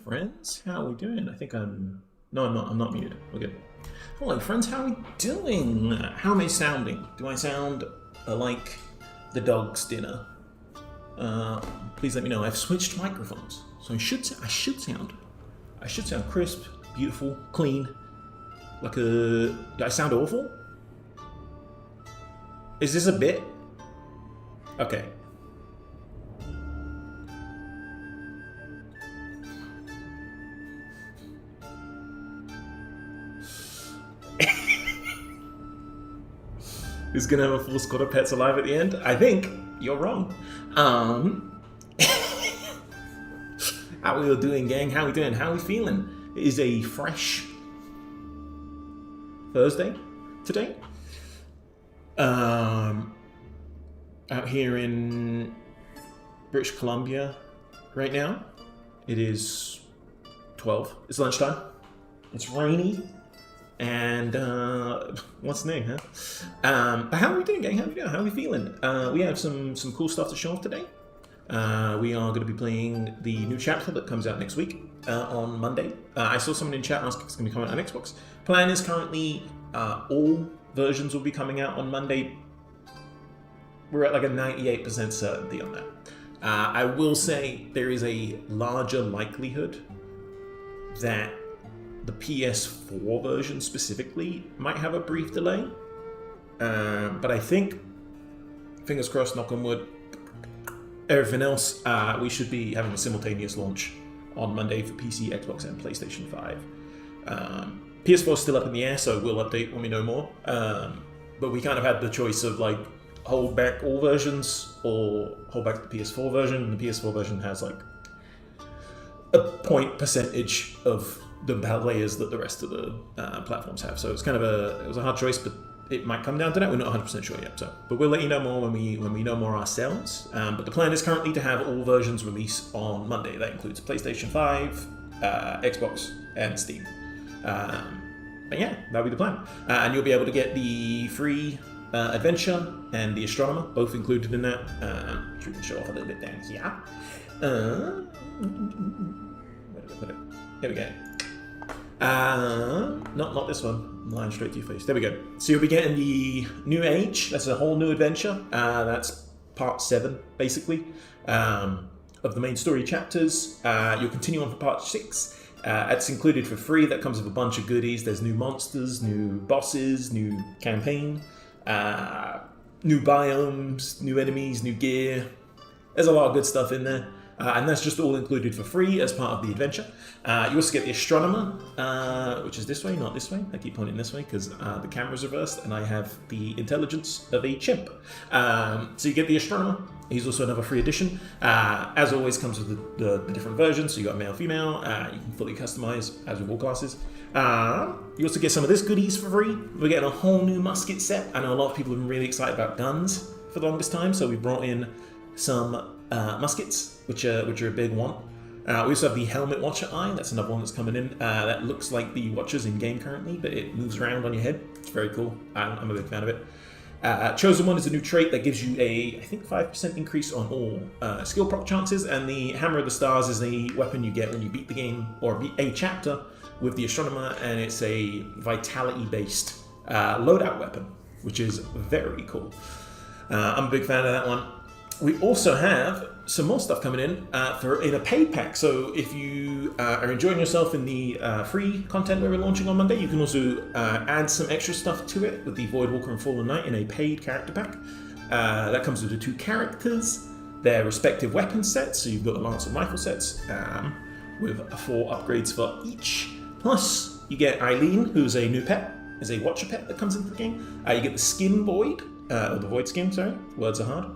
friends. How are we doing? I think I'm... No, I'm not. I'm not muted. We're good. Hello, friends. How are we doing? How am I sounding? Do I sound like the dog's dinner? Please let me know. I've switched microphones, so I should sound crisp, beautiful, clean. Like a... Do I sound awful? Is this a bit? Okay. who's going to have a full squad of pets alive at the end. I think you're wrong. How we all doing, gang? How we doing? How we feeling? It is a fresh Thursday today. Out here in British Columbia right now. It is 12. It's lunchtime. It's rainy. And what's new, huh? But how are we doing, gang? How are we doing? How are we feeling? We have some cool stuff to show off today. We are going to be playing the new chapter that comes out next week on Monday. I saw someone in chat ask if it's going to be coming out on Xbox. Plan is currently all versions will be coming out on Monday. We're at like a 98% certainty on that. I will say there is a larger likelihood that the PS4 version specifically might have a brief delay. But I think, fingers crossed, knock on wood, everything else, we should be having a simultaneous launch on Monday for PC, Xbox, and PlayStation 5. PS4 is still up in the air, so we'll update when we know more. But we kind of had the choice of like hold back all versions or hold back the PS4 version, and the PS4 version has like a point percentage of the layers that the rest of the platforms have. So it's kind of it was a hard choice, but it might come down to that. We're not 100% sure yet. So, but we'll let you know more when we know more ourselves. But the plan is currently to have all versions release on Monday. That includes PlayStation 5, Xbox, and Steam. But yeah, that'll be the plan. And you'll be able to get the free adventure and the astronomer, both included in that. Which we can show off a little bit down here. Where did I put it? Here we go. Not this one. I'm lying straight to your face. There we go. So you'll be getting the New Age. That's a whole new adventure. That's part 7, basically, of the main story chapters. You'll continue on for part 6. It's included for free. That comes with a bunch of goodies. There's new monsters, new bosses, new campaign, new biomes, new enemies, new gear. There's a lot of good stuff in there. And that's just all included for free as part of the adventure. You also get the astronomer, which is this way, not this way. I keep pointing this way because the camera's reversed and I have the intelligence of a chimp. So you get the astronomer. He's also another free addition. As always, comes with the different versions. So you got male, female. You can fully customize as with all classes. You also get some of this goodies for free. We're getting a whole new musket set. I know a lot of people have been really excited about guns for the longest time. So we brought in some muskets, which are a big one. We also have the helmet watcher eye. That's another one that's coming in. That looks like the watchers in game currently, but it moves around on your head. It's very cool. I'm a big fan of it. Chosen one is a new trait that gives you I think 5% increase on all skill proc chances, and the Hammer of the Stars is a weapon you get when you beat the game or beat a chapter with the astronomer, and it's a vitality-based loadout weapon, which is very cool. I'm a big fan of that one. We also have some more stuff coming in in a paid pack. So if you are enjoying yourself in the free content we're launching on Monday, you can also add some extra stuff to it with the Voidwalker and Fallen Knight in a paid character pack. That comes with the 2 characters, their respective weapon sets. So you've got the lance and rifle sets with 4 upgrades for each. Plus, you get Eileen, who's a new pet, is a watcher pet that comes into the game. You get the skin Void, or the Void skin, sorry, words are hard.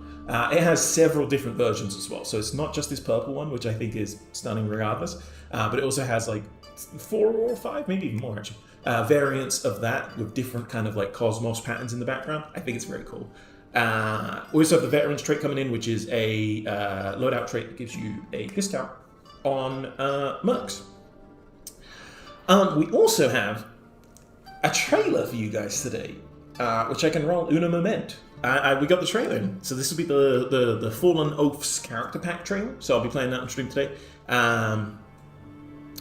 It has several different versions as well, so it's not just this purple one, which I think is stunning regardless, but it also has like 4 or 5, maybe even more actually, variants of that with different kind of like cosmos patterns in the background. I think it's very cool. We also have the Veterans trait coming in, which is a loadout trait that gives you a discount on mercs. We also have a trailer for you guys today, which I can roll una moment. We got the trailer in. So this will be the Fallen Oaths character pack trailer. So I'll be playing that on stream today.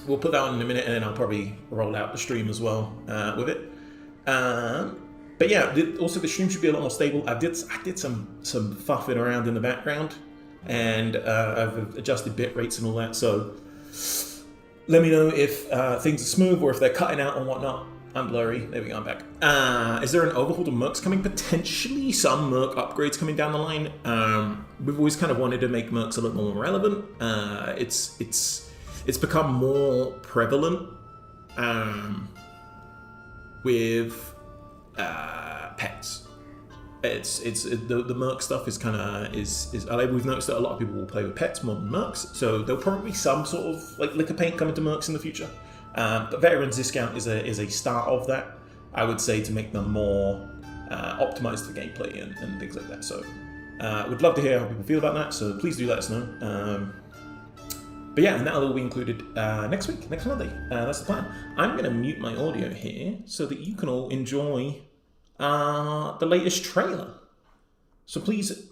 We'll put that on in a minute, and then I'll probably roll out the stream as well with it. But yeah, also the stream should be a lot more stable. I did some fuffing around in the background, and I've adjusted bit rates and all that. So let me know if things are smooth or if they're cutting out and whatnot. I'm blurry. There we go, I'm back. Is there an overhaul to mercs coming? Potentially some merc upgrades coming down the line. We've always kind of wanted to make mercs a little more relevant. It's become more prevalent with pets. the merc stuff is kind of we've noticed that a lot of people will play with pets more than mercs, so there'll probably be some sort of like liquor paint coming to mercs in the future. But veterans discount is a start of that, I would say, to make them more optimized for gameplay and things like that. So would love to hear how people feel about that, so please do let us know. But yeah, and that'll all be included next Monday. That's the plan. I'm going to mute my audio here so that you can all enjoy the latest trailer. So please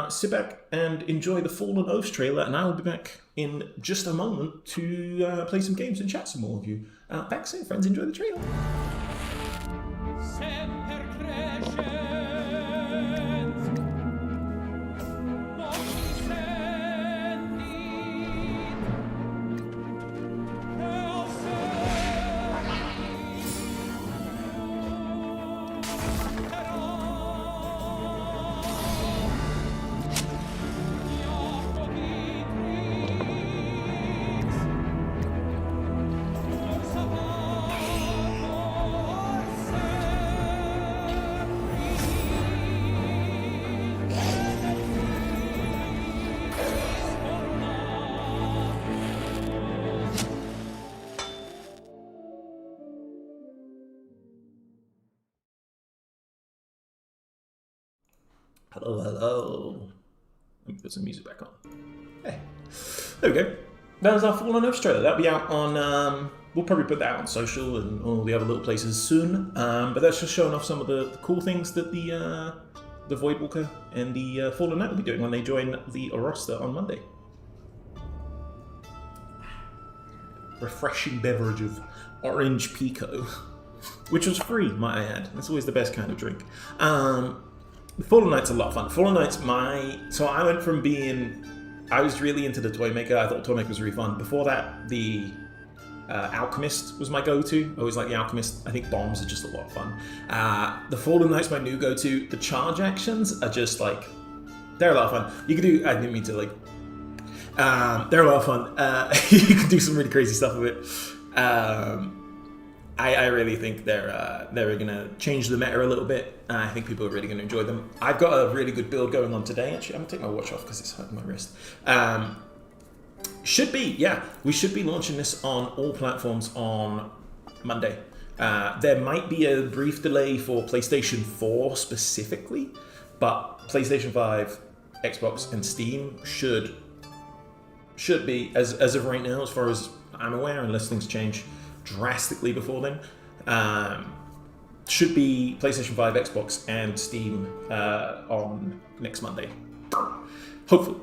sit back and enjoy the Fallen Oaths trailer, and I will be back in just a moment to play some games and chat some more with you. Back soon, friends. Enjoy the trailer. Hello. Let me put some music back on. Hey. There we go. That was our Fallen Oaths trailer. That'll be out on, we'll probably put that out on social and all the other little places soon. But that's just showing off some of the cool things that the Voidwalker and the Fallen Knight will be doing when they join the roster on Monday. Refreshing beverage of orange pico, which was free, might I add. That's always the best kind of drink. Fallen Knight's a lot of fun. Fallen Knight's so I went from I was really into the Toymaker. I thought Toymaker was really fun. Before that, the Alchemist was my go-to. I always like the Alchemist. I think bombs are just a lot of fun. The Fallen Knight's my new go-to. The charge actions are just like, they're a lot of fun. You can do, I didn't mean to like, they're a lot of fun. You can do some really crazy stuff with it. I really think they're going to change the meta a little bit. I think people are really going to enjoy them. I've got a really good build going on today. Actually, I'm going to take my watch off because it's hurting my wrist. We should be launching this on all platforms on Monday. There might be a brief delay for PlayStation 4 specifically, but PlayStation 5, Xbox, and Steam should be, as of right now, as far as I'm aware, unless things change drastically before then, should be PlayStation 5, Xbox, and Steam on next Monday. Hopefully.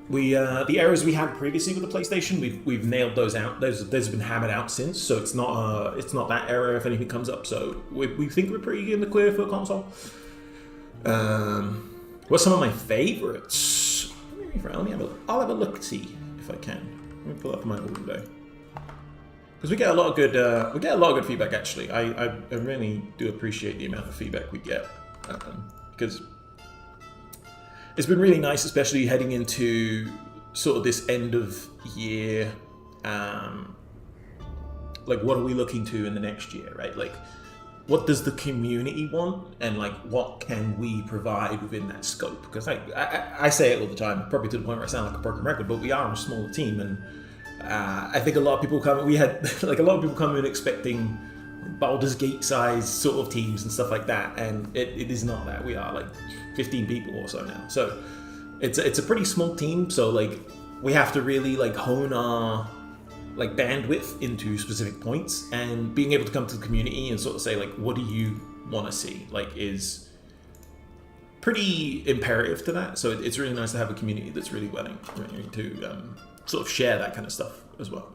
The errors we had previously with the PlayStation, we've nailed those out. Those have been hammered out since, so it's not that error if anything comes up. So we think we're pretty in the clear for console. What's some of my favorites? I'll have a look-see if I can. Let me pull up my order. Because we get a lot of good feedback. Actually, I really do appreciate the amount of feedback we get, because it's been really nice, especially heading into sort of this end of year. Like, what are we looking to in the next year, right? Like, what does the community want, and like, what can we provide within that scope? Because I say it all the time, probably to the point where I sound like a broken record, but we are a smaller team, and I think a lot of people we had like a lot of people come in expecting Baldur's Gate size sort of teams and stuff like that, and it is not that. We are like 15 people or so now, so it's a pretty small team. So like, we have to really like hone our like bandwidth into specific points, and being able to come to the community and sort of say like, what do you want to see, like, is pretty imperative to that. So it's really nice to have a community that's really willing to sort of share that kind of stuff as well.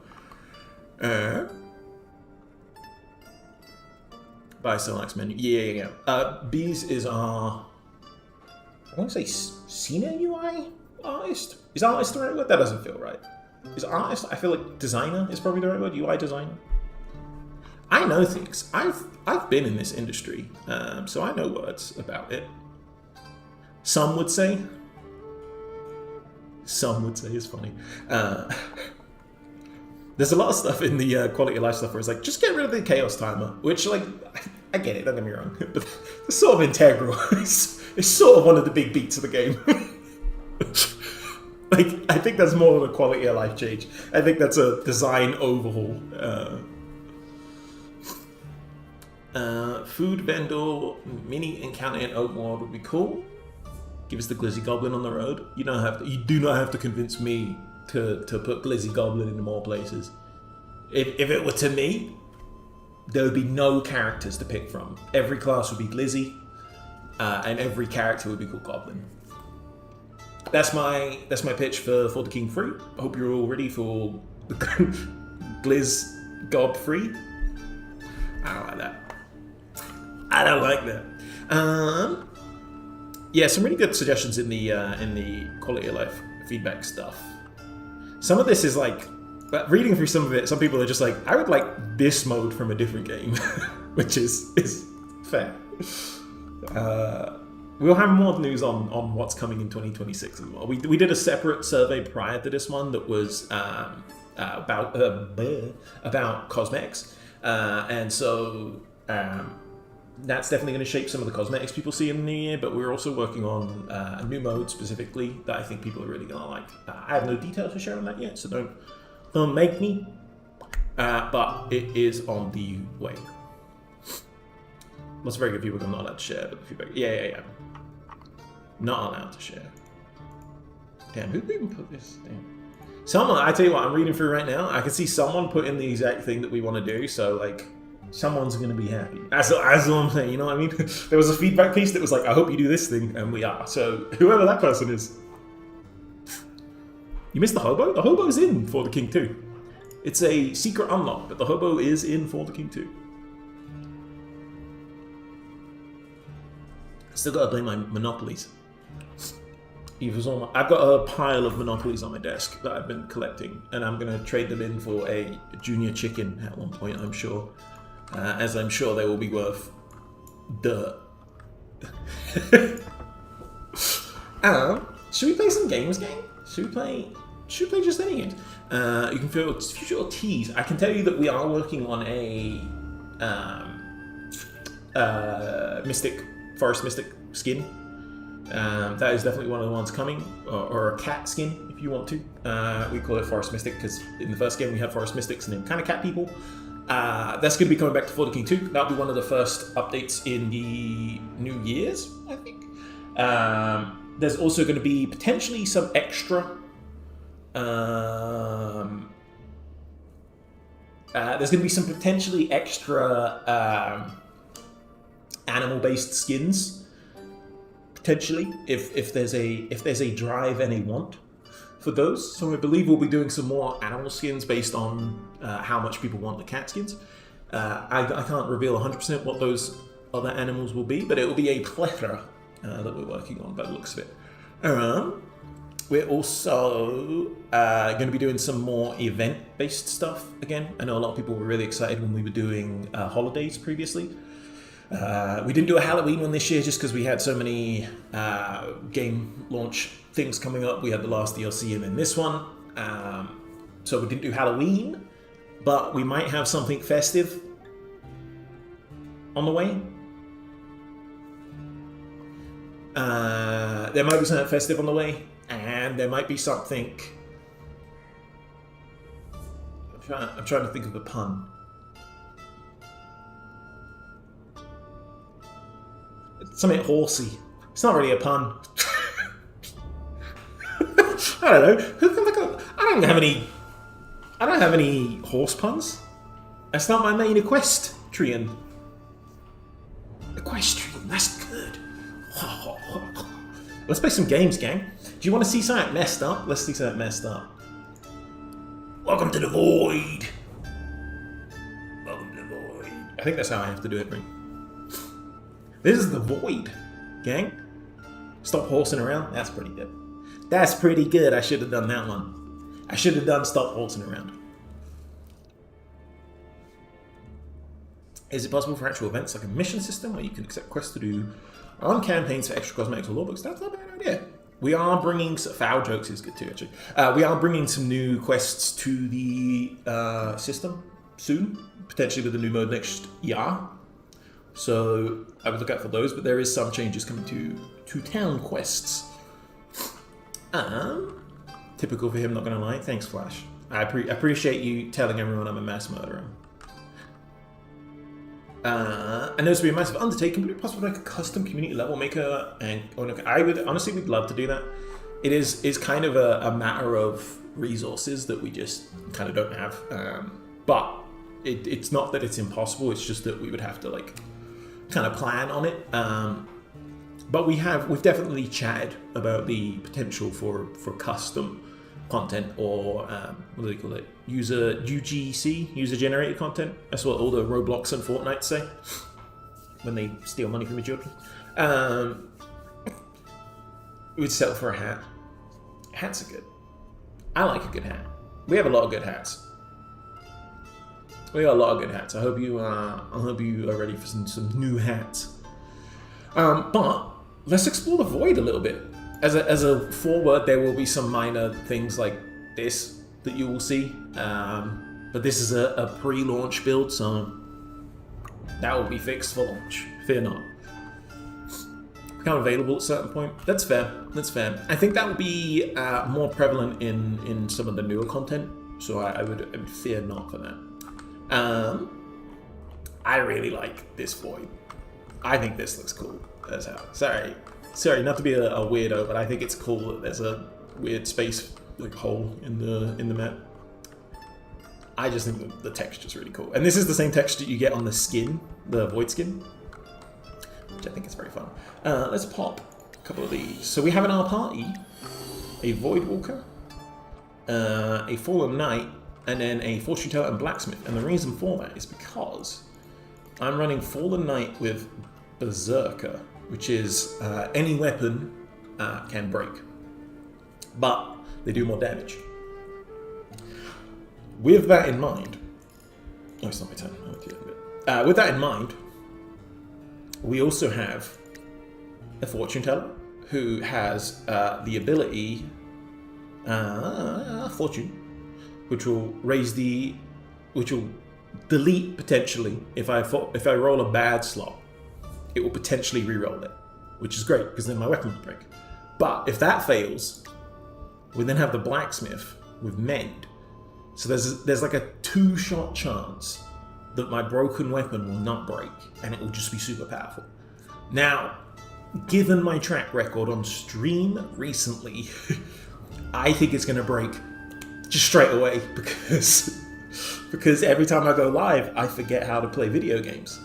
Buy Select menu. Yeah. Bees is our, I want to say, senior UI artist. Is artist the right word? That doesn't feel right. Is artist? I feel like designer is probably the right word. UI designer. I know things. I've been in this industry, so I know words about it. Some would say it's funny. There's a lot of stuff in the quality of life stuff where it's like, just get rid of the chaos timer, which like, I get it, don't get me wrong, but it's sort of integral. It's sort of one of the big beats of the game. Like, I think that's more of a quality of life change. I think that's a design overhaul. Food vendor mini encounter in Overworld would be cool. Give us the Glizzy Goblin on the road. You do not have to convince me to put Glizzy Goblin in more places. If it were to me, there would be no characters to pick from. Every class would be Glizzy, and every character would be called Goblin. That's my pitch for the King 3. I hope you're all ready for the Glizz Gob 3. I don't like that. I don't like that. Yeah, some really good suggestions in the quality of life feedback stuff. Some of this is like, reading through some of it, some people are just like, I would like this mode from a different game, which is fair. We'll have more news on what's coming in 2026 as well. We did a separate survey prior to this one that was about cosmetics, and so that's definitely going to shape some of the cosmetics people see in the new year. But we're also working on a new mode specifically that I think people are really going to like. I have no details to share on that yet, so don't make me. But it is on the way. Lots of very good feedback. I'm not allowed to share, but the feedback. Yeah. Not allowed to share. Damn, who even put this? Damn. Someone, I tell you what, I'm reading through right now. I can see someone put in the exact thing that we want to do. So like, someone's going to be happy. That's all I'm saying. You know what I mean? There was a feedback piece that was like, I hope you do this thing, and we are. So whoever that person is. You missed the hobo? The hobo's in For the King 2. It's a secret unlock, but the hobo is in For the King 2. Still gotta blame my monopolies. I've got a pile of monopolies on my desk that I've been collecting, and I'm gonna trade them in for a junior chicken at one point, I'm sure. As I'm sure they will be worth dirt. Should we play some games, gang? Should we play just any games? You can feel future tease. I can tell you that we are working on a Forest Mystic skin. That is definitely one of the ones coming, or a cat skin if you want to. We call it Forest Mystic because in the first game we had Forest Mystics and they were kind of cat people. That's going to be coming back to For the King 2. That'll be one of the first updates in the New Year's, I think. There's also going to be potentially some extra. There's going to be some potentially extra animal-based skins. Potentially, if there's a drive and a want for those. So I believe we'll be doing some more animal skins based on how much people want the cat skins. I can't reveal 100% what those other animals will be, but it will be a plethora that we're working on by the looks of it. We're also going to be doing some more event-based stuff again. I know a lot of people were really excited when we were doing holidays previously. We didn't do a Halloween one this year just because we had so many game launch things coming up. We had the last DLC and then this one. So we didn't do Halloween, but we might have something festive on the way. There might be something festive on the way, and there might be something... I'm trying to think of a pun. Something horsey. It's not really a pun. I don't know. I don't have any horse puns. That's not my main equestrian. Equestrian, that's good. Let's play some games, gang. Do you want to see something messed up? Let's see something messed up. Welcome to the void. Welcome to the void. I think that's how I have to do it, right? This is the void, gang. Stop horsing around. That's pretty good. That's pretty good. I should have done that one. I should have done stop horsing around. Is it possible for actual events like a mission system where you can accept quests to do on campaigns for extra cosmetics or law books? That's not a bad idea. We are bringing... Foul jokes is good too, actually. We are bringing some new quests to the system soon. Potentially with a new mode next year. So I would look out for those, but there is some changes coming to town quests. Typical for him, not gonna lie. Thanks, Flash. I appreciate you telling everyone I'm a mass murderer. I know this would be a massive undertaking, but it's possible to make a custom community level maker, and I would honestly, we'd love to do that. It is kind of a matter of resources that we just kind of don't have, but it's not that it's impossible. It's just that we would have to like kind of plan on it. But we've definitely chatted about the potential for custom content, or what do they call it? UGC, user generated content. That's what all the Roblox and Fortnite say when they steal money from your children. We'd settle for a hat. Hats are good. I like a good hat. We have a lot of good hats. We got a lot of good hats. I hope you are ready for some new hats. But let's explore the void a little bit. As a forward, there will be some minor things like this that you will see. But this is a pre-launch build, so that will be fixed for launch. Fear not. Become available at a certain point. That's fair. That's fair. I think that will be more prevalent in some of the newer content. So I would fear not for that. I really like this void. I think this looks cool as hell. Sorry, not to be a weirdo, but I think it's cool that there's a weird space like hole in the map. I just think the texture's really cool, and this is the same texture you get on the skin, the void skin, which I think is very fun. Let's pop a couple of these. So we have in our party a Voidwalker, a Fallen Knight, and then a Fortune Teller and Blacksmith. And the reason for that is because I'm running Fallen Knight with Berserker, which is any weapon can break, but they do more damage. With that in mind, oh, it's not my turn. I'll do that in a bit. With that in mind, we also have a Fortune Teller who has the ability Fortune, which will delete potentially if I roll a bad slot. It will potentially re-roll it, which is great because then my weapon will break. But if that fails, we then have the Blacksmith with Mend. So there's like a 2-shot chance that my broken weapon will not break, and it will just be super powerful. Now, given my track record on stream recently, I think it's going to break just straight away because every time I go live, I forget how to play video games.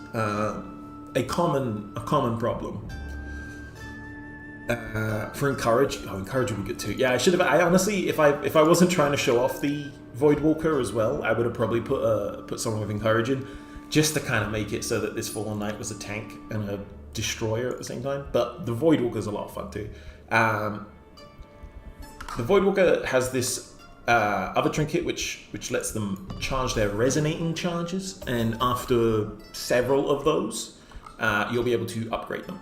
A common problem. For Encourage, Encourage would be good too. Yeah, I should have. I honestly, if I wasn't trying to show off the Voidwalker as well, I would have probably put someone with Encourage in, just to kind of make it so that this Fallen Knight was a tank and a destroyer at the same time. But the Voidwalker is a lot of fun too. The Voidwalker has this other trinket which lets them charge their resonating charges, and after several of those, you'll be able to upgrade them.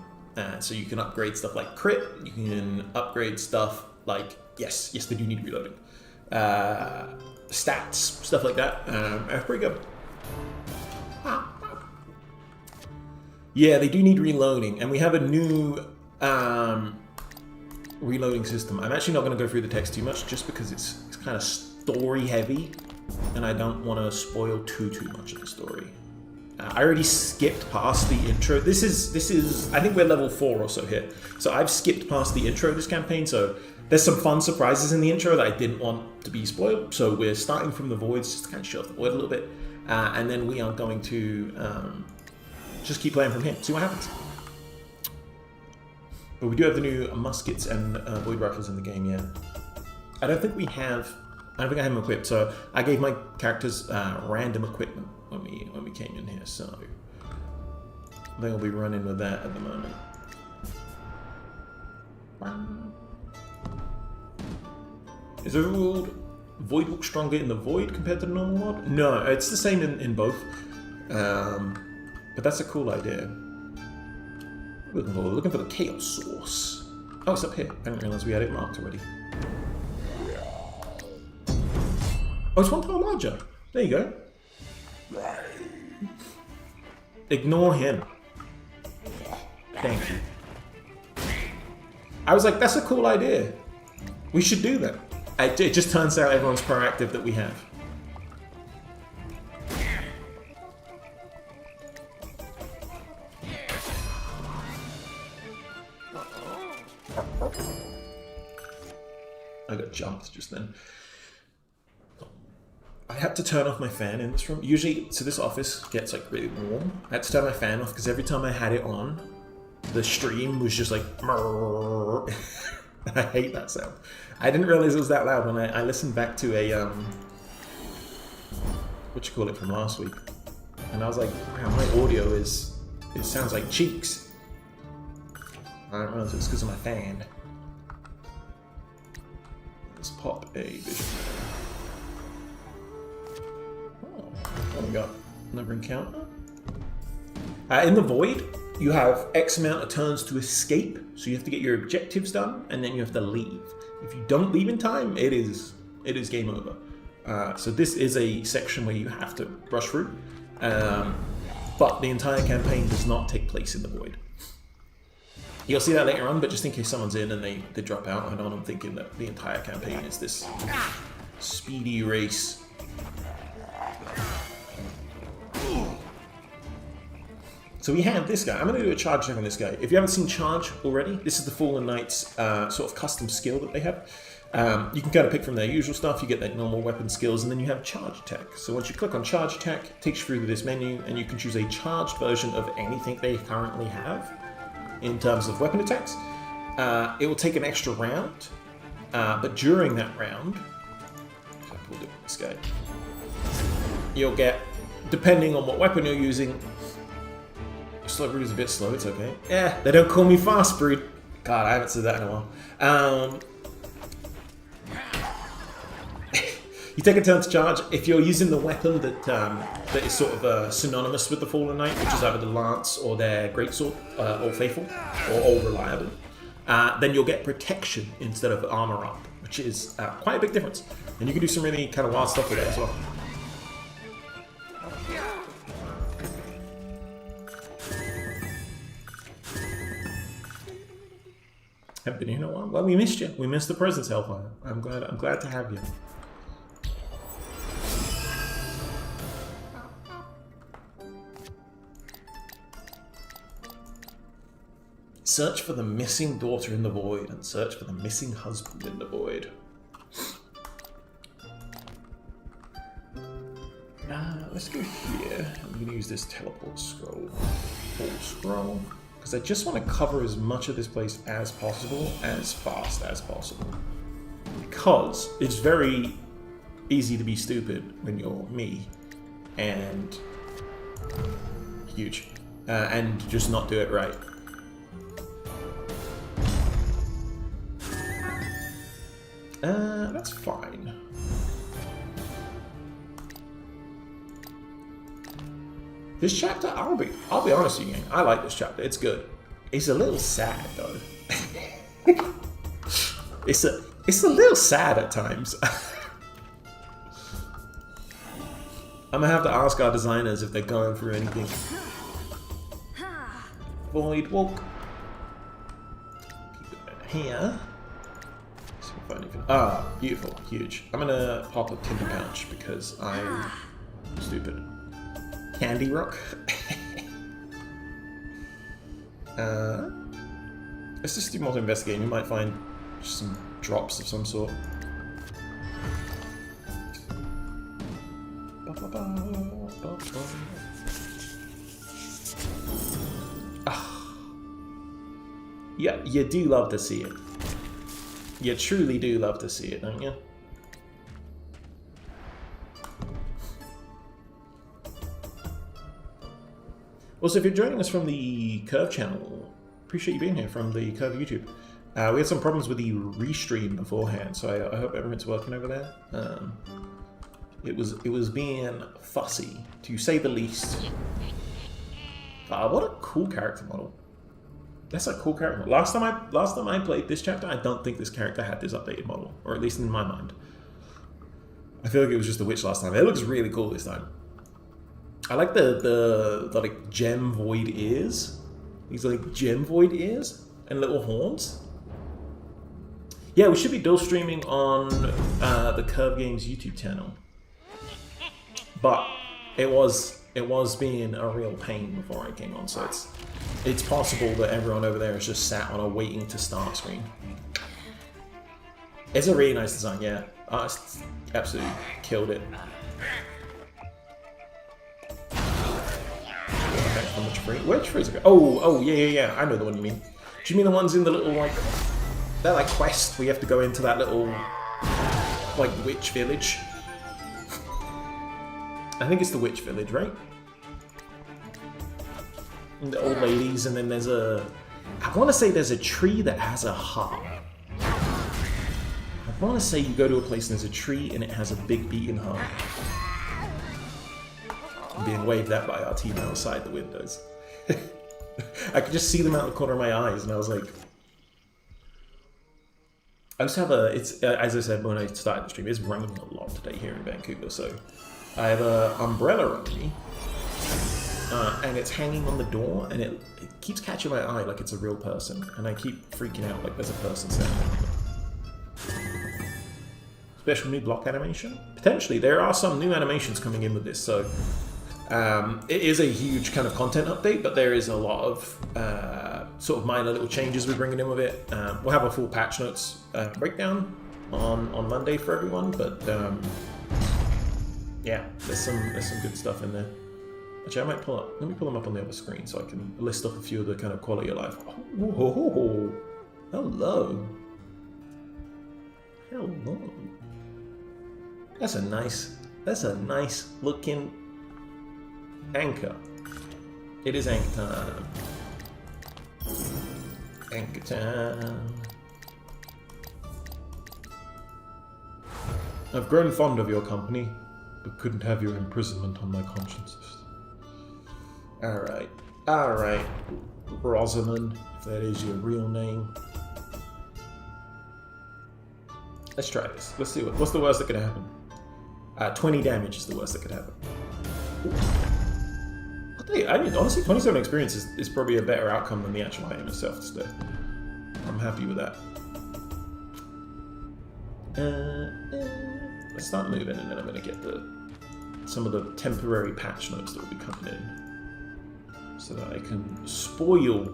So you can upgrade stuff like crit, you can upgrade stuff like, yes, they do need reloading. Stats, stuff like that. That's pretty good. Yeah, they do need reloading, and we have a new reloading system. I'm actually not going to go through the text too much, just because it's kind of story heavy, and I don't want to spoil too much of the story. I already skipped past the intro. This is I think we're level 4 or so here. So I've skipped past the intro of this campaign, so there's some fun surprises in the intro that I didn't want to be spoiled. So we're starting from the voids, just to kind of show off the void a little bit. And then we are going to just keep playing from here, see what happens. But we do have the new muskets and void rifles in the game, yeah. I don't think I have them equipped, so I gave my characters random equipment when we came in here, so they'll be running with that at the moment. Is Overworld Voidwalk stronger in the Void compared to the normal mod? No, it's the same in both. But that's a cool idea. We're looking for the Chaos Source. Oh, it's up here. I didn't realize we had it marked already. Oh, it's 1 tile larger. There you go. Ignore him. Thank you. I was like, that's a cool idea. We should do that. It just turns out everyone's proactive that we have. I got jumped just then. I had to turn off my fan in this room. Usually, so this office gets like really warm. I had to turn my fan off because every time I had it on, the stream was just like... I hate that sound. I didn't realize it was that loud when I listened back to a... what you call it from last week. And I was like, wow, my audio is... It sounds like cheeks. I don't know if it's because of my fan. Let's pop a vision. Oh, what we got? Another encounter. In the Void, you have X amount of turns to escape, so you have to get your objectives done, and then you have to leave. If you don't leave in time, it is game over. So this is a section where you have to rush through, but the entire campaign does not take place in the Void. You'll see that later on, but just in case someone's in and they drop out, I know I'm thinking that the entire campaign is this speedy race. So we have this guy. I'm going to do a charge check on this guy. If you haven't seen Charge already, this is the Fallen Knight's sort of custom skill that they have. You can kind of pick from their usual stuff. You get their normal weapon skills, and then you have Charge Attack. So once you click on Charge Attack, it takes you through to this menu, and you can choose a charged version of anything they currently have in terms of weapon attacks. It will take an extra round, but during that round, I pulled it with this guy, you'll get, depending on what weapon you're using, Slowbrewd is a bit slow, it's okay. Yeah, they don't call me Fast Brewed. God, I haven't said that in a while. You take a turn to charge. If you're using the weapon that is sort of synonymous with the Fallen Knight, which is either the Lance or their Greatsword, or Faithful, or All Reliable, then you'll get protection instead of armor up, which is quite a big difference. And you can do some really kind of wild stuff with it as well. Haven't been here in a while. Well, we missed you. We missed the presence, Hellfire. I'm glad to have you. Search for the missing daughter in the Void and search for the missing husband in the Void. Let's go here. I'm going to use this teleport scroll. Because I just want to cover as much of this place as possible, as fast as possible. Because it's very easy to be stupid when you're me. And huge. And just not do it right. That's fine. This chapter, I'll be honest with you, gang. I like this chapter. It's good. It's a little sad though. it's a little sad at times. I'm gonna have to ask our designers if they're going through anything. Voidwalker. Keep it here. Ah, beautiful, huge. I'm gonna pop a Tinder pouch because I'm stupid. Candy Rock. Let's just do more to investigate. You might find some drops of some sort. Yeah, you do love to see it. You truly do love to see it, don't you? Also, if you're joining us from the Curve channel, appreciate you being here from the Curve YouTube. We had some problems with the restream beforehand, so I hope everything's working over there. It was being fussy, to say the least. What a cool character model. That's a cool character model. Last time I played this chapter, I don't think this character had this updated model, or at least in my mind. I feel like it was just a witch last time. It looks really cool this time. I like the like gem void ears. These like gem void ears and little horns. Yeah, we should be dual streaming on the Curve Games YouTube channel, but it was being a real pain before I came on, so it's possible that everyone over there is just sat on a waiting to start screen. It's a really nice design, yeah. Artists absolutely killed it. Which freezer? Oh, yeah. I know the one you mean. Do you mean the ones in the little like? They're like quest. We have to go into that little like witch village. I think it's the witch village, right? And the old ladies, and then there's a. I want to say there's a tree that has a heart. I want to say you go to a place and there's a tree and it has a big beating heart. I'm being waved at by our team outside the windows. I could just see them out the corner of my eyes, and I was like, I just have it's as I said when I started the stream, it's raining a lot today here in Vancouver, so I have an umbrella on me, and it's hanging on the door, and it keeps catching my eye like it's a real person, and I keep freaking out like there's a person standing there. Special new block animation? Potentially, there are some new animations coming in with this, so it is a huge kind of content update, but there is a lot of sort of minor little changes we're bringing in with it. We'll have a full patch notes breakdown on Monday for everyone, but yeah, there's some good stuff in there. Actually, I might let me pull them up on the other screen so I can list off a few of the kind of quality of life. Oh, hello. That's a nice looking anchor. It is anchor time. Anchor time. I've grown fond of your company, but couldn't have your imprisonment on my conscience. Alright. Rosamund, if that is your real name. Let's try this. Let's see what's the worst that could happen. 20 damage is the worst that could happen. I mean, honestly, 27 experience is probably a better outcome than the actual item itself today. I'm happy with that. Let's start moving, and then I'm going to get some of the temporary patch notes that will be coming in, so that I can spoil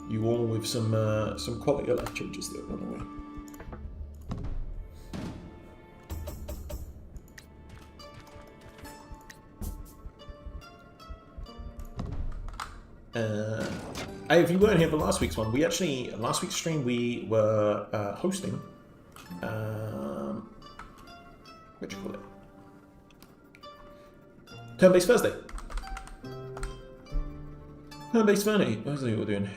you all with some quality of life changes that run away. If you weren't here for last week's one, last week's stream we were hosting, what do you call it? Turn-based Thursday. Turn-based Thursday. What was it we were doing?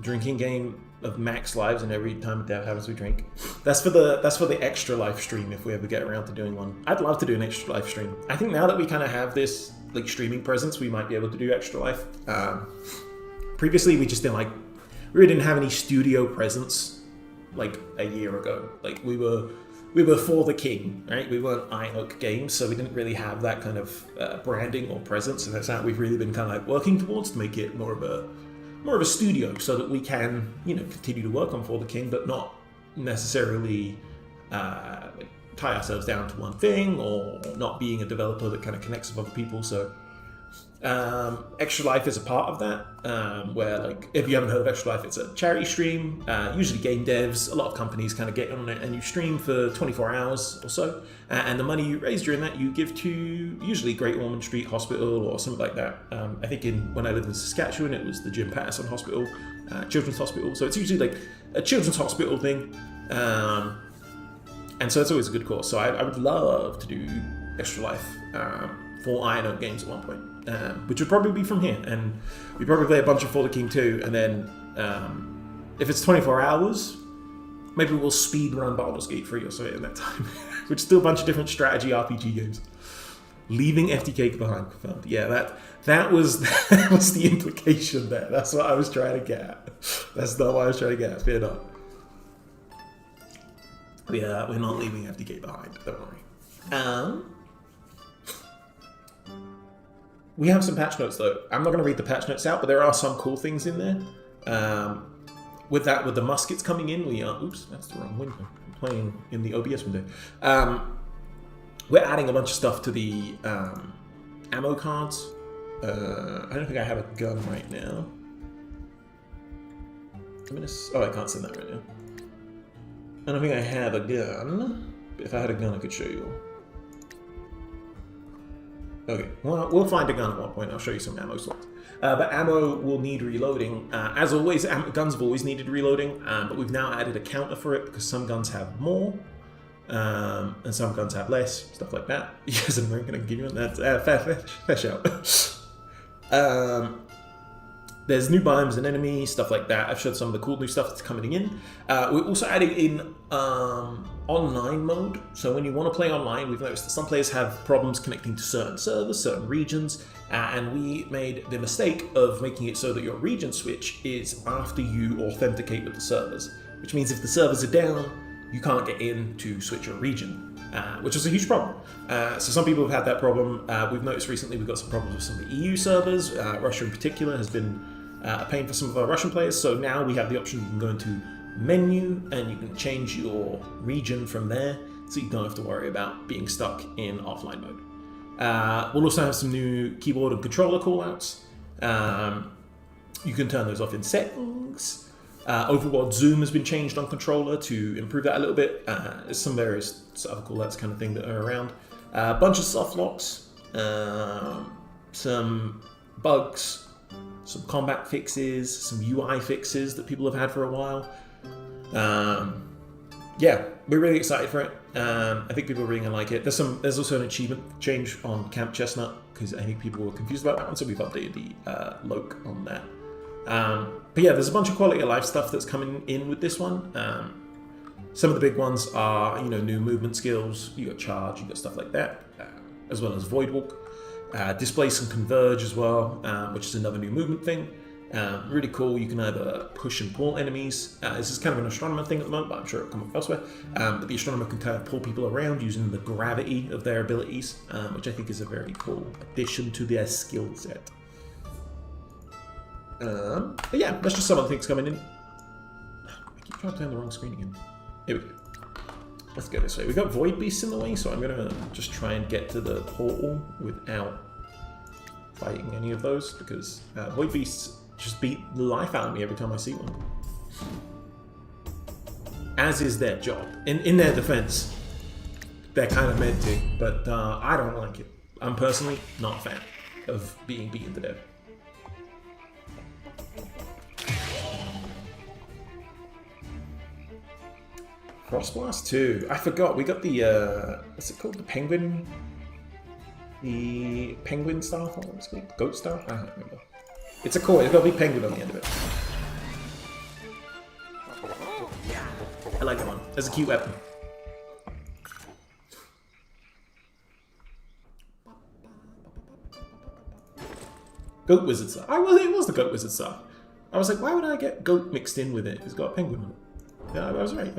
Drinking game of max lives, and every time that happens we drink. That's for the extra live stream if we ever get around to doing one. I'd love to do an extra live stream. I think now that we kind of have this like streaming presence, we might be able to do extra life. Previously, we just we really didn't have any studio presence like a year ago. Like we were for the king, right? We weren't Iron Oak Games, so we didn't really have that kind of branding or presence, and that's how we've really been kind of like working towards to make it more of a studio, so that we can continue to work on For the King, but not necessarily tie ourselves down to one thing, or not being a developer that kind of connects with other people. So Extra Life is a part of that, where like if you haven't heard of Extra Life, it's a charity stream, usually game devs, a lot of companies kind of get on it, and you stream for 24 hours or so, and the money you raise during that you give to usually Great Ormond Street Hospital or something like that. I think when I lived in Saskatchewan, it was the Jim Patterson Hospital, Children's Hospital, so it's usually like a children's hospital thing, and so it's always a good cause. So I would love to do Extra Life for Iron Oak Games at one point. Which would probably be from here, and we probably play a bunch of For the King 2, and then if it's 24 hours, maybe we'll speed run Baldur's Gate 3 or so in that time, which is still a bunch of different strategy RPG games. Leaving FTK behind, confirmed. Yeah, that was the implication there. That's what I was trying to get at. That's not what I was trying to get at. Fear not. Yeah, we're not leaving FTK behind. Don't worry. We have some patch notes though. I'm not going to read the patch notes out, but there are some cool things in there. With the muskets coming in, we are... Oops, that's the wrong window. I'm playing in the OBS window. We're adding a bunch of stuff to the ammo cards. I don't think I have a gun right now. I can't send that right now. I don't think I have a gun. But if I had a gun, I could show you. Okay, well, we'll find a gun at one point. I'll show you some ammo slots. But ammo will need reloading. As always, guns have always needed reloading, but we've now added a counter for it because some guns have more, and some guns have less, stuff like that. Yes, I'm going to give you that. Fair shout. There's new biomes and enemies, stuff like that. I've showed some of the cool new stuff that's coming in. We're also adding in online mode. So when you want to play online, we've noticed that some players have problems connecting to certain servers, certain regions, and we made the mistake of making it so that your region switch is after you authenticate with the servers, which means if the servers are down, you can't get in to switch your region, which is a huge problem. So some people have had that problem. We've noticed recently we've got some problems with some of the EU servers. Russia in particular has been a pain for some of our Russian players, so now we have the option you can go into menu and you can change your region from there, so you don't have to worry about being stuck in offline mode. We'll also have some new keyboard and controller callouts. You can turn those off in settings. Overworld zoom has been changed on controller to improve that a little bit. There's some various other callouts kind of thing that are around. A bunch of soft locks, some bugs, some combat fixes, some UI fixes that people have had for a while. Yeah, we're really excited for it. I think people are really gonna like it. There's also an achievement change on Camp Chestnut because I think people were confused about that one, so we've updated the loc on that. But yeah, there's a bunch of quality of life stuff that's coming in with this one. Some of the big ones are, new movement skills. You got charge, you got stuff like that, as well as Voidwalk. Displace and converge as well, which is another new movement thing. Really cool. You can either push and pull enemies. This is kind of an astronomer thing at the moment, but I'm sure it'll come up elsewhere. But the astronomer can kind of pull people around using the gravity of their abilities, which I think is a very cool addition to their skill set. But yeah, that's just some of the things coming in. I keep trying to turn the wrong screen again. Here we go. Let's go this way. We've got void beasts in the way, so I'm going to just try and get to the portal without fighting any of those, because void beasts just beat the life out of me every time I see one. As is their job. In their defense, they're kind of meant to, but I don't like it. I'm personally not a fan of being beaten to death. Frostblast 2. I forgot. We got the what's it called? The penguin. The penguin star. What's it called? Goat star. I don't remember. It's a core. It's got a big penguin on the end of it. I like that one. That's a cute weapon. Goat wizard star. It was the goat wizard star. I was like, why would I get goat mixed in with it? It's got a penguin on it. Yeah, I was right.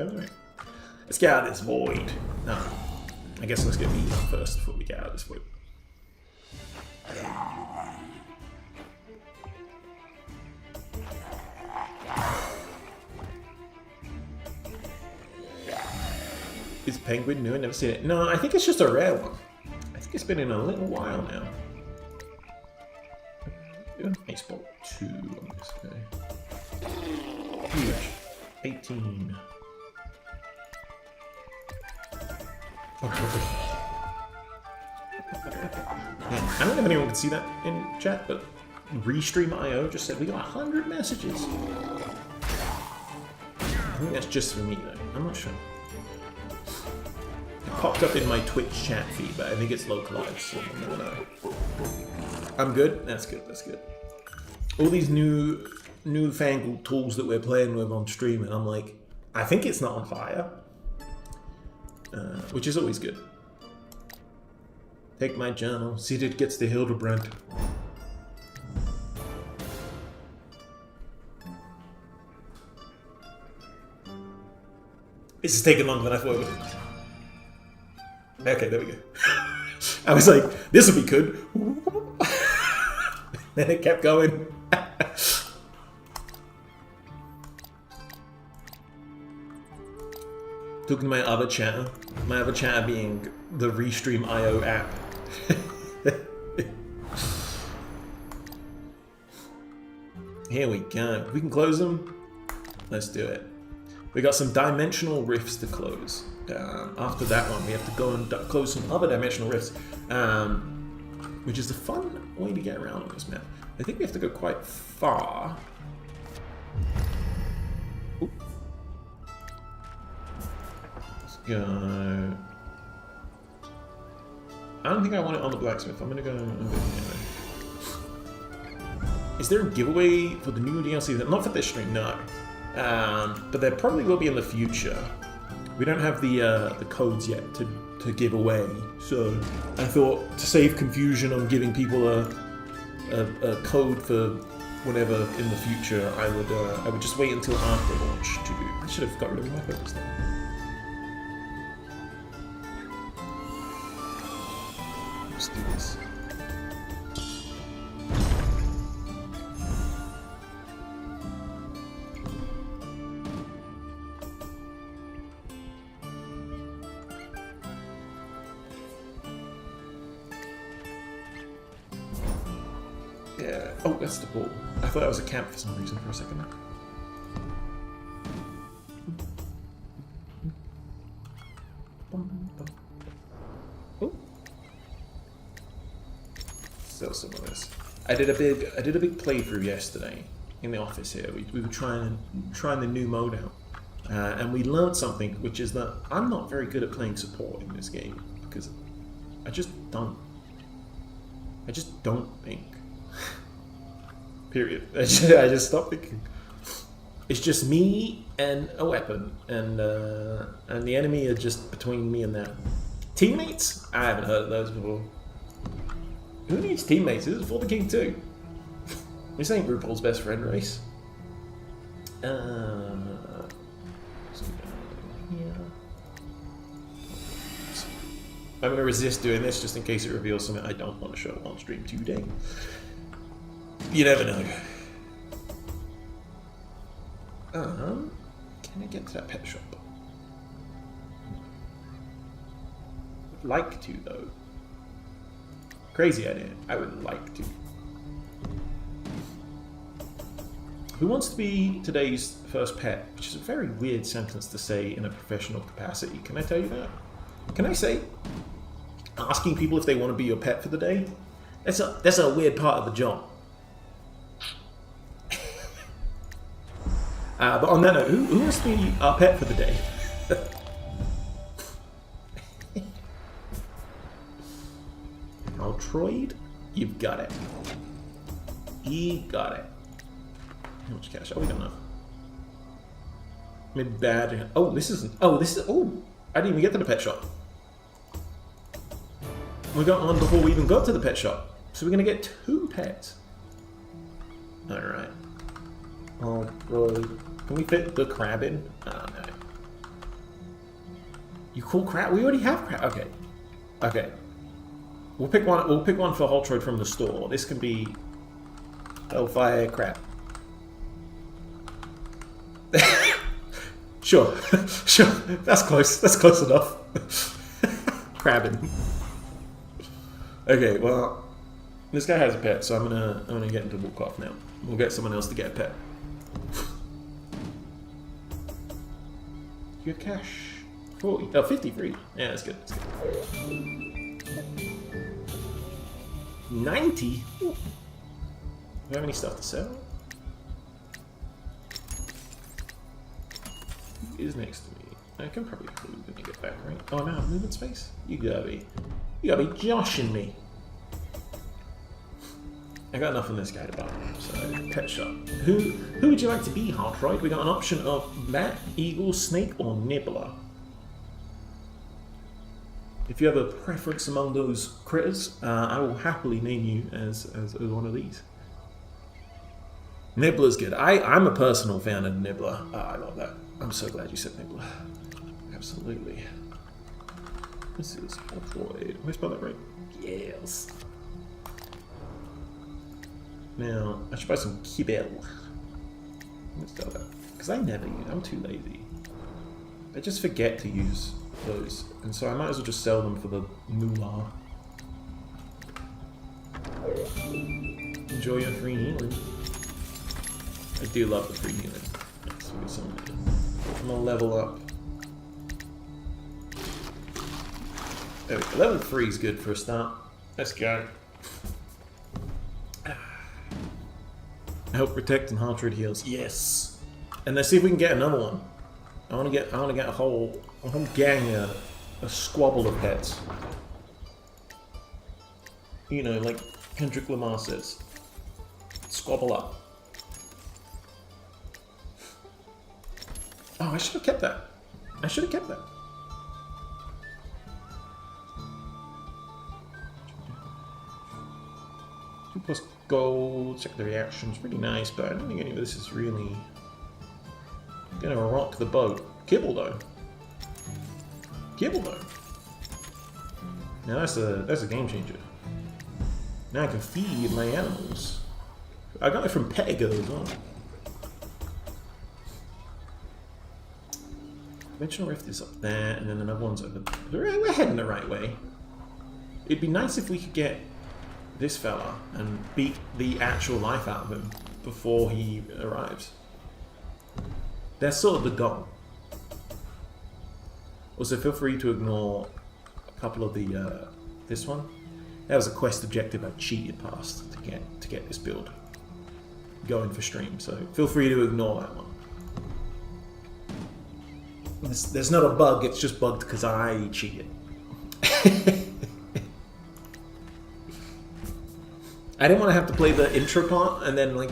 Let's get out of this void. No. I guess let's get beaten up first before we get out of this void. Is penguin new? I've never seen it. No, I think it's just a rare one. I think it's been in a little while now. Ice Bolt 2 on this guy. Huge. 18. Oh, I don't know if anyone can see that in chat, but Restream.io just said we got 100 messages. I think that's just for me though. I'm not sure. It popped up in my Twitch chat feed, but I think it's localized, so I don't know. I'm good? That's good, that's good. All these newfangled tools that we're playing with on stream, and I'm like, I think it's not on fire. Which is always good. Take my journal. Seated gets the Hildebrand. This is taking longer than I thought it would. Okay, there we go. I was like, this will be good. Then it kept going. Talking to my other chatter being the Restream.io app. Here we go. We can close them. Let's do it. We got some dimensional rifts to close. After that one, we have to go and close some other dimensional rifts, which is the fun way to get around on this map. I think we have to go quite far. Ooh. Let's go. I don't think I want it on the blacksmith. I'm gonna go anyway. Is there a giveaway for the new DLC? Not for this stream, no. But there probably will be in the future. We don't have the codes yet to give away, so I thought to save confusion on giving people a code for whatever in the future, I would just wait until after launch to. I should have got rid of my focus now. Let's do this. Yeah. Oh, that's the ball. I thought that was a camp for some reason for a second. Oh. Sell some of this. I did a big playthrough yesterday in the office here. We were trying the new mode out, and we learned something, which is that I'm not very good at playing support in this game because I just don't think. Period. I just stopped thinking. It's just me and a weapon, and the enemy are just between me and them. Teammates? I haven't heard of those before. Who needs teammates? This is For the King 2. This ain't RuPaul's Best Friend race. I'm gonna resist doing this just in case it reveals something I don't want to show on stream today. You never know. Can I get to that pet shop? Would like to, though. Crazy idea. I would like to. Who wants to be today's first pet? Which is a very weird sentence to say in a professional capacity. Can I tell you that? Can I say asking people if they want to be your pet for the day? That's a weird part of the job. But on that note, who wants to be our pet for the day? Altroid? You've got it. You got it. How much cash? Oh, we don't know. Maybe bad. Oh, this isn't. Oh, this is. Oh, I didn't even get to the pet shop. We got one before we even got to the pet shop. So we're going to get 2 pets. Alright. Oh, bro. Can we fit the crab in? Oh, no. You call crab? We already have crab. Okay. Okay. We'll pick one for Holtroid from the store. This can be Hellfire crab. Sure. Sure. That's close. That's close enough. Crabbing. Okay, well, this guy has a pet, so I'm gonna get him to walk off now. We'll get someone else to get a pet. You have cash. 40. Oh, 53. Yeah, that's good. That's good. 90? Ooh. Do we have any stuff to sell? Who is next to me? I can probably move when you get back, right? Oh, I'm out of movement space? You gotta be joshing me. I got enough on this guy to buy, so pet shop. Who would you like to be, Hartroid? We got an option of bat, eagle, snake, or nibbler. If you have a preference among those critters, I will happily name you as one of these. Nibbler's good. I'm a personal fan of Nibbler. I love that. I'm so glad you said Nibbler. Absolutely. This is Hartroid. Have I spelled that right? Yes. Now, I should buy some kibble. Let's do that. Because I never use, I'm too lazy. I just forget to use those. And so I might as well just sell them for the moolah. Enjoy your free healing. I do love the free healing. So we get some of it. I'm gonna level up. There we go. Level 3 is good for a start. Let's go. Help protect and heart rate heals. Yes. And let's see if we can get another one. I want to get a whole gang, a squabble of pets. You know, like Kendrick Lamar says, squabble up. Oh, I should have kept that. I should have kept that. 2+ gold, check the reactions, pretty nice, but I don't think any of this is really gonna rock the boat. Kibble though. Kibble though. Now that's a game changer. Now I can feed my animals. I got it from Pego as well. Dimensional Rift is up there, and then another one's over there. We're heading the right way. It'd be nice if we could get this fella and beat the actual life out of him before he arrives. That's sort of the goal. Also, feel free to ignore a couple of the this one. That was a quest objective I cheated past to get this build going for stream. So feel free to ignore that one. There's not a bug. It's just bugged because I cheated. I didn't want to have to play the intro part and then like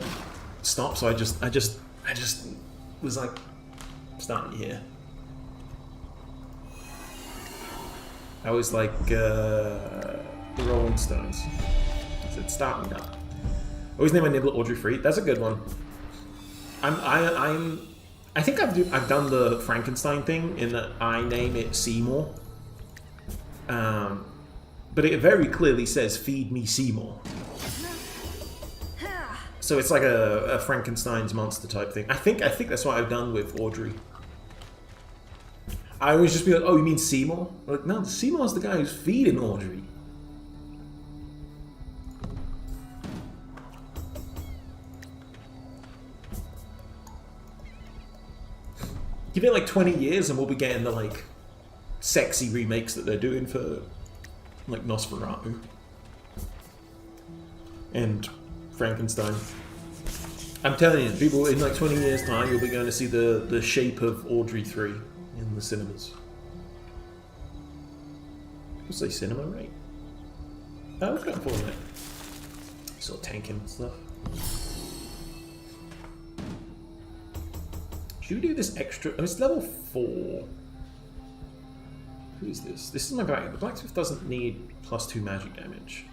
stop, so I just was like starting here. I was like the Rolling Stones. I said start me up. Always name my nibble Audrey Free. That's a good one. I think I've done the Frankenstein thing in that I name it Seymour. But it very clearly says feed me Seymour. So it's like a Frankenstein's monster type thing. I think that's what I've done with Audrey. I always just be like, oh, you mean Seymour? I'm like, no, Seymour's the guy who's feeding Audrey. Give it like 20 years and we'll be getting the like sexy remakes that they're doing for like Nosferatu and Frankenstein. I'm telling you, people, in like 20 years time you'll be going to see the shape of Audrey 3 in the cinemas. People say cinema, right? Oh, let's go for it. Sort of tanking and stuff. Should we do this extra? Oh, it's level 4. Who is this? This is my bag. The blacksmith doesn't need +2 magic damage.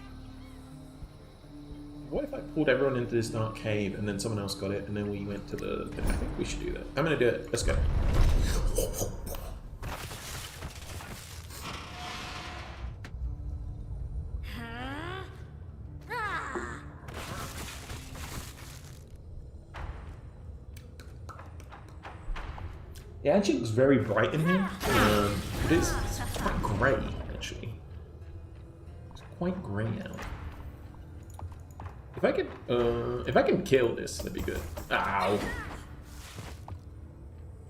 What if I pulled everyone into this dark cave and then someone else got it and then we went to the... I think we should do that. I'm gonna do it. Let's go. It actually looks very bright in here. It's quite grey, actually. It's quite grey now. If I can kill this, that'd be good. Ow.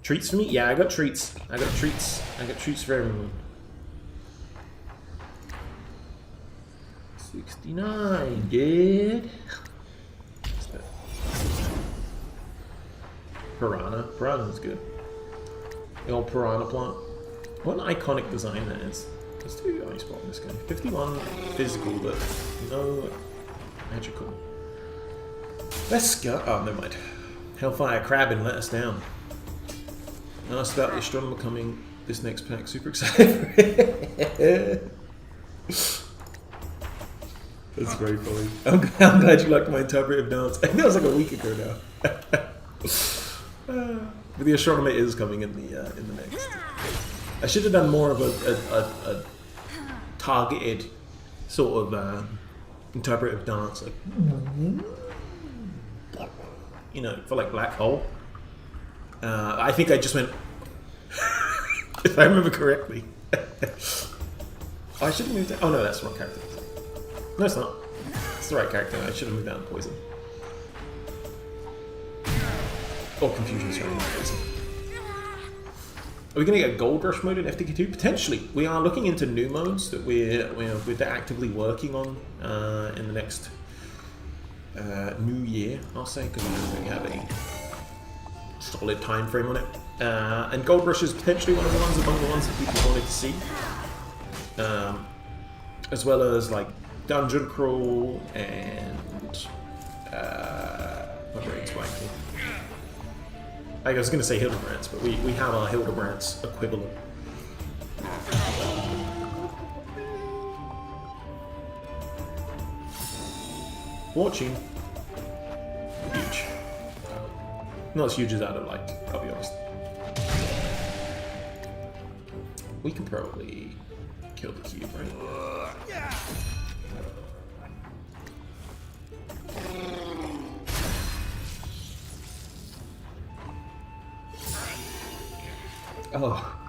Treats for me? Yeah, I got treats. I got treats for everyone. 69, good. What's that? Piranha. Piranha's good. The old piranha plant. What an iconic design that is. Let's do ice bomb this guy. 51 physical, but no magical. Let's go. Oh, never mind. Hellfire Crabbing let us down. Asked about the astronomer coming this next pack. Super excited for it. That's very funny. I'm glad you liked my interpretive dance. I think that was like a week ago now. But the astronomer is coming in the next. I should have done more of a targeted sort of interpretive dance. Like, you know, for like black hole. I think I just went, if I remember correctly. I should have moved down. Oh no, that's the wrong character. No, it's not. It's the right character. I should have moved down to poison. Or confusion's trying to poison. Are we going to get Gold Rush mode in FTK2? Potentially. We are looking into new modes that we're actively working on in the next new year, I'll say, because I don't really have a solid time frame on it. And Gold Rush is potentially one of the ones among the ones that people wanted to see. As well as like Dungeon Crawl and my brain's blanking. I was going to say Hildebrands, but we have our Hildebrands equivalent. Watching. Huge. Not as huge as I'd like, I'll be honest. We can probably kill the cube, right? Oh.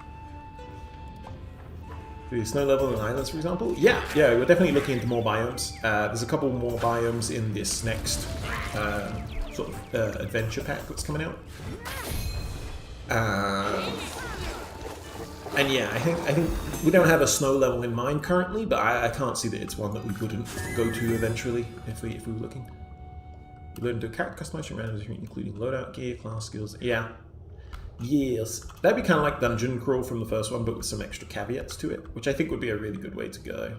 The snow level in islands, for example? Yeah, we're definitely looking into more biomes. There's a couple more biomes in this next sort of adventure pack that's coming out. And yeah, I think we don't have a snow level in mind currently, but I can't see that it's one that we wouldn't go to eventually if we were looking. We learn to character customization randoms, including loadout gear, class skills. Yeah. Yes. That'd be kind of like Dungeon Crawl from the first one, but with some extra caveats to it, which I think would be a really good way to go.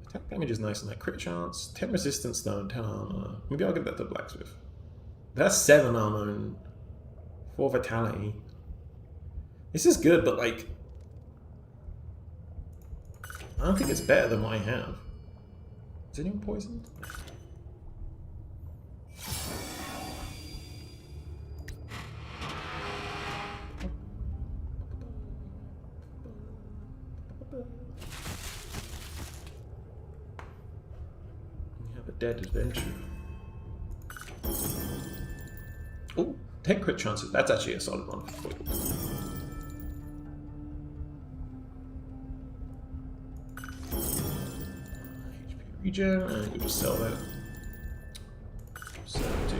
Attack damage is nice on that. Crit chance, 10 resistance though, and 10 armor. Maybe I'll give that to Blacksmith. That's 7 armor and 4 vitality. This is good, but like, I don't think it's better than what I have. Is anyone poisoned? We have a dead adventure. Oh, 10 crit chances. That's actually a solid one for Voidwalker. Regen, and we'll just sell that. Sell that too.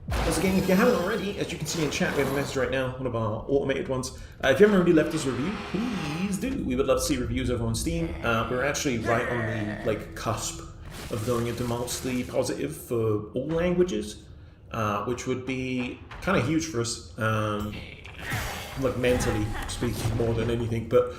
Once again, if you haven't already, as you can see in chat, we have a message right now, one of our automated ones. If you haven't already left us a review, please do. We would love to see reviews over on Steam. We're actually right on the cusp of going into mostly positive for all languages, which would be kind of huge for us. Like mentally speaking more than anything, but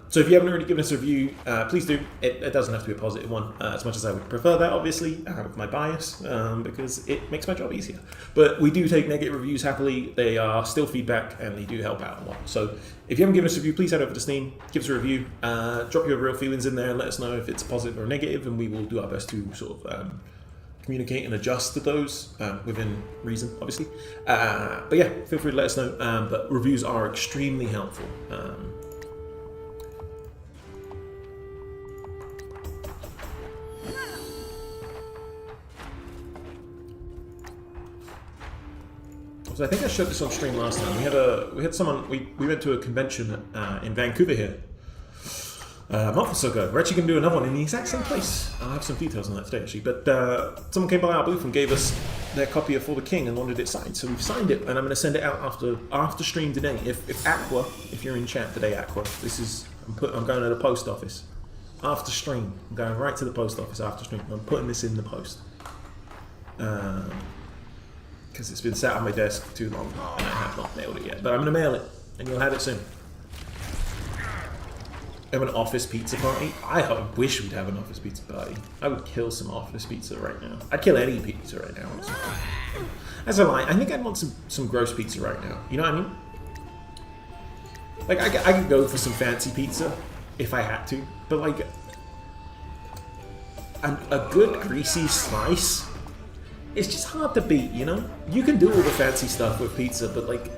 so if you haven't already given us a review, please do. It doesn't have to be a positive one, as much as I would prefer that, obviously, with my bias, because it makes my job easier. But we do take negative reviews happily. They are still feedback and they do help out a lot. So if you haven't given us a review, please head over to Steam, give us a review, drop your real feelings in there and let us know if it's positive or negative, and we will do our best to sort of communicate and adjust to those within reason, obviously. But yeah, feel free to let us know. But reviews are extremely helpful. So I think I showed this on stream last time. We had someone. We went to a convention in Vancouver here. A month or so ago. We're actually going to do another one in the exact same place. I'll have some details on that today, actually. But someone came by our booth and gave us their copy of For the King and wanted it signed. So we've signed it, and I'm going to send it out after stream today. If Aqua, if you're in chat today, Aqua, this is I'm going to the post office after stream. I'm going right to the post office after stream. I'm putting this in the post because it's been sat on my desk too long and I have not mailed it yet. But I'm going to mail it, and you'll have it soon. Have an office pizza party. I wish we'd have an office pizza party. I would kill some office pizza right now. I'd kill any pizza right now. As a lie, I think I'd want some gross pizza right now. You know what I mean? Like I could go for some fancy pizza if I had to, but like a good greasy slice, it's just hard to beat. You know, you can do all the fancy stuff with pizza, but like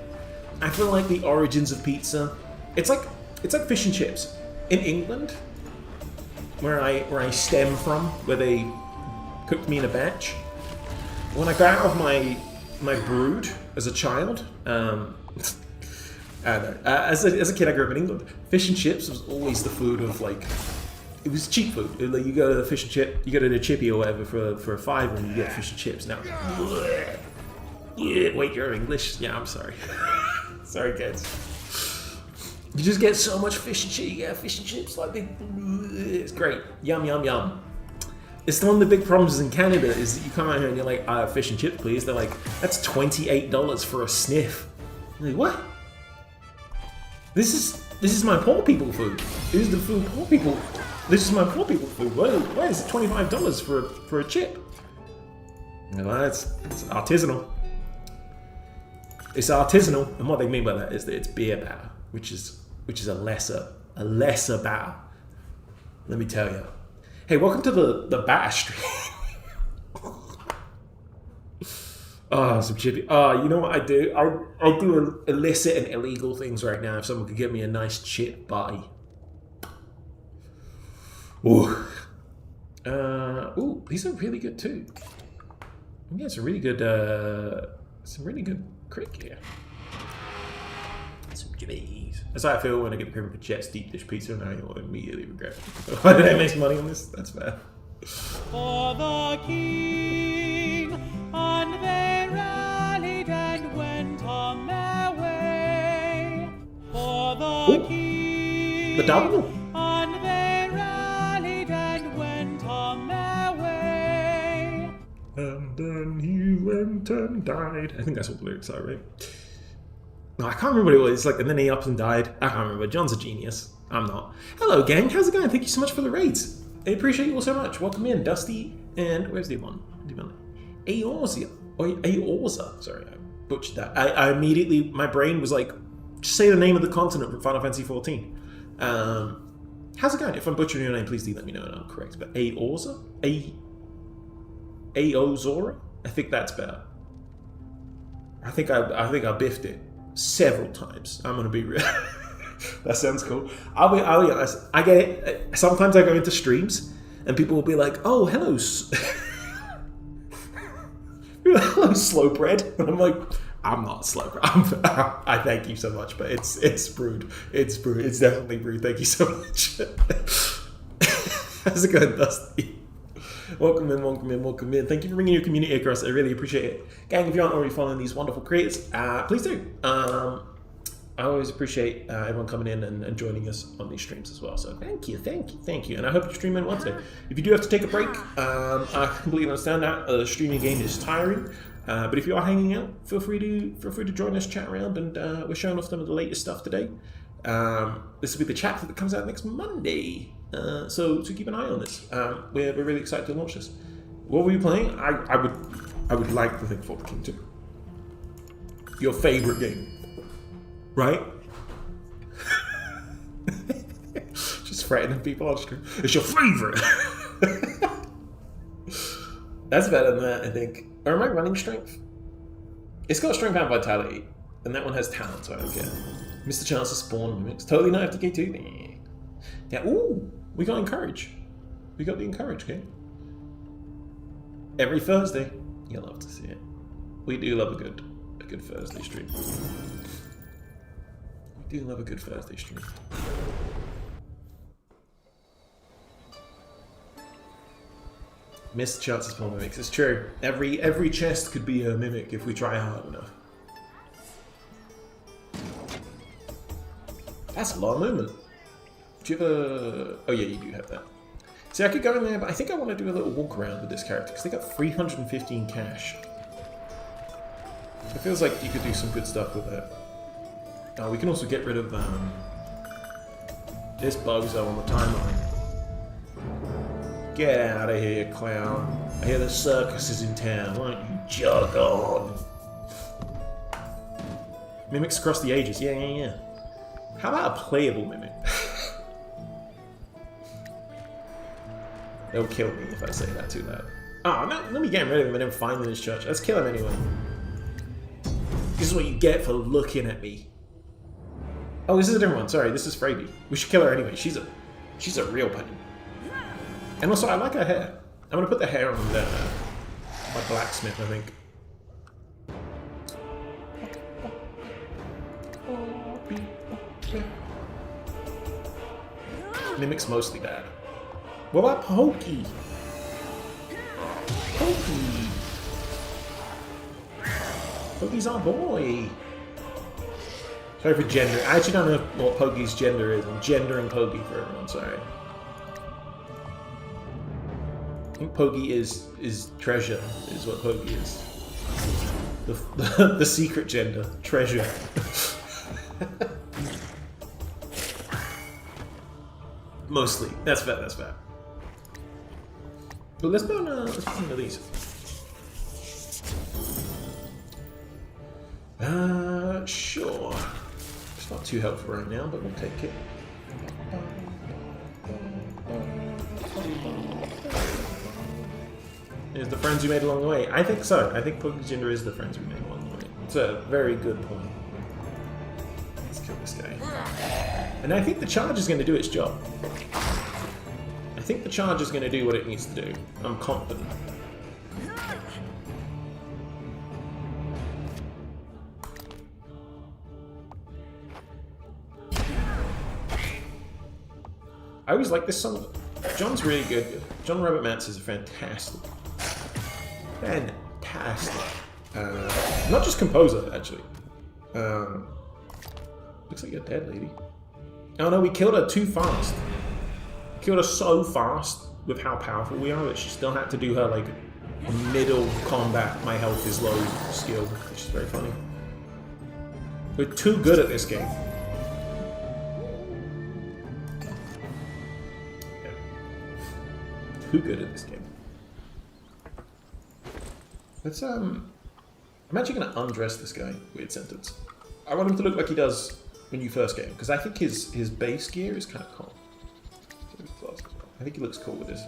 I feel like the origins of pizza, it's like fish and chips. In England, where I stem from, where they cooked me in a batch, when I got out of my brood as a child, I don't know. As a kid, I grew up in England. Fish and chips was always the food of like. It was cheap food. Like you go to the fish and chip, you go to the chippy or whatever for a $5 and you get fish and chips. Now, yeah, wait, you're English? Yeah, I'm sorry. Sorry, kids. You just get so much fish and chips. You get fish and chips like big. It's great. Yum yum yum. It's one of the big problems in Canada is that you come out here and you're like, fish and chips, please. They're like, that's $28 for a sniff. I'm like, what? This is my poor people food. This is the food poor people. This is my poor people food. Why is it $25 for a chip? Well, it's artisanal. It's artisanal, and what they mean by that is that it's beer batter, which is a lesser batter. Let me tell you. Hey, welcome to the batter stream. Oh, some chippy. Oh, you know what I do? I do illicit and illegal things right now. If someone could give me a nice chip body. Ooh. Ooh, these are really good too. Yeah, some really good crick here. Some chippies. That's how I feel when I get the Pyramid Jets deep dish pizza and I immediately regret it. Why did I make money on this? That's bad. For the king, and they rallied and went on their way. For the king, the double? and they rallied and went on their way. And then he went and died. I think that's what the lyrics are, right? No, I can't remember what it was. Like, and then he up and died. I can't remember. John's a genius. I'm not. Hello, gang. How's it going? Thank you so much for the raids. I appreciate you all so much. Welcome in, Dusty. And where's the one? Aorza. Sorry, I butchered that. I immediately, my brain was like, just say the name of the continent from Final Fantasy XIV. How's it going? If I'm butchering your name, please do let me know and I'm correct. But Aorza? Aozora? I think that's better. I think I biffed it several times. I'm gonna be real. That sounds cool. I'll be honest. I get it. Sometimes I go into streams and people will be like, "Oh, hello, hello, Slowbrewd," and I'm like, "I'm not Slowbrewd. I thank you so much, but it's brewed. It's brewed. It's definitely brewed. Thank you so much." How's it going, Dusty? Welcome in. Thank you for bringing your community across. I really appreciate it. Gang, if you aren't already following these wonderful creators, please do. I always appreciate everyone coming in and joining us on these streams as well. So thank you. And I hope your stream went well today. If you do have to take a break, I completely understand that. Streaming game is tiring. But if you are hanging out, feel free to join us, chat around, and we're showing off some of the latest stuff today. This will be the chapter that comes out next Monday. So keep an eye on this. We're really excited to launch this. What were you playing? I would like to think For the King 2. Your favorite game, right? Just threatening people on stream. It's your favorite. That's better than that, I think. Or am I running strength? It's got strength and vitality, and that one has talent, so I don't care. Missed the chance to spawn mimics. Totally not FTK 2. Yeah, ooh, we got Encourage. We got the Encourage game. Every Thursday. You'll love to see it. We do love a good Thursday stream. We do love a good Thursday stream. Missed the chance to spawn mimics. It's true. Every chest could be a mimic if we try hard enough. That's a lot of movement. Do you have a... Oh yeah, you do have that. See, I could go in there, but I think I want to do a little walk around with this character, because they got 315 cash. It feels like you could do some good stuff with that. Oh, we can also get rid of this bozo on the timeline. Get out of here, clown. I hear the circus is in town. Why don't you jog on? Mimics across the ages. Yeah. How about a playable mimic? They'll kill me if I say that too loud. Oh, no, let me get rid of him and then find him in his church. Let's kill him anyway. This is what you get for looking at me. Oh, this is a different one. Sorry, this is Fraby. We should kill her anyway. She's a real pain. And also, I like her hair. I'm gonna put the hair on a blacksmith, I think. Mimic's mostly bad. What about Pokey? Pokey! Pokey's our boy! Sorry for gender. I actually don't know what Pokey's gender is. I'm gendering Pokey for everyone, sorry. I think Pokey is treasure, is what Pokey is. The secret gender, treasure. Mostly. That's fair, that's fair. But let's put one of these. Sure. It's not too helpful right now, but we'll take it. Is the friends we made along the way? I think so. I think Pokey's gender is the friends we made along the way. It's a very good point. Let's kill this guy. And I think the charge is going to do its job. I think the charge is going to do what it needs to do. I'm confident. I always like this song. John's really good. John Robert Matz is a fantastic. Fantastic. Not just composer, actually. Looks like you're dead, lady. Oh no, we killed her too fast. Killed her so fast with how powerful we are that she still had to do her, like, middle combat, my health is low skill, which is very funny. We're too good at this game. Yeah. Too good at this game. Let's, I'm actually going to undress this guy. Weird sentence. I want him to look like he does when you first get him, because I think his base gear is kind of cool. I think he looks cool with this.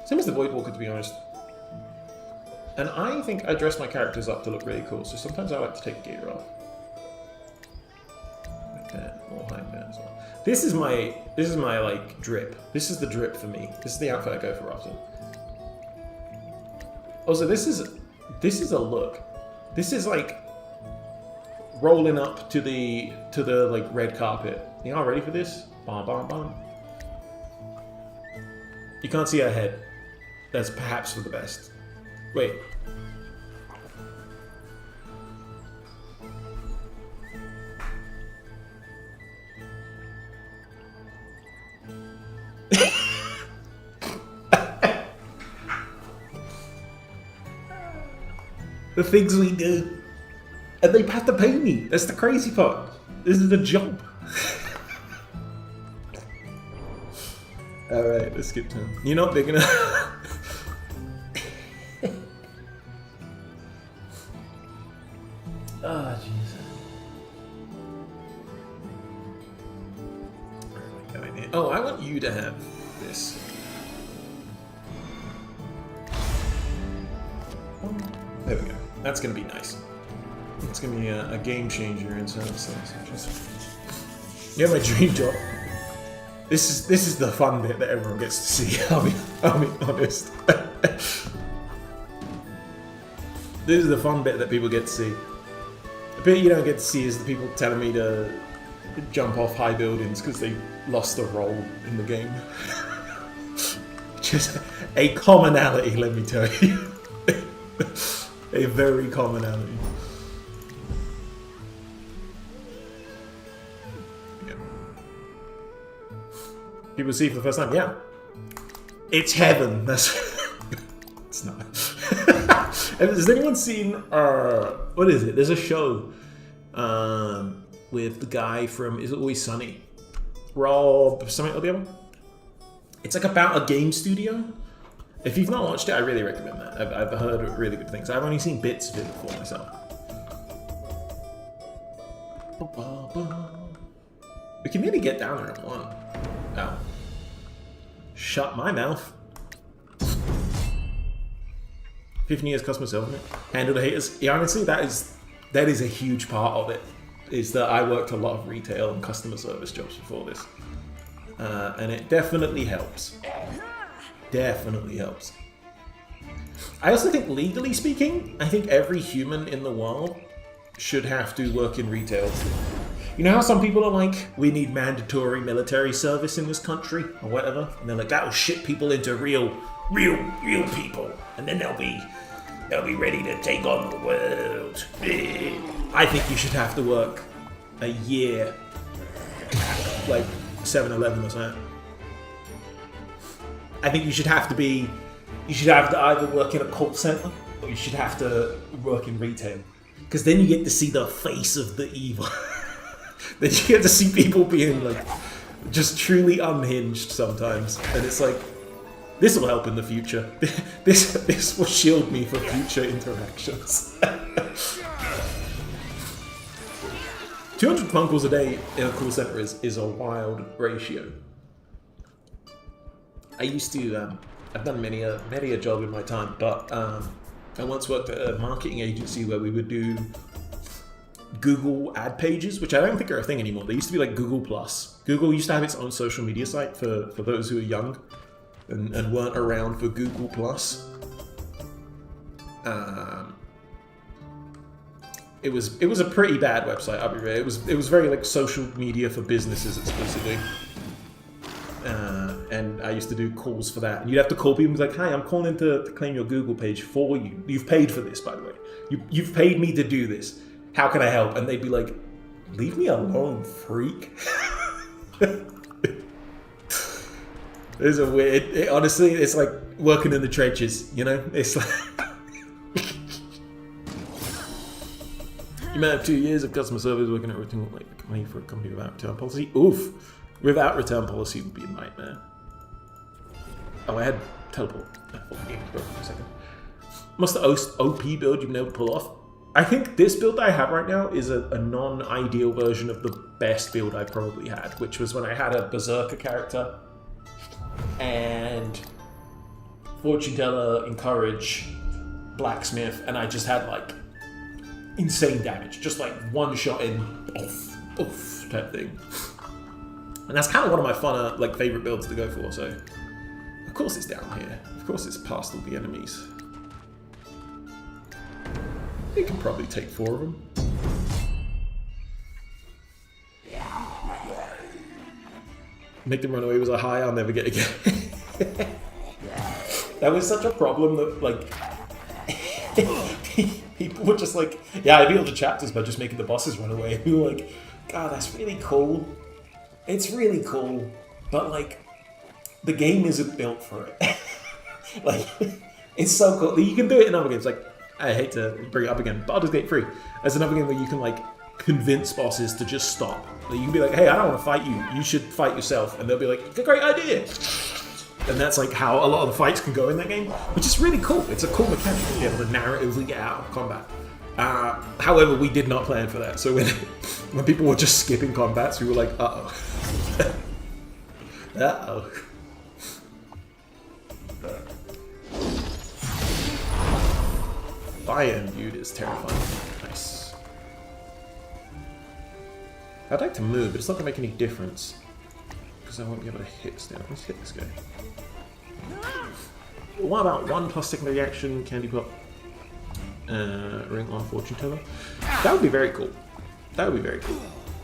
Same as the Voidwalker, to be honest. And I think I dress my characters up to look really cool, so sometimes I like to take gear off. Like that, more high as well. This is my like drip. This is the drip for me. This is the outfit I go for often. Also, this is a look. This is like rolling up to the like red carpet. Y'all ready for this? Bam, bam, bam. You can't see her head. That's perhaps for the best. Wait. The things we do. And they have to pay me. That's the crazy part. This is the job. Alright, let's skip to him. You're not big enough. Oh, jeez. Oh, I want you to have this. There we go. That's going to be nice. It's going to be a game changer in some sense. You have my dream job. This is the fun bit that everyone gets to see. I'll be honest. This is the fun bit that people get to see. The bit you don't get to see is the people telling me to jump off high buildings because they lost a role in the game. Just a commonality, let me tell you. A very commonality. People see for the first time, yeah. It's heaven. That's it's not. Has anyone seen what is it? There's a show with the guy from Is It Always Sunny? Rob something or the other. It's like about a game studio. If you've not watched it, I really recommend that. I've heard really good things. I've only seen bits of it before myself. We can nearly get down there at one. Oh. Shut my mouth. 15 years customer service. Handle the haters. Yeah, honestly, that is a huge part of it. Is that I worked a lot of retail and customer service jobs before this. And it definitely helps. Definitely helps. I also think, legally speaking, I think every human in the world should have to work in retail. You know how some people are like, we need mandatory military service in this country, or whatever? And they're like, that'll ship people into real people. And then they'll be ready to take on the world. I think you should have to work a year at, like, 7-Eleven or something. I think you should have to either work in a call center, or you should have to work in retail. Because then you get to see the face of the evil. Then you get to see people being, like, just truly unhinged sometimes. And it's like, this will help in the future. This will shield me from future interactions. 200 phone calls a day in a call center is a wild ratio. I used to, I've done many a job in my time, but I once worked at a marketing agency where we would do Google ad pages, which I don't think are a thing anymore. They used to be like Google+. Google used to have its own social media site for those who are young and weren't around for Google+. It was a pretty bad website, I'll be real. It was very like social media for businesses exclusively. And I used to do calls for that. And you'd have to call people and be like, hi, I'm calling in to claim your Google page for you. You've paid for this, by the way. You've paid me to do this. How can I help? And they'd be like, leave me alone, freak. It's a weird... honestly, it's like working in the trenches, you know? It's like... You might have 2 years of customer service working at return, like money for a company without return policy. Oof. Without return policy would be a nightmare. Oh, I had teleport. I thought the game was broken for a second. What's the OP build you've been able to pull off? I think this build I have right now is a non-ideal version of the best build I probably had, which was when I had a Berserker character and Fortune Teller, Encourage, Blacksmith, and I just had like insane damage, just like one shot in, oof type thing. And that's kind of one of my funner, like, favorite builds to go for. So, of course it's down here. Of course it's past all the enemies. You can probably take 4 of them. Make them run away was a high I'll never get again. That was such a problem that, like, people were just like, yeah, I beat all the chapters by just making the bosses run away. And we were like, God, that's really cool. It's really cool, but, like, the game isn't built for it. Like, it's so cool. You can do it in other games. Like, I hate to bring it up again, Baldur's Gate 3. There's another game where you can, like, convince bosses to just stop. Like, you can be like, hey, I don't want to fight you. You should fight yourself. And they'll be like, it's a great idea. And that's, like, how a lot of the fights can go in that game, which is really cool. It's a cool mechanic to be able to narratively get out of combat. However, we did not plan for that. So when people were just skipping combats, we were like, uh-oh. Uh-oh. Fire imbued is terrifying. Nice. I'd like to move, but it's not going to make any difference. Because I won't be able to hit this now. Let's hit this guy. What about 1+ secondary action, candy pop, ring on Fortune Teller? That would be very cool. That would be very cool.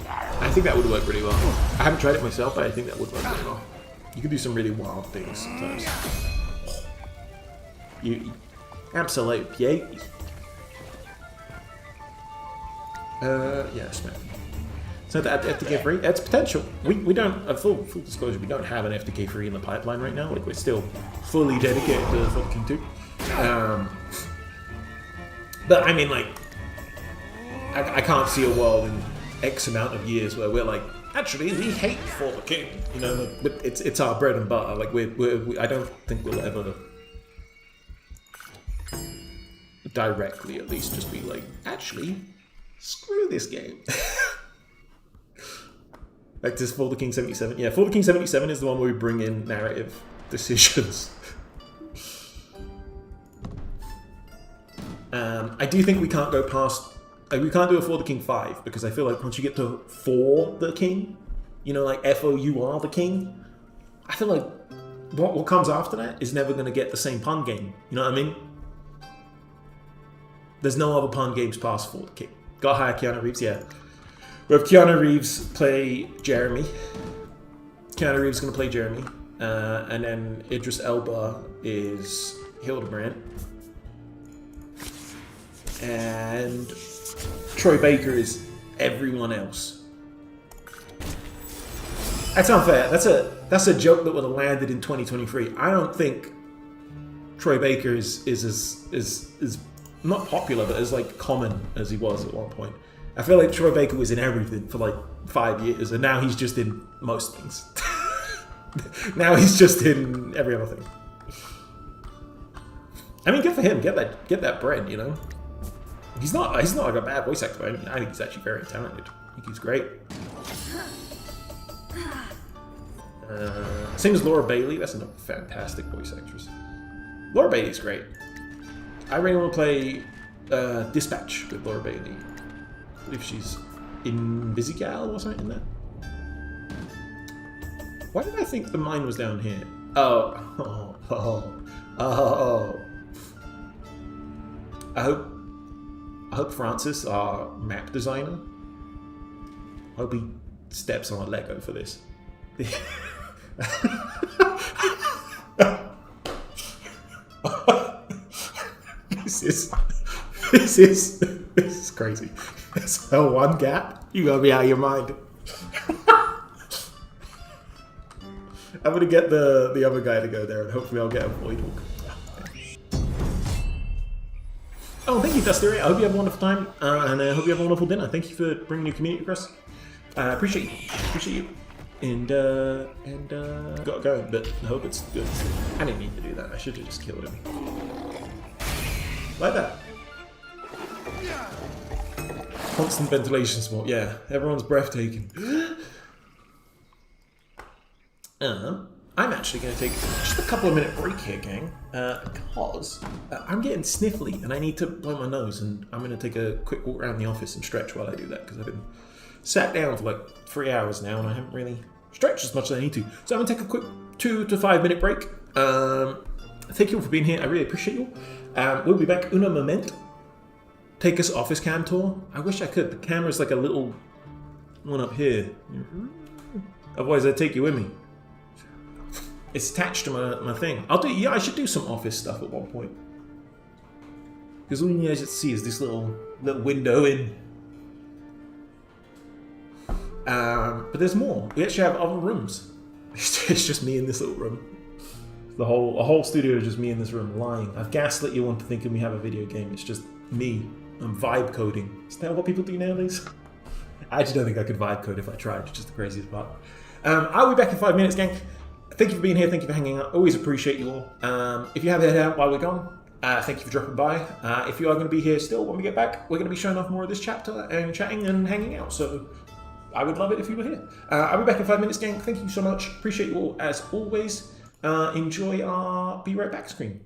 I think that would work really well. I haven't tried it myself, but I think that would work really well. You can do some really wild things sometimes. You absolutely. Yeah, smack. So that FTK free, that's potential. We don't, full disclosure, we don't have an FTK free in the pipeline right now. Like, we're still fully dedicated to Fallen King 2. But I mean, like, I can't see a world in X amount of years where we're like, actually, we hate Fallen King. You know, but it's our bread and butter. Like, I don't think we'll ever directly, at least, just be like, actually, screw this game. Like this Fallen King 77. Yeah, Fallen King 77 is the one where we bring in narrative decisions. I do think we can't go past... Like, we can't do a For the King 5, because I feel like once you get to For the King, you know, like F-O-U-R the King, I feel like what comes after that is never going to get the same pun game. You know what I mean? There's no other Pun Games pass for the kick. Got hire Keanu Reeves, yeah. We have Keanu Reeves play Jeremy. Keanu Reeves is going to play Jeremy. And then Idris Elba is Hildebrand. And Troy Baker is everyone else. That's unfair. That's a joke that would have landed in 2023. I don't think Troy Baker is not popular, but as like common as he was at one point. I feel like Troy Baker was in everything for like 5 years, and now he's just in most things. Now he's just in every other thing. I mean, good for him. Get that bread, you know. He's not like a bad voice actor. I think he's actually very talented. I think he's great. Same as Laura Bailey. That's a fantastic voice actress. Laura Bailey's great. I really want to play Dispatch with Laura Bailey. I believe she's in Visigal or something like that. Why did I think the mine was down here? Oh. I hope Francis, our map designer, I hope he steps on a Lego for this. This is crazy. It's a one gap. You gotta be out of your mind. I'm gonna get the other guy to go there, and hopefully I'll get a Voidwalker. Oh, thank you, Dusty. I hope you have a wonderful time, and I hope you have a wonderful dinner. Thank you for bringing your community across. Appreciate you. And gotta go, but I hope it's good. I didn't need to do that. I should have just killed him. Like that. Constant ventilation smoke. Yeah, everyone's breathtaking. I'm actually going to take just a couple of minute break here, gang, because I'm getting sniffly and I need to blow my nose, and I'm going to take a quick walk around the office and stretch while I do that, because I've been sat down for like 3 hours now and I haven't really stretched as much as I need to. So I'm going to take a quick 2 to 5 minute break. Thank you all for being here. I really appreciate you. We'll be back in a moment. Take us office cam tour. I wish I could. The camera's like a little one up here. Otherwise I'd take you with me. It's attached to my thing. I should do some office stuff at one point. Because all you guys get to see is this little window in. But there's more. We actually have other rooms. It's just me in this little room. A whole studio is just me in this room lying. I've gaslit you into thinking we have a video game. It's just me. I'm vibe coding. Is that what people do nowadays? I actually don't think I could vibe code if I tried. It's just the craziest part. I'll be back in 5 minutes, gang. Thank you for being here. Thank you for hanging out. Always appreciate you all. If you have head out while we're gone, thank you for dropping by. If you are going to be here still when we get back, we're going to be showing off more of this chapter and chatting and hanging out. So I would love it if you were here. I'll be back in 5 minutes, gang. Thank you so much. Appreciate you all as always. Enjoy our Be Right Back screen.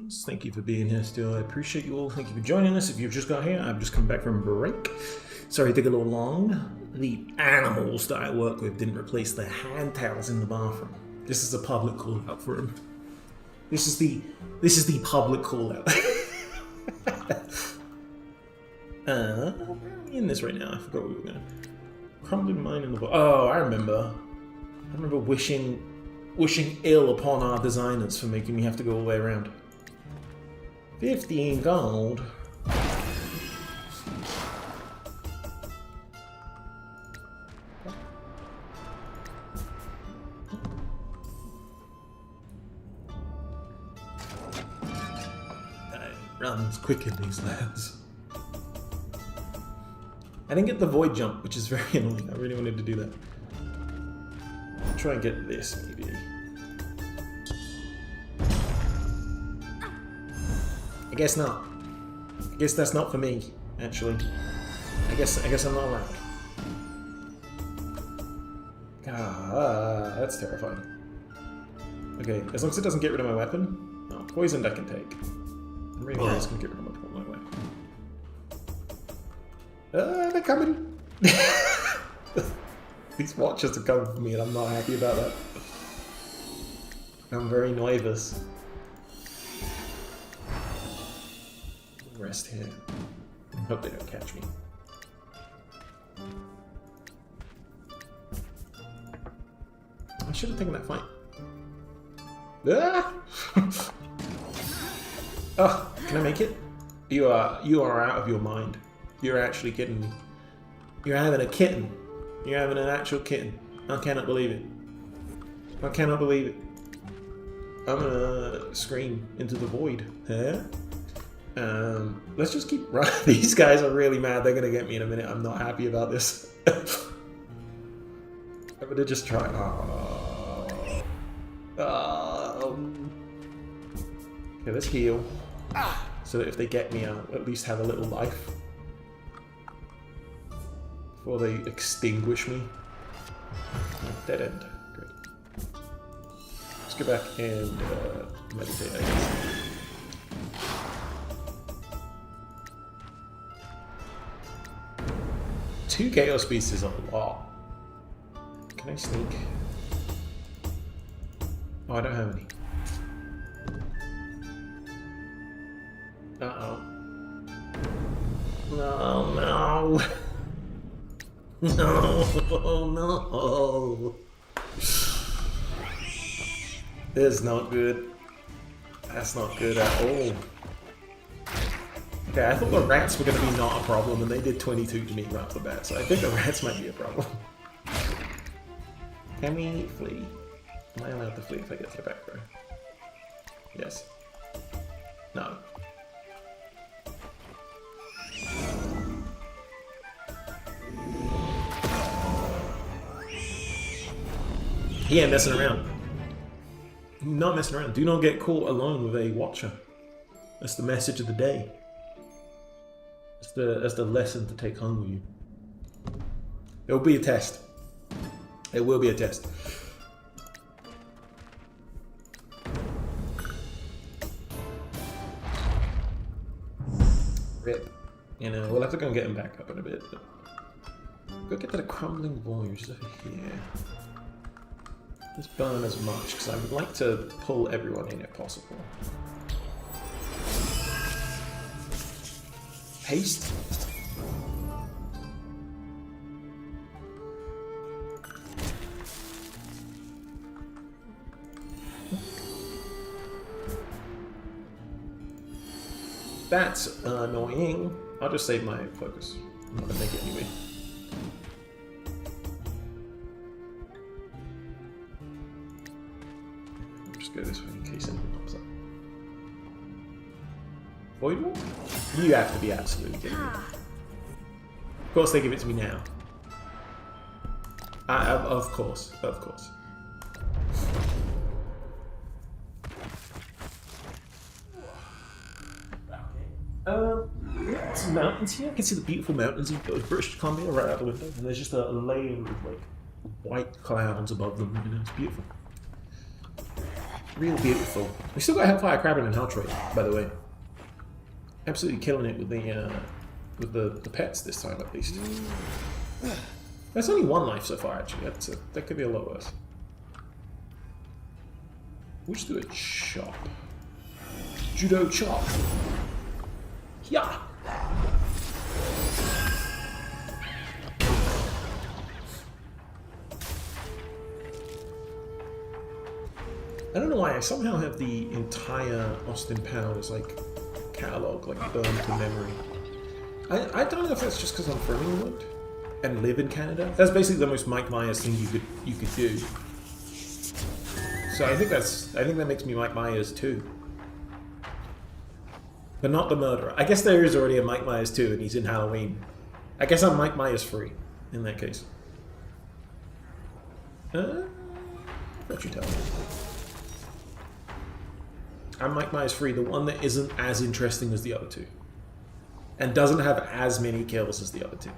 patrons. Thank you for being here still. I appreciate you all. Thank you for joining us. If you've just got here, I've just come back from break. Sorry it took a little long. The animals that I work with didn't replace the hand towels in the bathroom. This is a public call out for them. This is the public call out. Where are we in this right now? I forgot where we were going. Crumbling mine in the oh, I remember wishing ill upon our designers for making me have to go all the way around. 15 gold. Runs quick in these layers. I didn't get the void jump, which is very annoying. I really wanted to do that. I'll try and get this, maybe. I guess not. I guess that's not for me, actually. I guess I'm not allowed. Ah, that's terrifying. Okay, as long as it doesn't get rid of my weapon. Oh, poisoned I can take. I'm really just gonna get rid of my weapon. They're coming! These watchers are coming for me and I'm not happy about that. I'm very nervous. Rest here. Hope they don't catch me. I should have taken that fight. Ah! Oh, can I make it? You are out of your mind. You're actually kidding me. You're having a kitten. You're having an actual kitten. I cannot believe it. I cannot believe it. I'm gonna scream into the void. Huh? Let's just keep running. These guys are really mad. They're gonna get me in a minute. I'm not happy about this. I'm gonna just try. Okay, let's heal. So that if they get me, I'll at least have a little life. Before they extinguish me. Dead end. Great. Let's go back and meditate, I guess. Two chaos beasts is a lot. Can I sneak? Oh, I don't have any. Uh-oh. No, no. No, no. This is not good. That's not good at all. Okay, I thought the rats were going to be not a problem, and they did 22 to me right off the bat, so I think the rats might be a problem. Can we flee? Am I allowed to flee if I get to the back row? Yes. No. He ain't messing around. Not messing around. Do not get caught alone with a watcher. That's the message of the day. That's the lesson to take home with you. It will be a test. It will be a test. Rip. You know, we'll have to go and get him back up in a bit. But go get to the crumbling void, which is over here. Let's burn as much, because I would like to pull everyone in if possible. Haste? That's annoying. I'll just save my focus. I'm not gonna make it anyway. Go this way in case anything pops up. Voidwalker? You have to be absolutely kidding me. Of course they give it to me now. Of course, of course. Some mountains here. I can see the beautiful mountains of British Columbia right out the window, and there's just a layer of like white clouds above them. You know, it's beautiful. Real beautiful. We still got Hellfire Krabbin and Helltrade, by the way. Absolutely killing it with the pets this time, at least. That's only 1 life so far, actually. That could be a lot worse. We'll just do a chop. Judo chop. Yeah. I don't know why I somehow have the entire Austin Powers like catalog like burned to memory. I don't know if that's just because I'm from England and live in Canada. That's basically the most Mike Myers thing you could do. So I think that makes me Mike Myers too. But not the murderer. I guess there is already a Mike Myers 2 and he's in Halloween. I guess I'm Mike Myers free in that case. What you tell me? I'm Mike Myers free, the one that isn't as interesting as the other two. And doesn't have as many kills as the other two.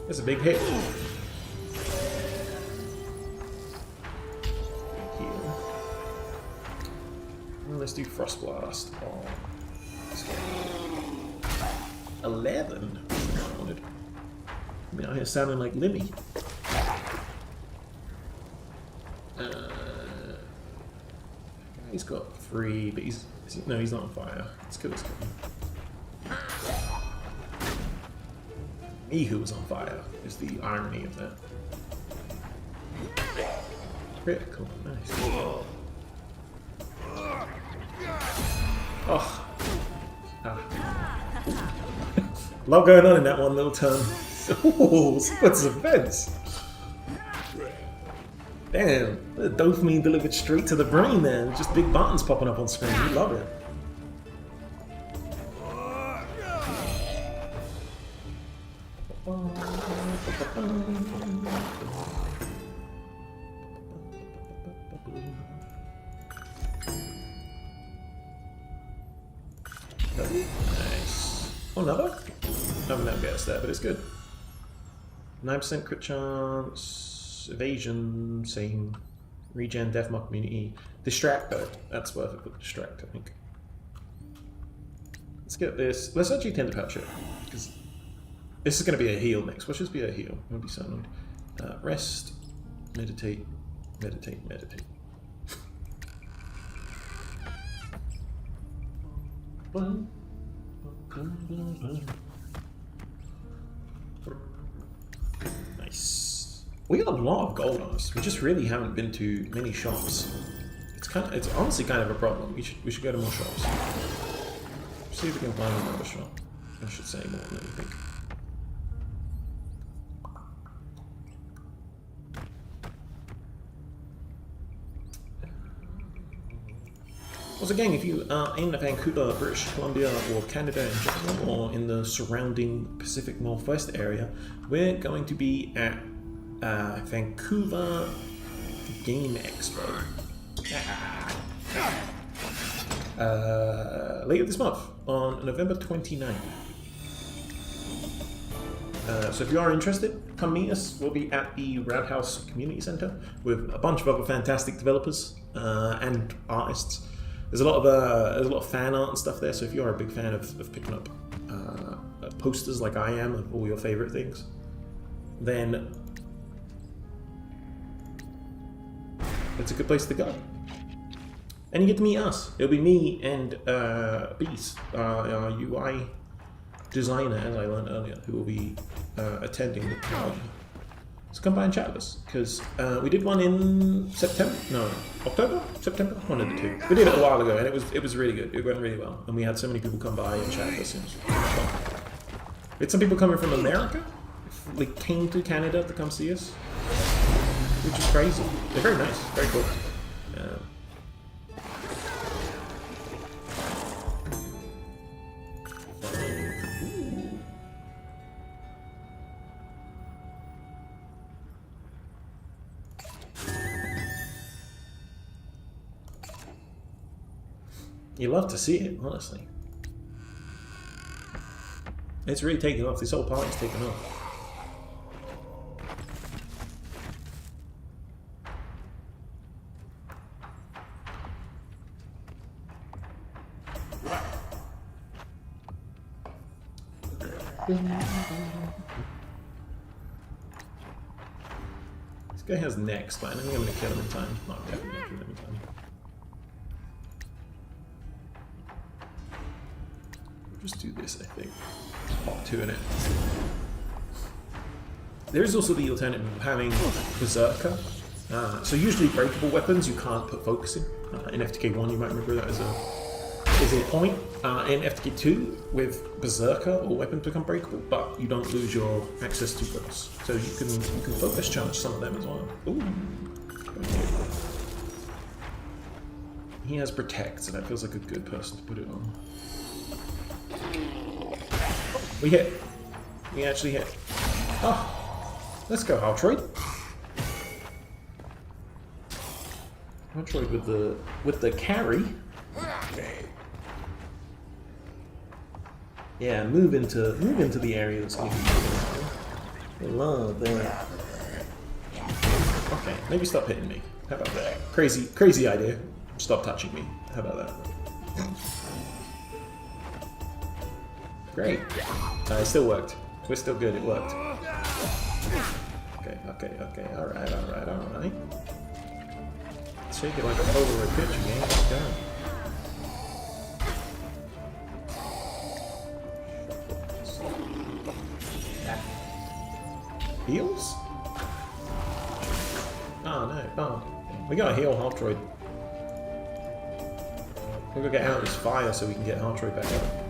That's a big hit. Let's do Frost Blast on this guy. 11? I wanted. I mean, out here sounding like Limmy. He's got 3, but he's he's not on fire. Let's kill this guy. Me who was on fire is the irony of that. Critical, nice. Oh. Lot going on in that one little turn. Ooh, sequence of events. Damn, the dopamine delivered straight to the brain there. Just big buttons popping up on screen. You love it. Nice. Oh, another? I haven't never guessed that, but it's good. 9% crit chance, evasion, same. Regen, Deathmark immunity. Distract though. That's worth it with Distract, I think. Let's get this. Let's actually Tender Pouch it. Because this is going to be a heal next. Watch this be a heal. I'm going to be so annoyed. Rest, meditate, meditate, meditate. Nice. We got a lot of gold on us. We just really haven't been to many shops. It's honestly kind of a problem. We should go to more shops. See if we can find another shop. I should say more than anything. Also, gang, if you are in Vancouver, British Columbia, or Canada in general, or in the surrounding Pacific Northwest area, we're going to be at Vancouver Game Expo later this month, on November 29th. So if you are interested, come meet us. We'll be at the Roundhouse Community Center with a bunch of other fantastic developers and artists. There's a lot of fan art and stuff there, so if you're a big fan of picking up posters like I am of all your favorite things, then it's a good place to go. And you get to meet us. It'll be me and Beast, our UI designer, as I learned earlier, who will be attending the con. So come by and chat with us, because we did one in September, no, October? September? One of the two. We did it a while ago, and it was really good. It went really well, and we had so many people come by and chat with us. It was fun. We had some people coming from America. They came to Canada to come see us, which is crazy. They're very nice, very cool. You love to see it, honestly. It's really taken off. This whole party's taken off. This guy has next, but I don't think I'm going to kill him in time. No, I'm definitely going to kill him in time. We'll just do this, I think. Pop 2 in it. There is also the alternative of having Berserker. So usually breakable weapons you can't put focus in. In FTK1 you might remember that as a point. In FTK2 with Berserker, all weapons become breakable, but you don't lose your access to those. So you can focus charge some of them as well. Ooh. He has Protect, so that feels like a good person to put it on. We hit. We actually hit. Oh. Let's go, Haltroid. Haltroid with the carry. Yeah, move into the area that's going to be love that. Okay, maybe stop hitting me. How about that? Crazy idea. Stop touching me. How about that? Great. It still worked. We're still good. It worked. Okay. Alright. Shake it like a Polaroid picture game. Let's go. Heals? Oh no. Oh. We gotta heal Haltroid. We're gonna get out of this fire so we can get Haltroid back up.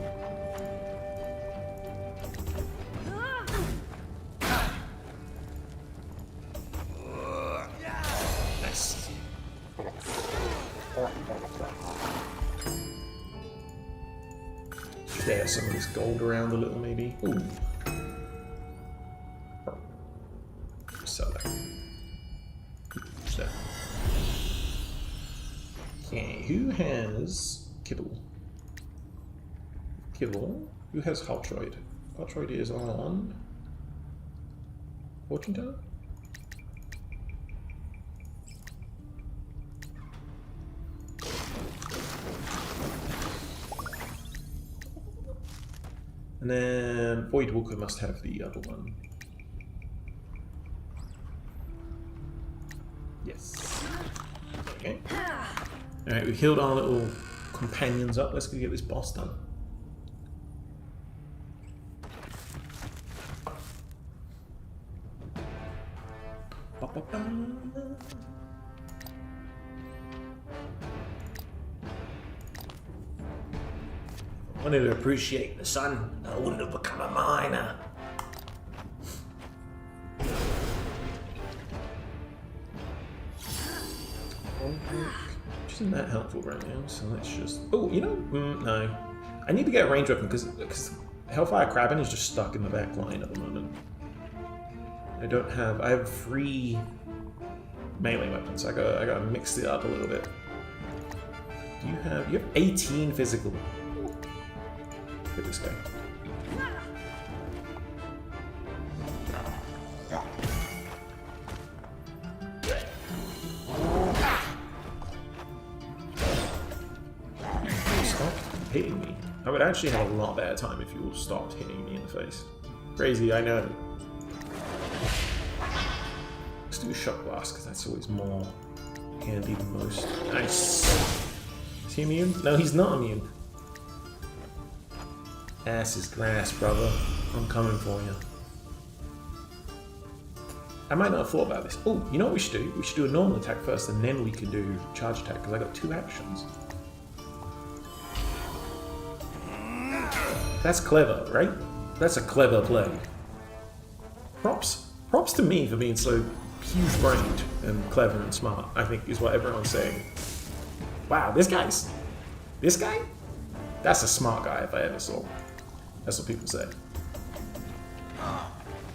Share some of this gold around a little, maybe. Ooh. Sell that. So. Okay, who has Kibble? Kibble? Who has Haltroid? Haltroid is on Fortune Teller? And then Voidwalker must have the other one. Yes. Okay. Alright, we healed our little companions up. Let's go get this boss done. I wanted to appreciate the sun. I wouldn't have become a miner. Which isn't that helpful right now, so let's just... Oh, you know, no. I need to get a range weapon because Hellfire Krabbin is just stuck in the back line at the moment. I have 3 melee weapons. I gotta mix it up a little bit. You have 18 physical. Look at this guy. Stop hitting me. I would actually have a lot better time if you all stopped hitting me in the face. Crazy, I know. Let's do a Shock Blast, because that's always more handy than most. Nice. Is he immune? No, he's not immune. Ass is grass, brother. I'm coming for you. I might not have thought about this. Oh, you know what we should do? We should do a normal attack first, and then we can do charge attack, because I got 2 actions. That's clever, right? That's a clever play. Props to me for being so huge-brained and clever and smart, I think is what everyone's saying. Wow, this guy? That's a smart guy if I ever saw. That's what people say.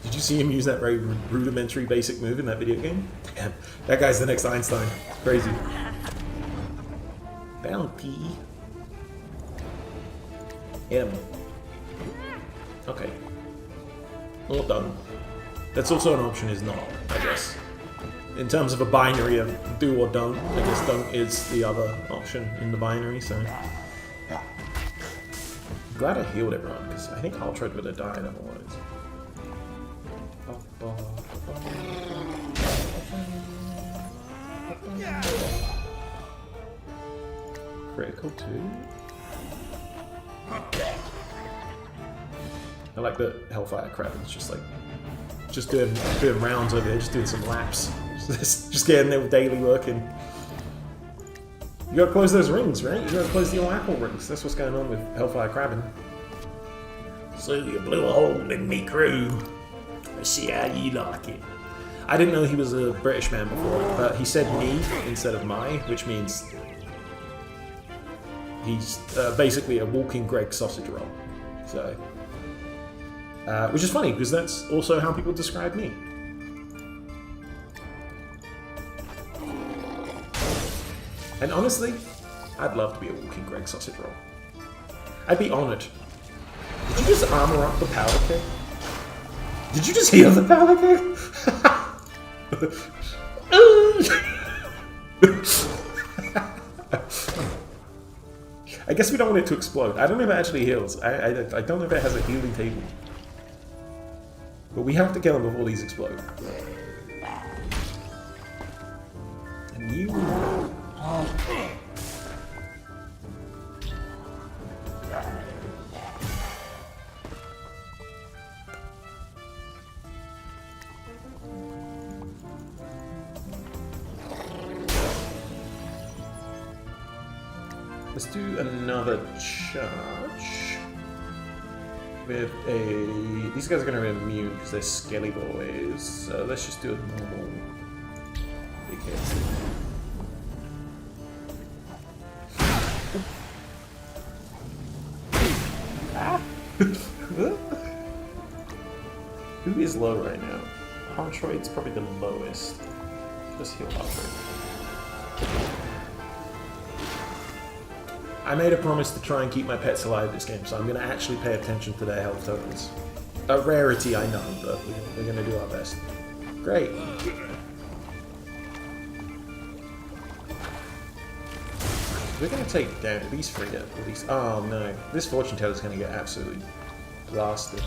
Did you see him use that very rudimentary basic move in that video game? Damn, that guy's the next Einstein. Crazy. Bounty. Hit him. Okay. Or don't. That's also an option, is not, I guess. In terms of a binary of do or don't, I guess don't is the other option in the binary, so... Glad I healed everyone, because I think Haltrod would have died otherwise. Critical too. I like the Hellfire Kraven's just like doing rounds over there, just doing some laps. Just getting there with daily working. You gotta close those rings, right? You gotta close the old apple rings. That's what's going on with Hellfire Kraven. So you blew a hole in me crew. Let's see how you like it. I didn't know he was a British man before, but he said me instead of my, which means he's basically a walking Greg sausage roll. So, which is funny because that's also how people describe me. And honestly, I'd love to be a walking Greg sausage roll. I'd be honoured. Did you just armor up the power kick? Did you just heal the power kick? I guess we don't want it to explode. I don't know if it actually heals. I don't know if it has a healing table. But we have to kill them before these explode. And you... Let's do another charge with a... These guys are going to be immune because they're skelly boys. So let's just do a normal big hit. Who is low right now? Hartroid's probably the lowest. Just heal Hartroid. I made a promise to try and keep my pets alive this game, so I'm going to actually pay attention to their health totals. A rarity, I know, but we're going to do our best. Great. We're going to take down at least 3 at least. Oh no, this fortune teller's going to get absolutely blasted.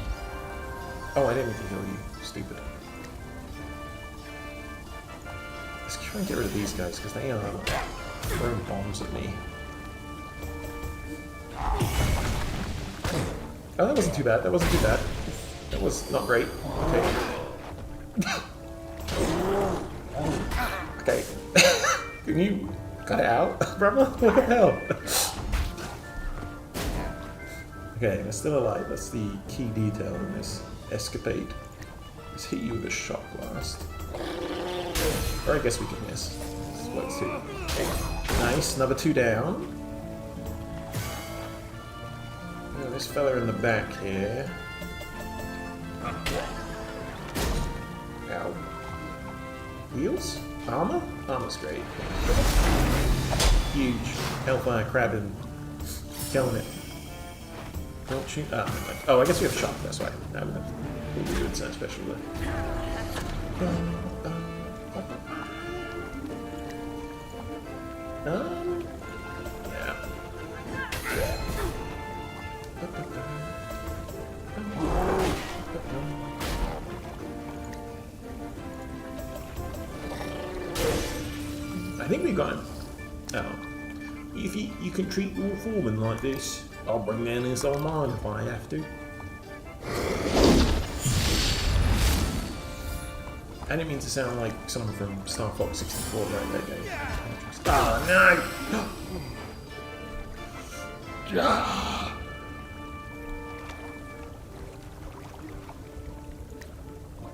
Oh, I didn't mean to heal you. Stupid. Let's try and get rid of these guys, because they are throwing bombs at me. Oh, that wasn't too bad. That wasn't too bad. That was not great. Okay. Okay. Can you cut it out, brother? What the hell? Okay, they're still alive. That's the key detail in this escapade. Let's hit you with a shock blast. Or I guess we can miss. Let's see. Nice. Another 2 down. This fella in the back here. Ow. Wheels? Armor? Armor's great. Huge. Hellfire Kraven. Killing it. Don't shoot. Oh, I guess we have shock, that's why. No, we have to do something special there. I think we got him. Oh. If you can treat your foreman like this, I'll bring down his old mine if I have to. I didn't mean to sound like someone from Star Fox 64 right that game. Oh no!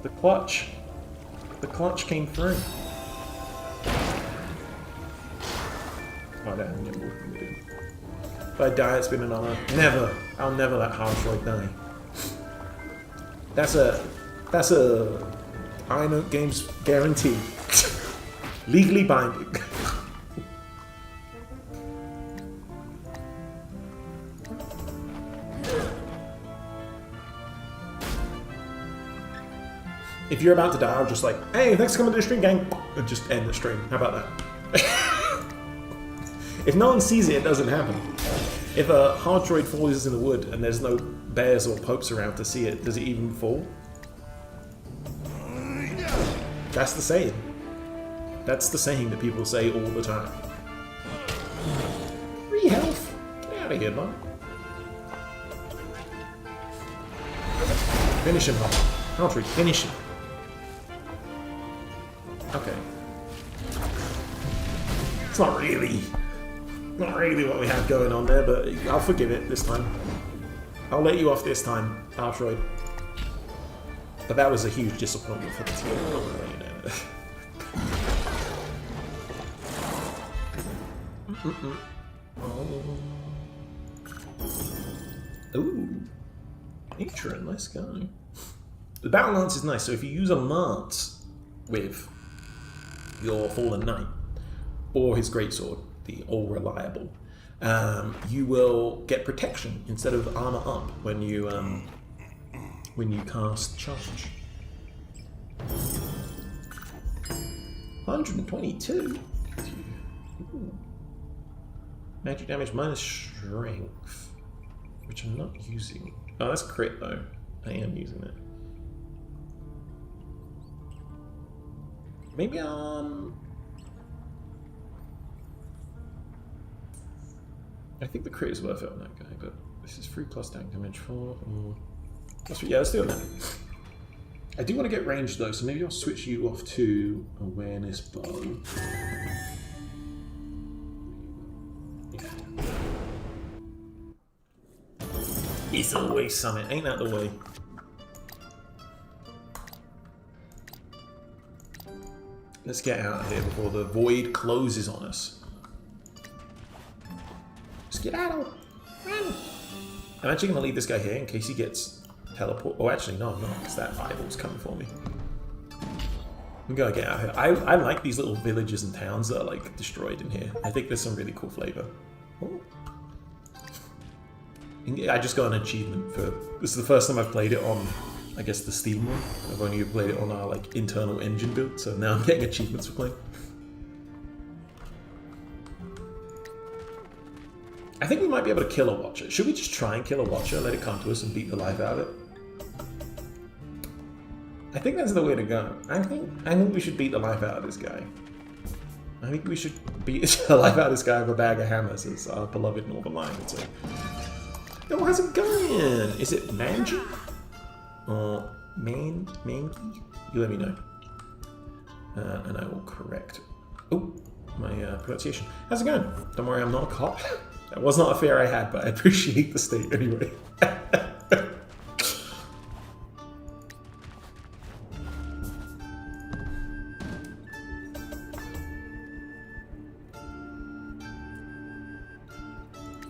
The clutch. The clutch came through. Oh, I don't have any more to do. If I die, it's been an honor. Never. I'll never let Hartroid die. That's a Iron Oak Games guarantee. Legally binding. If you're about to die, I'll just like, hey, thanks for coming to the stream, gang, and just end the stream. How about that? If no one sees it, it doesn't happen. If a hard droid falls in the wood and there's no bears or popes around to see it, does it even fall? That's the saying. That's the saying that people say all the time. 3 health. Get out of here, man. Finish him, Hardroid, finish him. Okay. It's not really what we have going on there, but I'll forgive it this time. I'll let you off this time, Hardroid. But that was a huge disappointment for the team. I'm not gonna let you know. Ooh. Atron, let's go. The battle lance is nice, so if you use a lance with your Fallen Knight or his greatsword, the all reliable, you will get protection instead of armor up when you cast charge. 122. Ooh. Magic damage minus strength, which I'm not using. Oh, that's crit though. I am using it. Maybe I think the crit is worth it on that guy, but this is 3 plus tank damage 4. Yeah, let's do it now. I do want to get ranged though, so maybe I'll switch you off to awareness bow. It's always summit, ain't that the way? Let's get out of here before the void closes on us. Skedaddle! Run! I'm actually going to leave this guy here in case he gets teleport. Oh, actually, no, I'm not, because that eyeball's coming for me. We gotta get out of here. I like these little villages and towns that are like destroyed in here. I think there's some really cool flavor. Oh. I just got an achievement for this is the first time I've played it on, I guess, the Steam one. I've only played it on our like internal engine build, so now I'm getting achievements for playing. I think we might be able to kill a Watcher. Should we just try and kill a Watcher, let it come to us and beat the life out of it? I think that's the way to go. I think we should beat the life out of this guy. I think we should beat the life out of this guy with a bag of hammers, as our beloved Northern Lion would say. Yo, how's it going? Is it Manji? Or Mangy? You let me know. And I will correct. Oh, my pronunciation. How's it going? Don't worry, I'm not a cop. That was not a fear I had, but I appreciate the state anyway.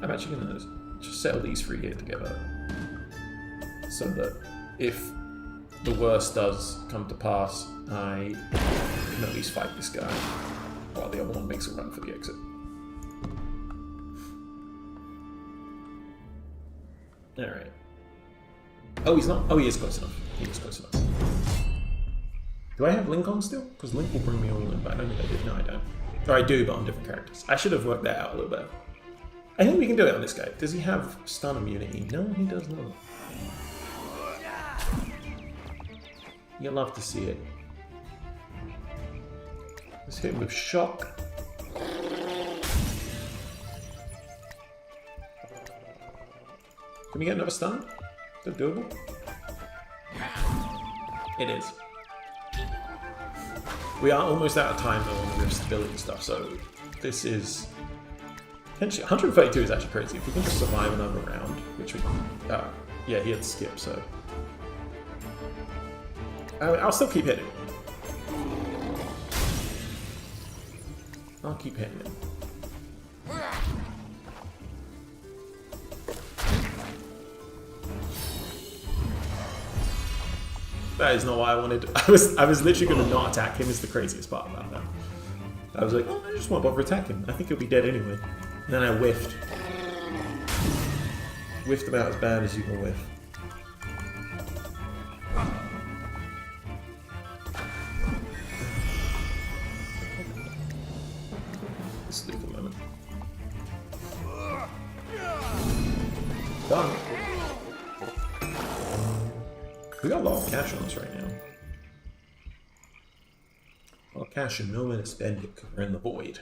I'm actually going to just settle these 3 here together, so that if the worst does come to pass, I can at least fight this guy while the other one makes a run for the exit. Alright. Oh, he's not. Oh, he is close enough. He is close enough. Do I have Link on still? Because Link will bring me all in, but I don't think I did. No, I don't. Or I do, but on different characters. I should have worked that out a little better. I think we can do it on this guy. Does he have stun immunity? No, he does not. You'll love to see it. Let's hit him with shock. Can we get another stun? Is that doable? It is. We are almost out of time though on the stability stuff, so this is... 132 is actually crazy. If we can just survive another round, which we... yeah, he had skip, so... I'll still keep hitting. I'll keep hitting him. That is not what I wanted. I was literally going to not attack him. Is the craziest part about that. I was like, oh, I just won't bother attacking. I think he'll be dead anyway. And then I whiffed. Whiffed about as bad as you can whiff. got a lot of cash on us right now. A lot of cash and nowhere to spend it 'cause we're in the void.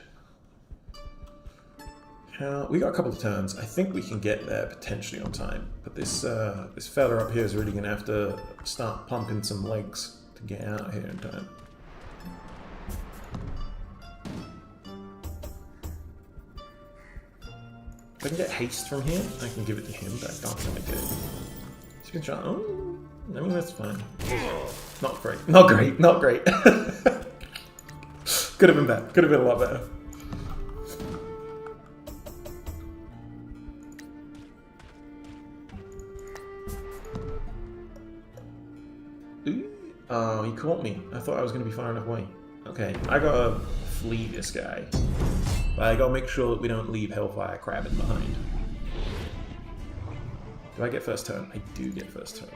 We got a couple of turns. I think we can get there potentially on time. But this this fella up here is really going to have to start pumping some legs to get out of here in time. If I can get haste from here, I can give it to him, but I don't think I get it. He's been trying. Oh, I mean, that's fine. Not great. Not great. Not great. Could have been bad. Could have been a lot better. Oh, he caught me. I thought I was going to be far enough away. Okay, I gotta flee this guy. But I gotta make sure that we don't leave Hellfire crabbing behind. Do I get first turn? I do get first turn.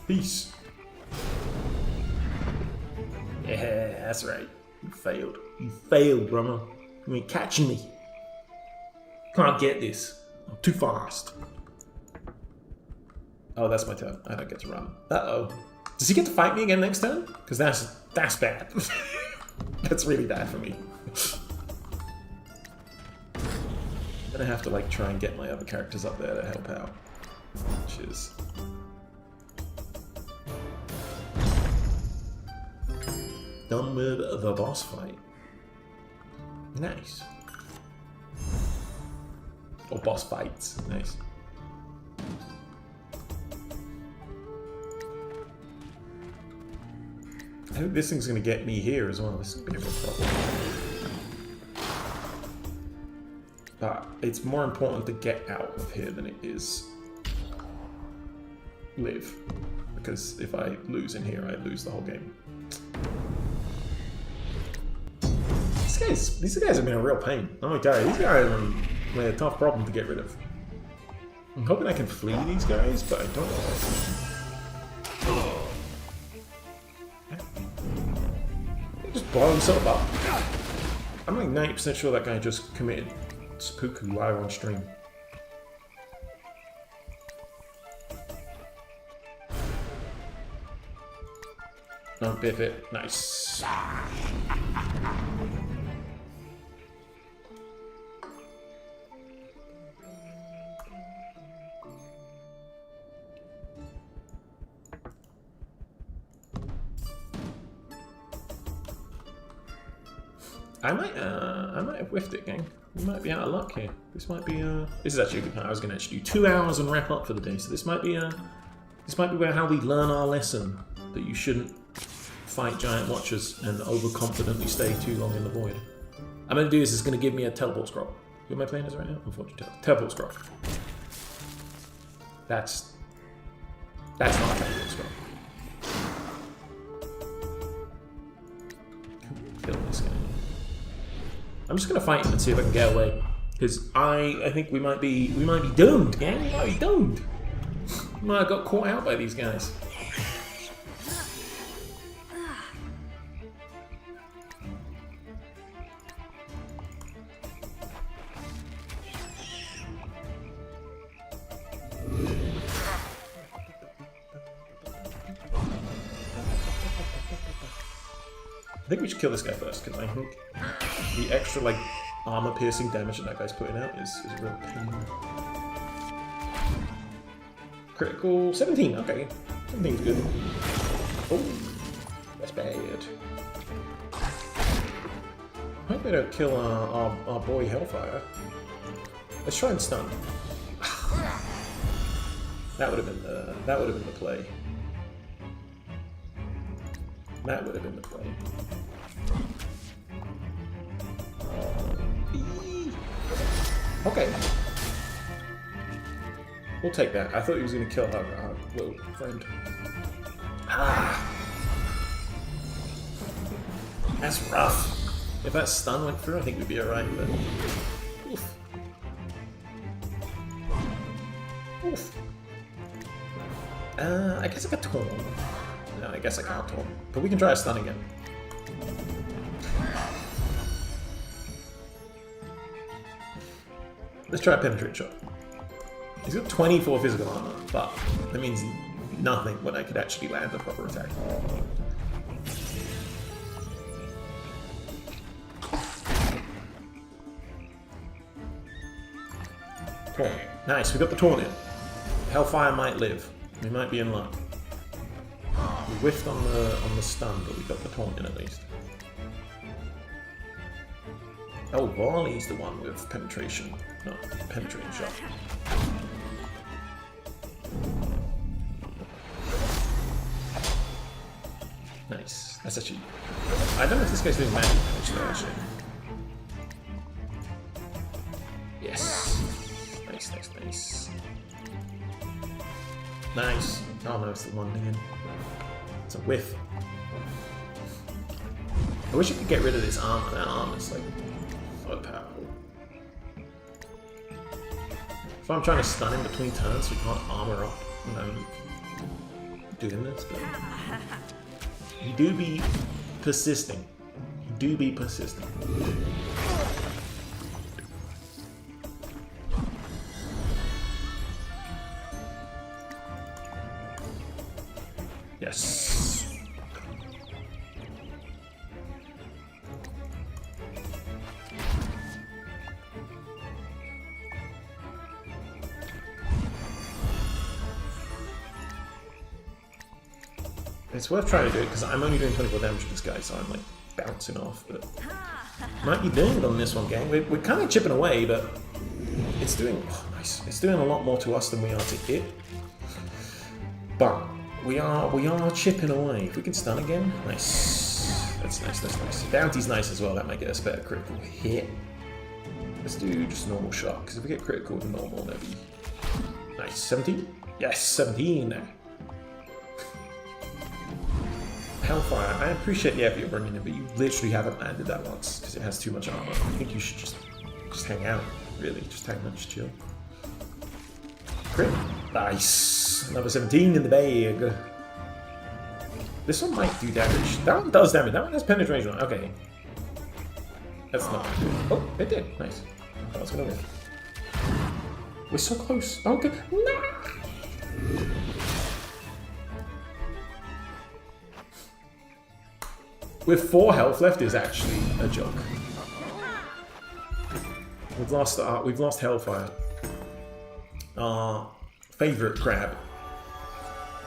Peace. Yeah, that's right. You failed. You failed, brother. You ain't catching me. Can't get this. I'm too fast. Oh, that's my turn. I don't get to run. Uh-oh. Does he get to fight me again next turn? Because that's bad. That's really bad for me. I'm gonna have to like try and get my other characters up there to help out. Which is... done with the boss fight. Nice. Or boss fights. Nice. I think this thing's going to get me here as well. This is going to be a real problem. But it's more important to get out of here than it is live. Because if I lose in here, I lose the whole game. These guys have been a real pain. Oh my god, these guys are a tough problem to get rid of. I'm hoping I can flee these guys, but I don't know if I can. Just blow himself up. I'm like 90% sure that guy just committed seppuku live on stream. No, biff it. Nice. I might have whiffed it, gang. We might be out of luck here. This might be this is actually a good time. I was going to actually do 2 hours and wrap up for the day. So this might be where how we learn our lesson that you shouldn't fight giant watchers and overconfidently stay too long in the void. I'm going to do this. It's going to give me a teleport scroll. Who am I playing as right now? Unfortunately, teleport scroll. That's not a teleport scroll. Kill this guy. I'm just gonna fight him and see if I can get away, because I think we might be doomed, gang. We might be doomed. We might have got caught out by these guys. I think we should kill this guy first, because I think the extra like armor-piercing damage that guy's putting out is a real pain. Critical 17. Okay, 17's good. Oh, that's bad. I hope they don't kill our boy Hellfire. Let's try and stun. That would have been the play. That would have been the play. Okay. We'll take that. I thought he was going to kill our little friend. Ah. That's rough. If that stun went through, I think we'd be alright, but... Oof. Oof. I guess I got torn. No, I guess I can't torn. But we can try a stun again. Let's try a penetrate shot. He's got 24 physical armor, but that means nothing when I could actually land a proper attack. Taunt. Nice, we got the taunt in. Hellfire might live. We might be in luck. We whiffed on the stun, but we got the taunt in at least. Oh, Barley's the one with penetration. No, penetrating shot. Nice. That's actually... I don't know if this guy's doing magic damage though, actually. Yes. Nice, nice, nice. Nice. Oh no, it's the one again. It's a whiff. I wish I could get rid of this armor. That armor's like so powerful. If I'm trying to stun in between turns, we can't armor up when I'm doing this, but you do be persisting. You do be persisting. Yes. It's worth trying to do it because I'm only doing 24 damage to this guy, so I'm like bouncing off. But might be doing it on this one, gang. We're kind of chipping away, but it's doing nice. It's doing a lot more to us than we are to it. But we are chipping away. If we can stun again, nice. That's nice. That's nice. Bounty's nice as well. That might get us a better critical hit. Let's do just normal shot because if we get critical with normal, that'd be nice. 17. Yes, 17 now. Hellfire, I appreciate the effort you're bringing in, but you literally haven't landed that once because it has too much armor. I think you should just hang out, really. Just hang out, just chill. Crit. Nice. Another 17 in the bag. This one might do damage. That one does damage. That one has penetration. Okay. That's not good. Oh, it did. Nice. I thought I was going to win. We're so close. Oh, good. No! With 4 health left is actually a joke. We've lost Hellfire. Our favourite crab.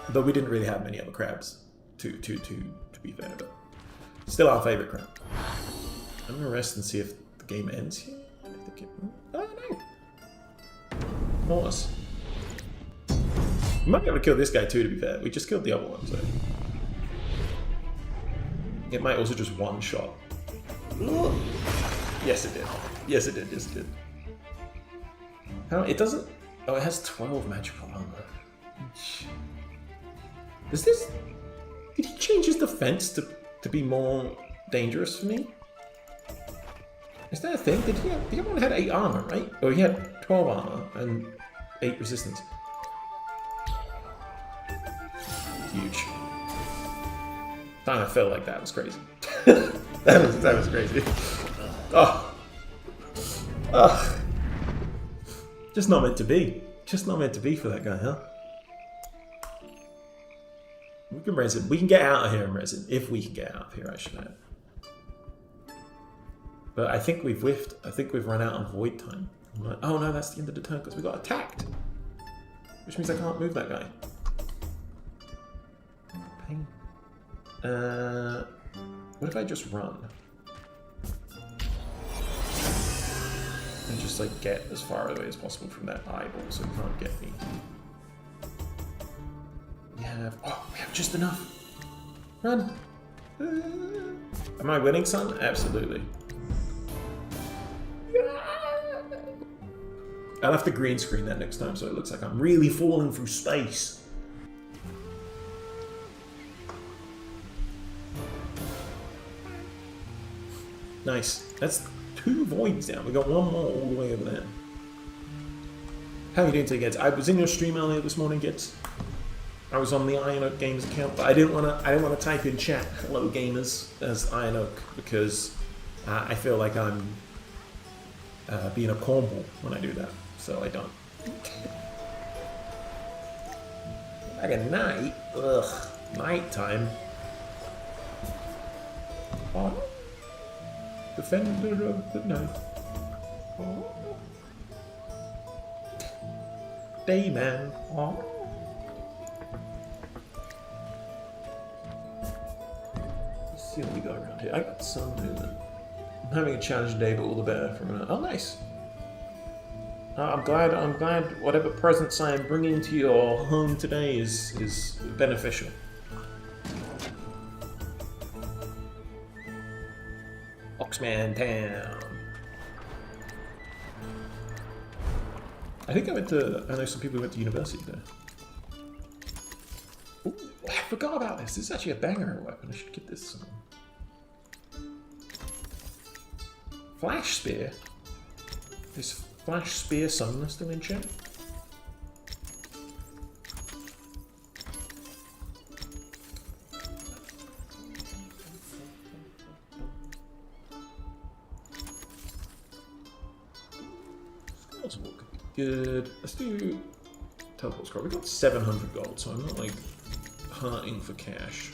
Though we didn't really have many other crabs to be fair, but still our favourite crab. I'm gonna rest and see if the game ends here. Oh no! Pause. We might be able to kill this guy too, to be fair. We just killed the other one, so. It might also just one shot. Yes, it did. Yes, it did. Yes, it did. How? It doesn't. Oh, it has 12 magical armor. Is this? Did he change his defense to be more dangerous for me? Is that a thing? Did he have? The other one had 8 armor, right? Or he had 12 armor and 8 resistance. Huge. Time I felt like that was crazy. that was crazy. Oh. Oh. Just not meant to be. Just not meant to be for that guy, huh? We can res him. We can get out of here and res him. If we can get out of here, I should add. But I think we've whiffed. I think we've run out of void time. Oh no, that's the end of the turn because we got attacked. Which means I can't move that guy. Pain. What if I just run? And just like get as far away as possible from that eyeball so it can't get me. We have just enough. Run! Am I winning, son? Absolutely. I'll have to green screen that next time so it looks like I'm really falling through space. Nice. That's 2 voids down. We got 1 more all the way over there. How are you doing today, Gids? I was in your stream earlier this morning, Gids. I was on the Iron Oak Games account, but I didn't want to type in chat "Hello Gamers" as Iron Oak because I feel like I'm being a cornball when I do that, so I don't. Like a night? Ugh. Night time. Oh. Defender of the night. Oh. Dayman. Oh. Let's see what we got around here. I got some movement. I'm having a challenging day, but all the better for a minute. Oh, nice. I'm glad whatever presents I am bringing to your home today is beneficial. Oxman Town. I think I know some people who went to university there. Ooh, I forgot about this. This is actually a banger weapon. I should get this. Flash Spear? Is Flash Spear Summoner still in chat? Scrolls Walk could be good. Let's do Teleport Scroll. We got 700 gold, so I'm not like hunting for cash.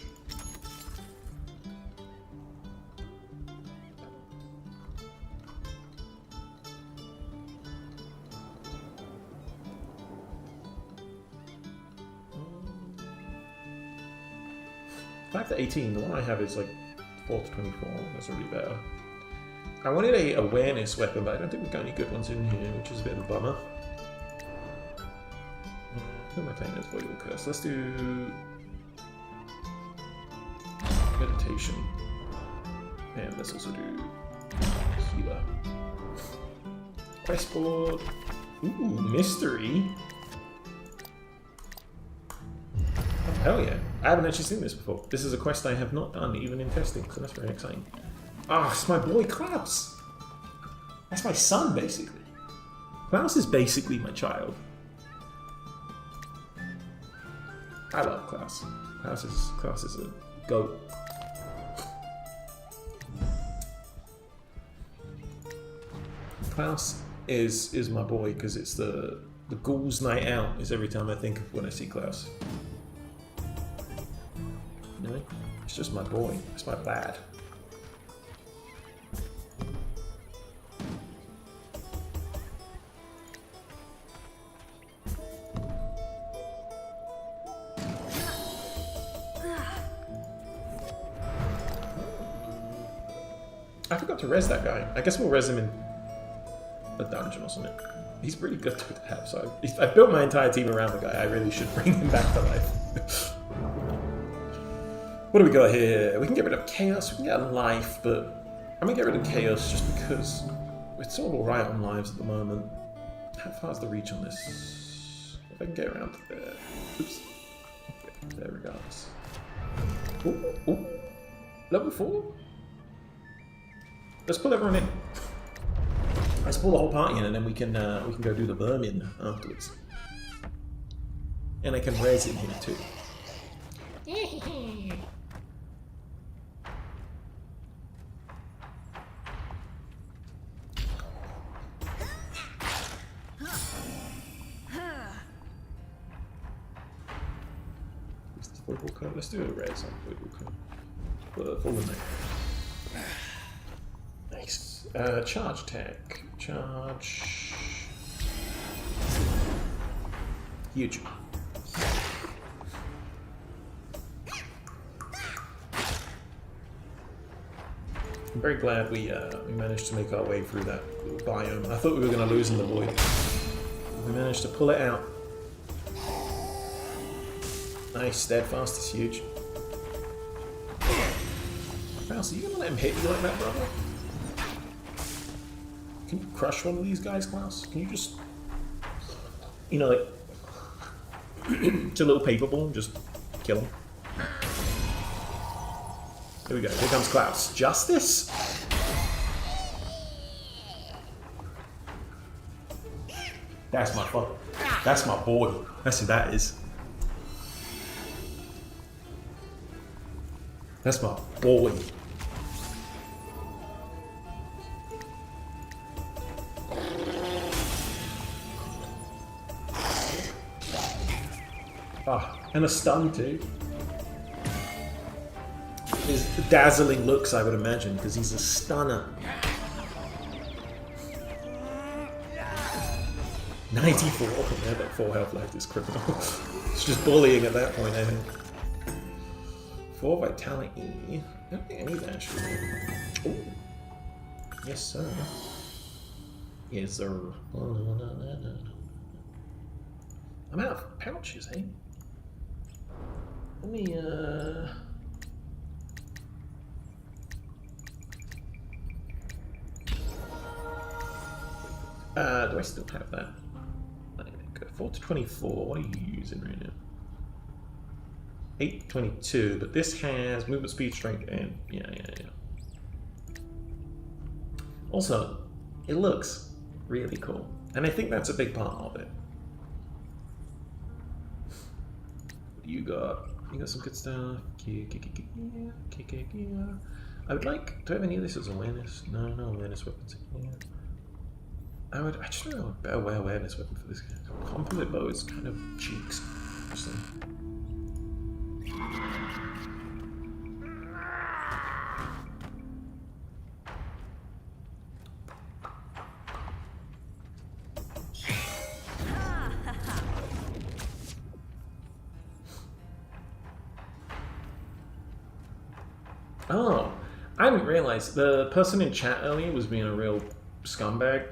Back to 18, the one I have is like 4 to 24, that's already better. I wanted a awareness weapon, but I don't think we've got any good ones in here, which is a bit of a bummer. Who am I playing as? Voidwalker. So let's do meditation. And let's also do healer. Quest board. Ooh, mystery. Oh, hell yeah. I haven't actually seen this before. This is a quest I have not done, even in testing, so that's very exciting. Ah, it's my boy Klaus! That's my son, basically. Klaus is basically my child. I love Klaus. Klaus is a goat. Klaus is my boy because it's the ghouls' night out is every time I think of when I see Klaus. You know? It's just my boy. It's my lad. I forgot to res that guy. I guess we'll res him in a dungeon or something. He's pretty good to have, so I've built my entire team around the guy. I really should bring him back to life. What do we got here? We can get rid of Chaos, we can get Life, but I'm gonna get rid of Chaos just because it's all alright on lives at the moment. How far is the reach on this? If I can get around to there. Oops. Okay, there regardless. Ooh, ooh. Level 4? Let's pull everyone in. Let's pull the whole party in, and then we can go do the vermin afterwards. And I can res in here too. Voidwalker. Let's do a res on Voidwalker. Fallen Knight. Nice. Charge attack. Charge. Huge. I'm very glad we managed to make our way through that biome. I thought we were going to lose in the void. We managed to pull it out. Nice, steadfast is huge. Mouse, are you gonna let him hit you like that, brother? Can you crush one of these guys, Klaus? Can you just, you know, like, just a little paper ball and just kill him? Here we go. Here comes Klaus. Justice? That's my fuck. That's my boy. That's who that is. That's my boy. Ah. And a stun too. His dazzling looks, I would imagine, because he's a stunner. 94. Yeah, that 4 health left is criminal. It's just bullying at that point, I think. 4 vitality. I don't think I need that actually. Ooh. Yes, sir. Yes, sir. I'm out of pouches, eh? Let me, do I still have that? 4 to 24. What are you using right now? 8 22, but this has movement, speed, strength, and yeah. Also, it looks really cool, and I think that's a big part of it. You got some good stuff. I would like. Do I have any of this as awareness? No awareness weapons. I just don't know a better awareness weapon for this guy. Composite bow is kind of cheeks. Honestly. Oh, I didn't realize the person in chat earlier was being a real scumbag.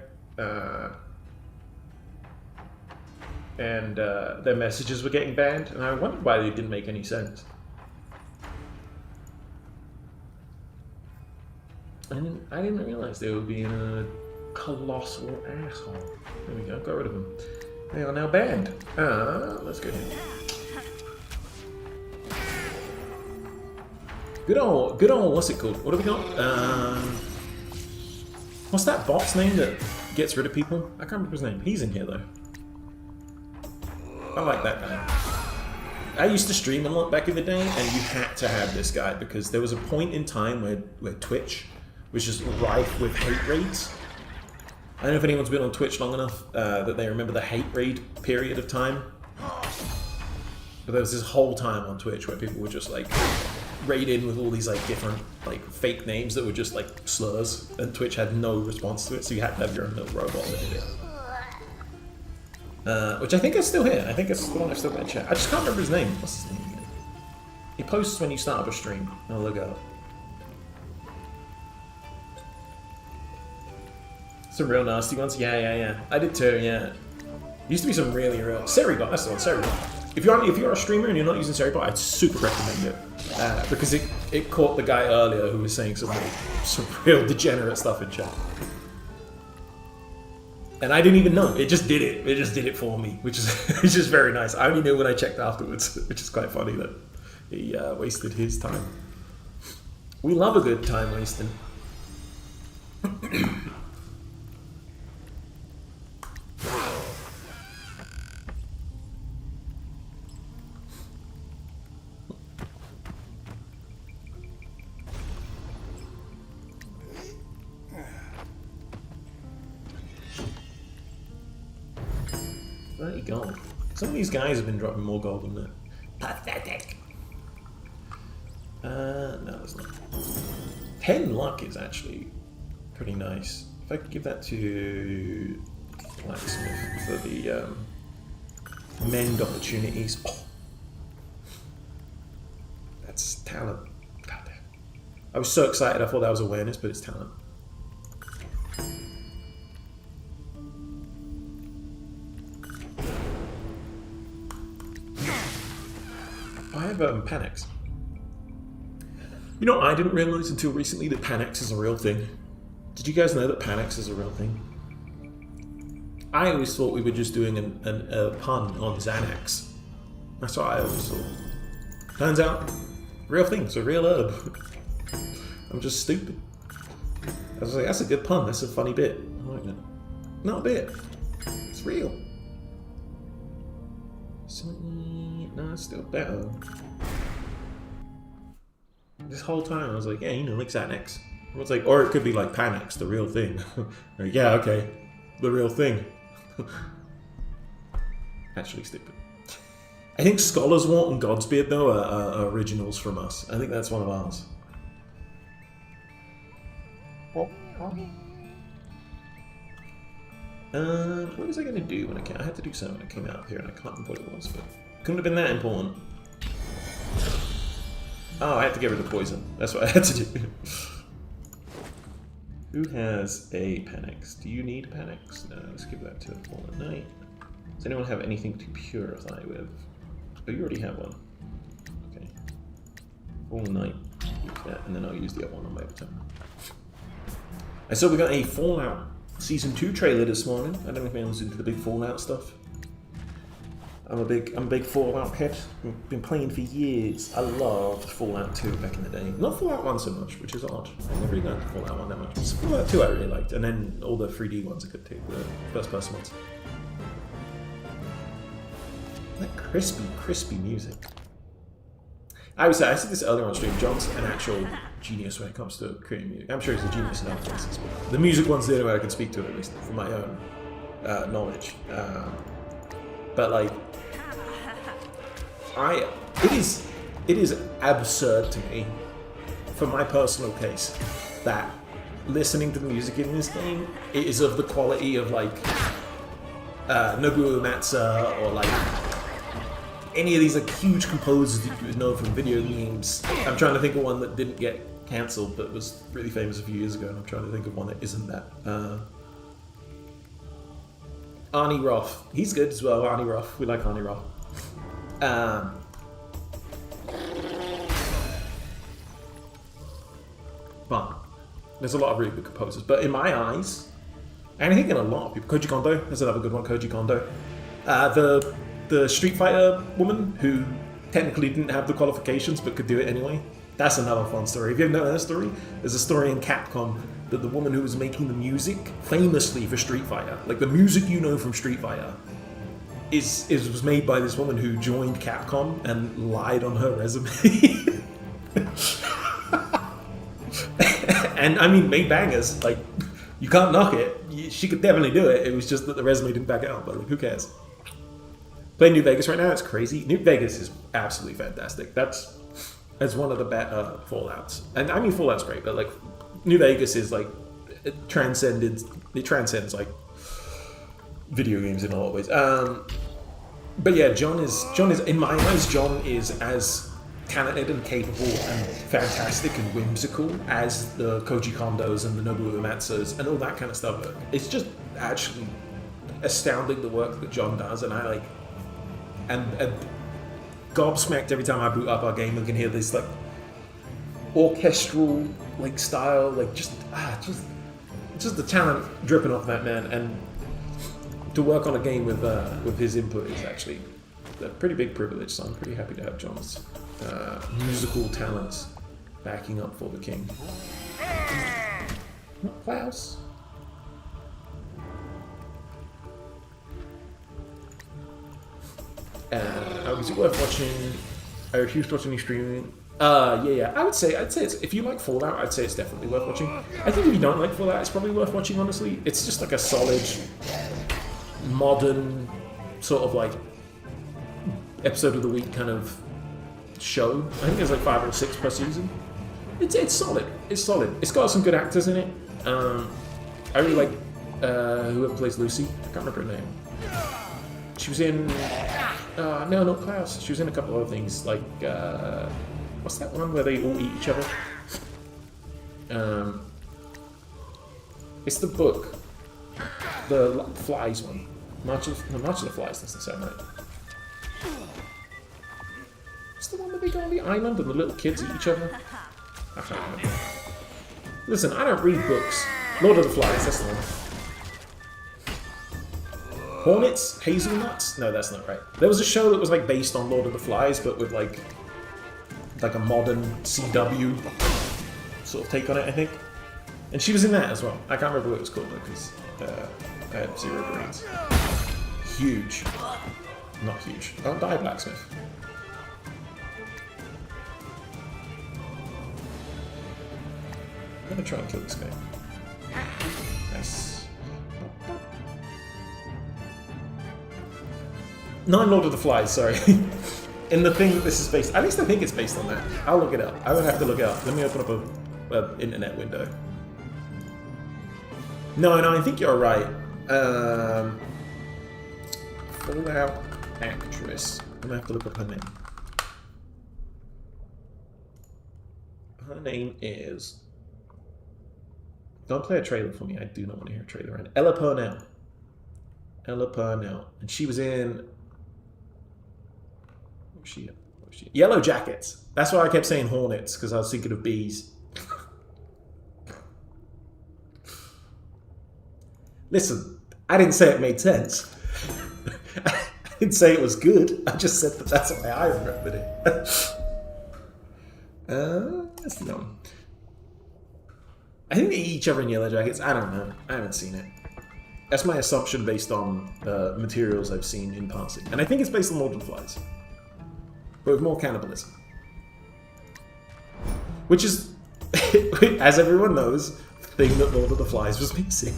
And their messages were getting banned, and I wondered why they didn't make any sense. And I didn't realize they were being a colossal asshole. There we go, got rid of them. They are now banned. Let's go here. Good old, what's it called? What do we got? What's that bot's name that gets rid of people? I can't remember his name. He's in here though. I like that guy. I used to stream a lot back in the day, and you had to have this guy because there was a point in time where Twitch was just rife with hate raids. I don't know if anyone's been on Twitch long enough that they remember the hate raid period of time. But there was this whole time on Twitch where people were just like raid in with all these like different like fake names that were just like slurs, and Twitch had no response to it, so you had to have your own little robot that did it. Which I think is still here. I think it's the one I've still got in chat. I just can't remember his name. What's his name again? He posts when you start up a stream. Oh, look out. Some real nasty ones. Yeah. I did too. Yeah. Used to be some really real. Seribot. That's the one. Seribot. If you're a streamer and you're not using Seribot, I'd super recommend it because it caught the guy earlier who was saying some real degenerate stuff in chat. And I didn't even know. It just did it. It just did it for me, which is it's just very nice. I only knew when I checked afterwards, which is quite funny that he wasted his time. We love a good time wasting. Gold. Some of these guys have been dropping more gold than that. Pathetic. No, it's not. 10 luck is actually pretty nice. If I could give that to Blacksmith for the mend opportunities. Oh. That's talent. God damn. I was so excited. I thought that was awareness, but it's talent. I have Panax. You know, I didn't realize until recently that Panax is a real thing. Did you guys know that Panax is a real thing? I always thought we were just doing a pun on Xanax. That's what I always thought. Turns out, real thing. It's a real herb. I'm just stupid. I was like, that's a good pun. That's a funny bit. I like that. Not a bit. It's real. No, it's still better. This whole time I was like, yeah, you know, like Xanax. I was like, or it could be like Panax, the real thing. Like, yeah, okay, the real thing. Actually stupid. I think Scholar's Wart and Godsbeard, though, are originals from us. I think that's one of ours. What was I going to do when I came? I had to do something when I came out here, and I can't remember what it was, but couldn't have been that important. Oh, I had to get rid of poison. That's what I had to do. Who has a Panax? Do you need Panax? No, let's give that to a Fallen Knight. Does anyone have anything to purify with? Oh, you already have one. Okay. Fallen Knight. Use that, and then I'll use the other one on my turn. I saw we got a Fallout Season 2 trailer this morning. I don't know if anyone's into the big Fallout stuff. I'm a big Fallout head. I've been playing for years. I loved Fallout 2 back in the day. Not Fallout 1 so much, which is odd. I never really got into Fallout 1 that much. But Fallout 2 I really liked, and then all the 3D ones are good too, the first-person ones. That crispy music. I would say, I said this earlier on stream, John's an actual genius when it comes to creating music. I'm sure he's a genius in other places, but the music one's the only way I can speak to it, at least from my own knowledge. But like, it is absurd to me, for my personal case, that listening to the music in this game is of the quality of like Nobuo Uematsu or like any of these like huge composers that you know from video games. I'm trying to think of one that didn't get cancelled but was really famous a few years ago, and I'm trying to think of one that isn't that. Arnie Roth, he's good as well. Arnie Roth, we like Arnie Roth. But there's a lot of really good composers. But in my eyes, and I think in a lot of people, Koji Kondo, there's another good one, Koji Kondo. The Street Fighter woman who technically didn't have the qualifications but could do it anyway. That's another fun story. If you ever know that story, there's a story in Capcom that the woman who was making the music, famously for Street Fighter, like the music you know from Street Fighter, was made by this woman who joined Capcom and lied on her resume. And I mean, made bangers. Like, you can't knock it. She could definitely do it. It was just that the resume didn't back it up. But like, who cares? Playing New Vegas right now, it's crazy. New Vegas is absolutely fantastic. That's one of the better Fallouts. And I mean, Fallout's great, but like, New Vegas is like, it transcends like video games in a lot of ways. But yeah, John is in my eyes, John is as talented and capable and fantastic and whimsical as the Koji Kondos and the Nobuo Uematsus and all that kind of stuff. It's just actually astounding the work that John does, and I like and gobsmacked every time I boot up our game and can hear this like orchestral like style, like just the talent dripping off that man. And to work on a game with his input is actually a pretty big privilege, so I'm pretty happy to have John's musical talents backing up for the king. Not Klaus. Is it worth watching? If you watching any streaming, yeah. I'd say it's, if you like Fallout, I'd say it's definitely worth watching. I think if you don't like Fallout, it's probably worth watching. Honestly, it's just like a solid, modern sort of like episode of the week kind of show. I think there's like 5 or 6 per season. It's solid. It's solid. It's got some good actors in it. I really like whoever plays Lucy. I can't remember her name. She was in no, not Klaus. She was in a couple of other things, like what's that one where they all eat each other? It's the book, the Flies one. March of the Flies doesn't sound right. What's the one where they go on the island and the little kids eat each other? I can't remember. Listen, I don't read books. Lord of the Flies, that's the one. Hornets? Hazelnuts? No, that's not right. There was a show that was like based on Lord of the Flies, but with like a modern CW sort of take on it, I think. And she was in that as well. I can't remember what it was called though, because I had 0 brains. Huge. Not huge. Don't die, Blacksmith. I'm gonna try and kill this guy. Nice. Not Lord of the Flies, sorry. In the thing that this is based, at least I think it's based on that. I'll look it up. I would have to look it up. Let me open up a internet window. No, I think you're right. Fallout actress. I'm gonna have to look up her name. Her name is... Don't play a trailer for me. I do not want to hear a trailer. And Ella Purnell. Ella Purnell. And she was in... What was she in? Yellow Jackets. That's why I kept saying Hornets, because I was thinking of bees. Listen, I didn't say it made sense. I didn't say it was good. I just said that that's why I remembered it. That's the one. I think they eat each other in Yellow Jackets. I don't know. I haven't seen it. That's my assumption based on materials I've seen in passing. And I think it's based on Lord of the Flies. But with more cannibalism. Which is, as everyone knows, the thing that Lord of the Flies was missing.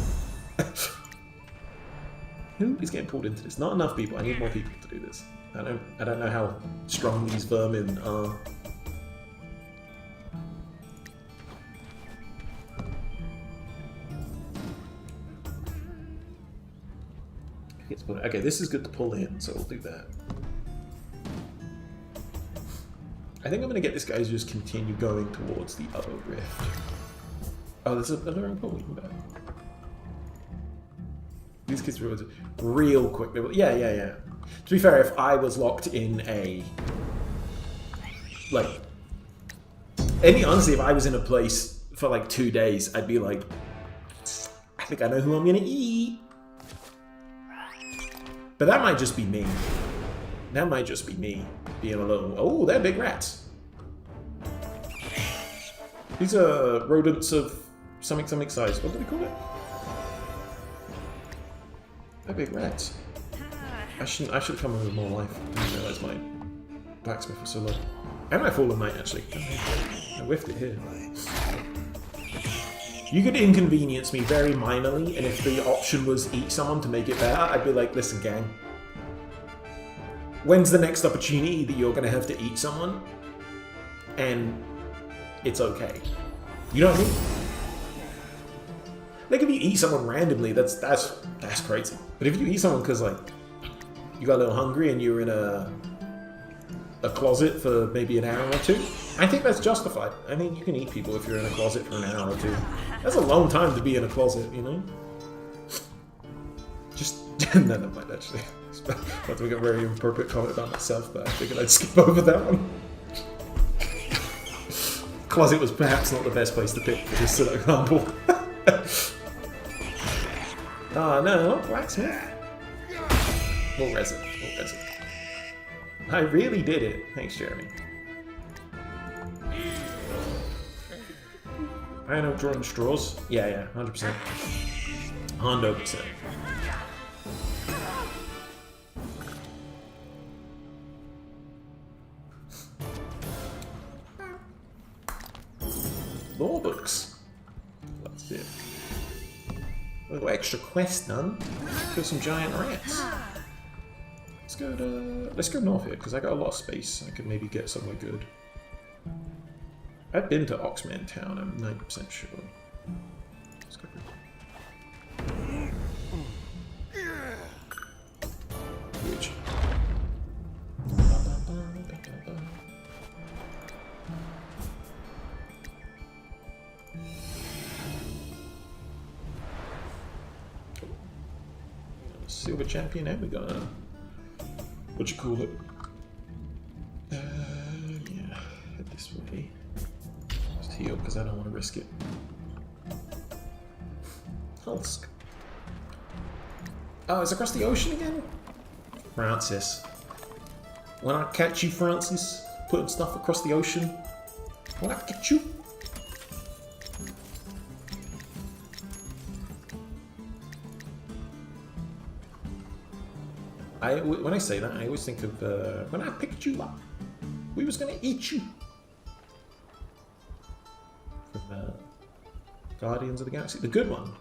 Who is getting pulled into this? Not enough people. I need more people to do this. I don't know how strong these vermin are. Okay, this is good to pull in, so we'll do that. I think I'm going to get this guy to just continue going towards the other rift. Oh, there's another pool, even better. These kids were real quick. Yeah. To be fair, if I was locked in a... Like... Honestly, if I was in a place for like 2 days, I'd be like... I think I know who I'm going to eat. But that might just be me. That might just be me being alone. Oh, they're big rats. These are rodents of something size. What do we call it? They're big rats. I should come in with more life. I didn't realise my blacksmith was so low. And my Fallen Knight, actually. I whiffed it here. You could inconvenience me very minorly, and if the option was eat someone to make it better, I'd be like, listen, gang. When's the next opportunity that you're going to have to eat someone? And it's okay. You know what I mean? Like, if you eat someone randomly, that's crazy. But if you eat someone because, like, you got a little hungry and you were in a closet for maybe an hour or two, I think that's justified. I mean, you can eat people if you're in a closet for an hour or two. That's a long time to be in a closet, you know? Just, no, never mind, actually. I was about to make a very inappropriate comment about myself, but I figured I'd skip over that one. Closet was perhaps not the best place to pick for this example. Oh, no, not blacksmith. More resin, more resin. I really did it. Thanks, Jeremy. I know drawing straws. Yeah, 100%. 100%. Law books. That's it. A little extra quest done. Kill some giant rats. Let's go north here, because I got a lot of space. I could maybe get somewhere good. I've been to Oxman Town, I'm 90% sure. Let's go. Huge. Silver champion, and we got a... What you call it? Yeah, head this way. Just heal, because I don't want to risk it. Hulsk. Oh, it's across the ocean again? Francis. When I catch you, Francis, putting stuff across the ocean. When I catch you. When I say that, I always think of when I picked you up, we was gonna eat you. From Guardians of the Galaxy, the good one.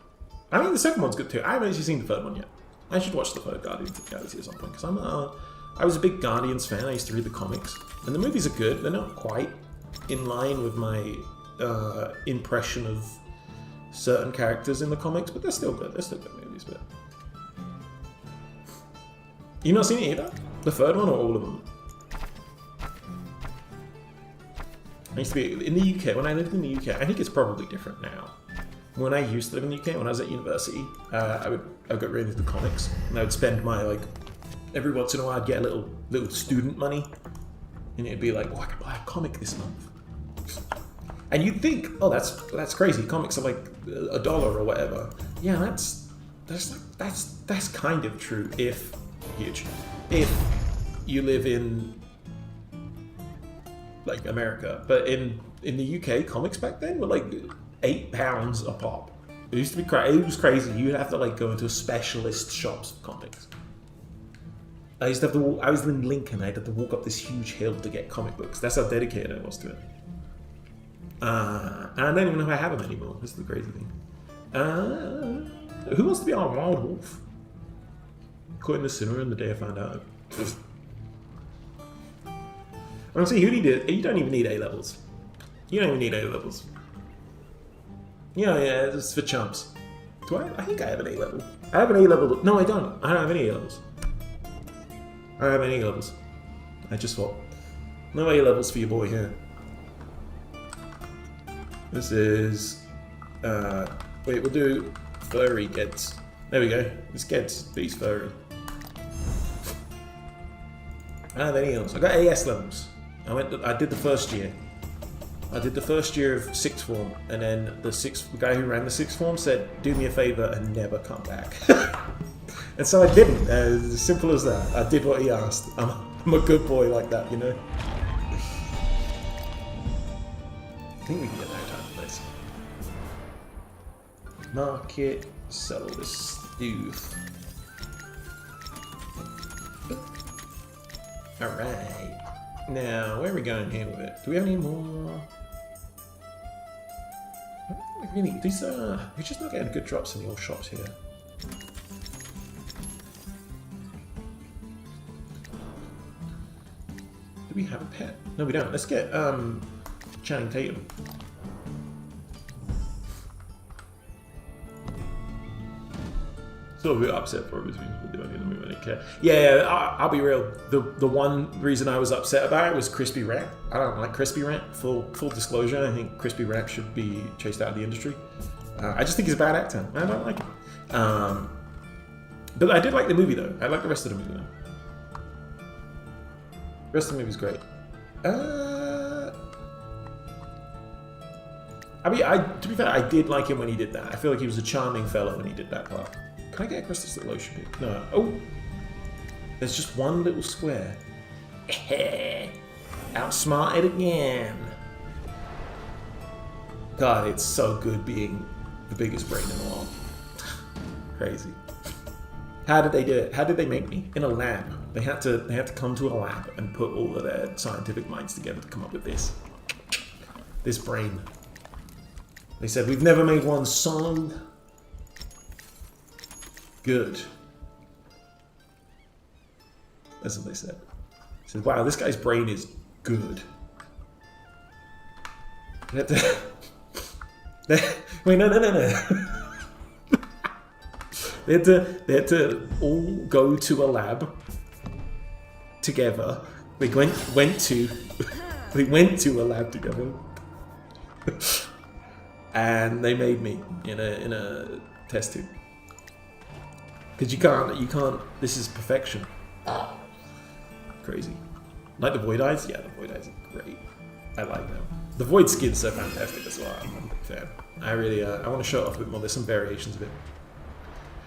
I mean, the second one's good too. I haven't actually seen the third one yet. I should watch the third Guardians of the Galaxy at some point because I'm I was a big Guardians fan. I used to read the comics. And the movies are good. They're not quite in line with my impression of certain characters in the comics, but they're still good. They're still good movies. But you not seen it either? The third one or all of them? I used to be in the UK. When I lived in the UK, I think it's probably different now. When I used to live in the UK, when I was at university, I got really into comics, and I would spend my every once in a while I'd get a little student money, and it'd be like, oh, I can buy a comic this month. And you'd think, oh, that's crazy. Comics are like $1 or whatever. Yeah, that's kind of true if you live in like America. But in the UK, comics back then were like £8 a pop. It used to be it was crazy. You'd have to go into specialist shops for comics. I used to have to. I was in Lincoln. I'd have to walk up this huge hill to get comic books. That's how dedicated I was to it. And I don't even know if I have them anymore. This is the crazy thing. Who wants to be our wild wolf? Caught in the cinema on the day I found out. Honestly, who need it? You don't even need A levels. You don't even need A levels. Yeah, it's for chumps. Do I? I think I have an A level. I have an A level. No, I don't. I don't have any A levels. I don't have any A levels. I just thought, no A levels for your boy here. This is. Wait, we'll do furry Geds. There we go. This Geds beats furry. I don't have any else. I got AS levels. I did the first year. I did the first year of sixth form, and then the guy who ran the sixth form said, "Do me a favor and never come back." And so I didn't. As simple as that. I did what he asked. I'm a good boy like that, you know. I think we can get no time for this. Market, sell this youth. All right. Now, where are we going here with it? Do we have any more? Really, we're just not getting good drops in the old shops here. Do we have a pet? No, we don't. Let's get Channing Tatum. So a bit upset for him with the movie. I didn't care. Yeah, I'll be real. The one reason I was upset about it was Crispy Rat. I don't like Crispy Rat. Full disclosure, I think Crispy Rat should be chased out of the industry. I just think he's a bad actor. I don't like him. But I did like the movie though. I like the rest of the movie though. The rest of the movie's great. I mean, to be fair, I did like him when he did that. I feel like he was a charming fellow when he did that part. Can I get across this little ocean here? No. Oh! There's just one little square. Outsmarted again. God, it's so good being the biggest brain in the world. Crazy. How did they do it? How did they make me? In a lab. They had to come to a lab and put all of their scientific minds together to come up with this. This brain. They said, we've never made one so good. That's what they said. They said, wow, this guy's brain is good. They had to... Wait, no. They had to all go to a lab together. They went to a lab together. And they made me in a test tube. Because you can't, this is perfection. Crazy. Like the Void Eyes? Yeah, the Void Eyes are great. I like them. The Void skin's so fantastic as well. I'm a big fan. I really, I want to show it off a bit more. There's some variations of it.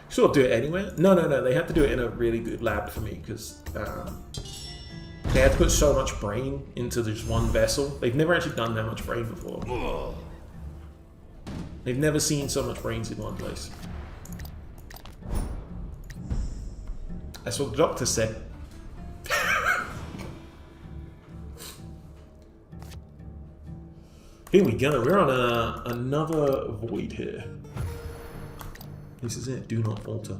Sort of do it anywhere? No. They had to do it in a really good lab for me because they had to put so much brain into just one vessel. They've never actually done that much brain before. They've never seen so much brains in one place. That's what the doctor said. Here we go. We're on another void here. This is it. Do not falter.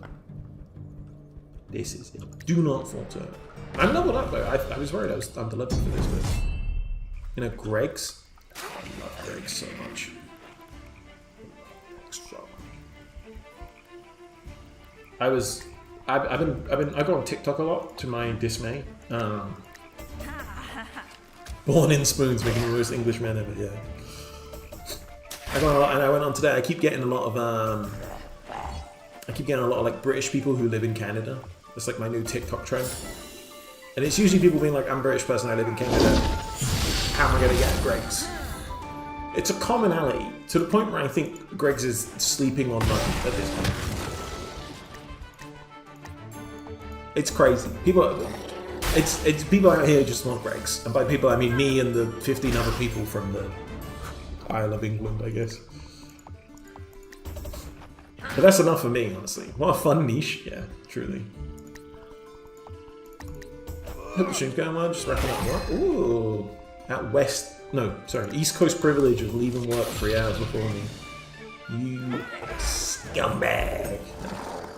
This is it. Do not falter. I'm leveled up though. I was worried I was underleveled for this, but you know, Greg's. I love Greg's so much. I go on TikTok a lot to my dismay. Born in spoons, making the most English man ever. Yeah. I go on a lot, and I went on today. I keep getting a lot of like British people who live in Canada. It's like my new TikTok trend, and it's usually people being like, "I'm a British person. I live in Canada. How am I going to get Greg's?" It's a commonality to the point where I think Greg's is sleeping on money at this point. It's crazy. It's people out here who just want Greg's, and by people I mean me and the 15 other people from the Isle of England, I guess. But that's enough for me, honestly. What a fun niche, yeah, truly. Hope the stream's going well. Just wrapping up work. Ooh, East Coast privilege of leaving work 3 hours before me. You scumbag.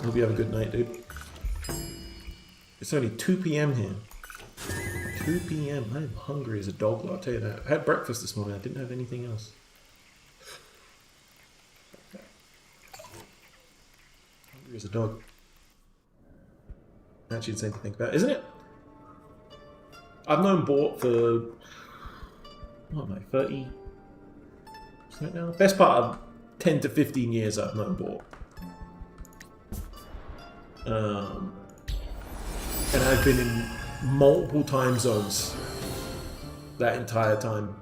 Hope you have a good night, dude. It's only 2 p.m. here. 2 p.m. I'm hungry as a dog, I'll tell you that. I had breakfast this morning. I didn't have anything else. Hungry as a dog. Actually insane to think about, isn't it? I've known Bort for, what am I, 30? Right now? Best part of 10 to 15 years I've known Bort. And I've been in multiple time zones that entire time.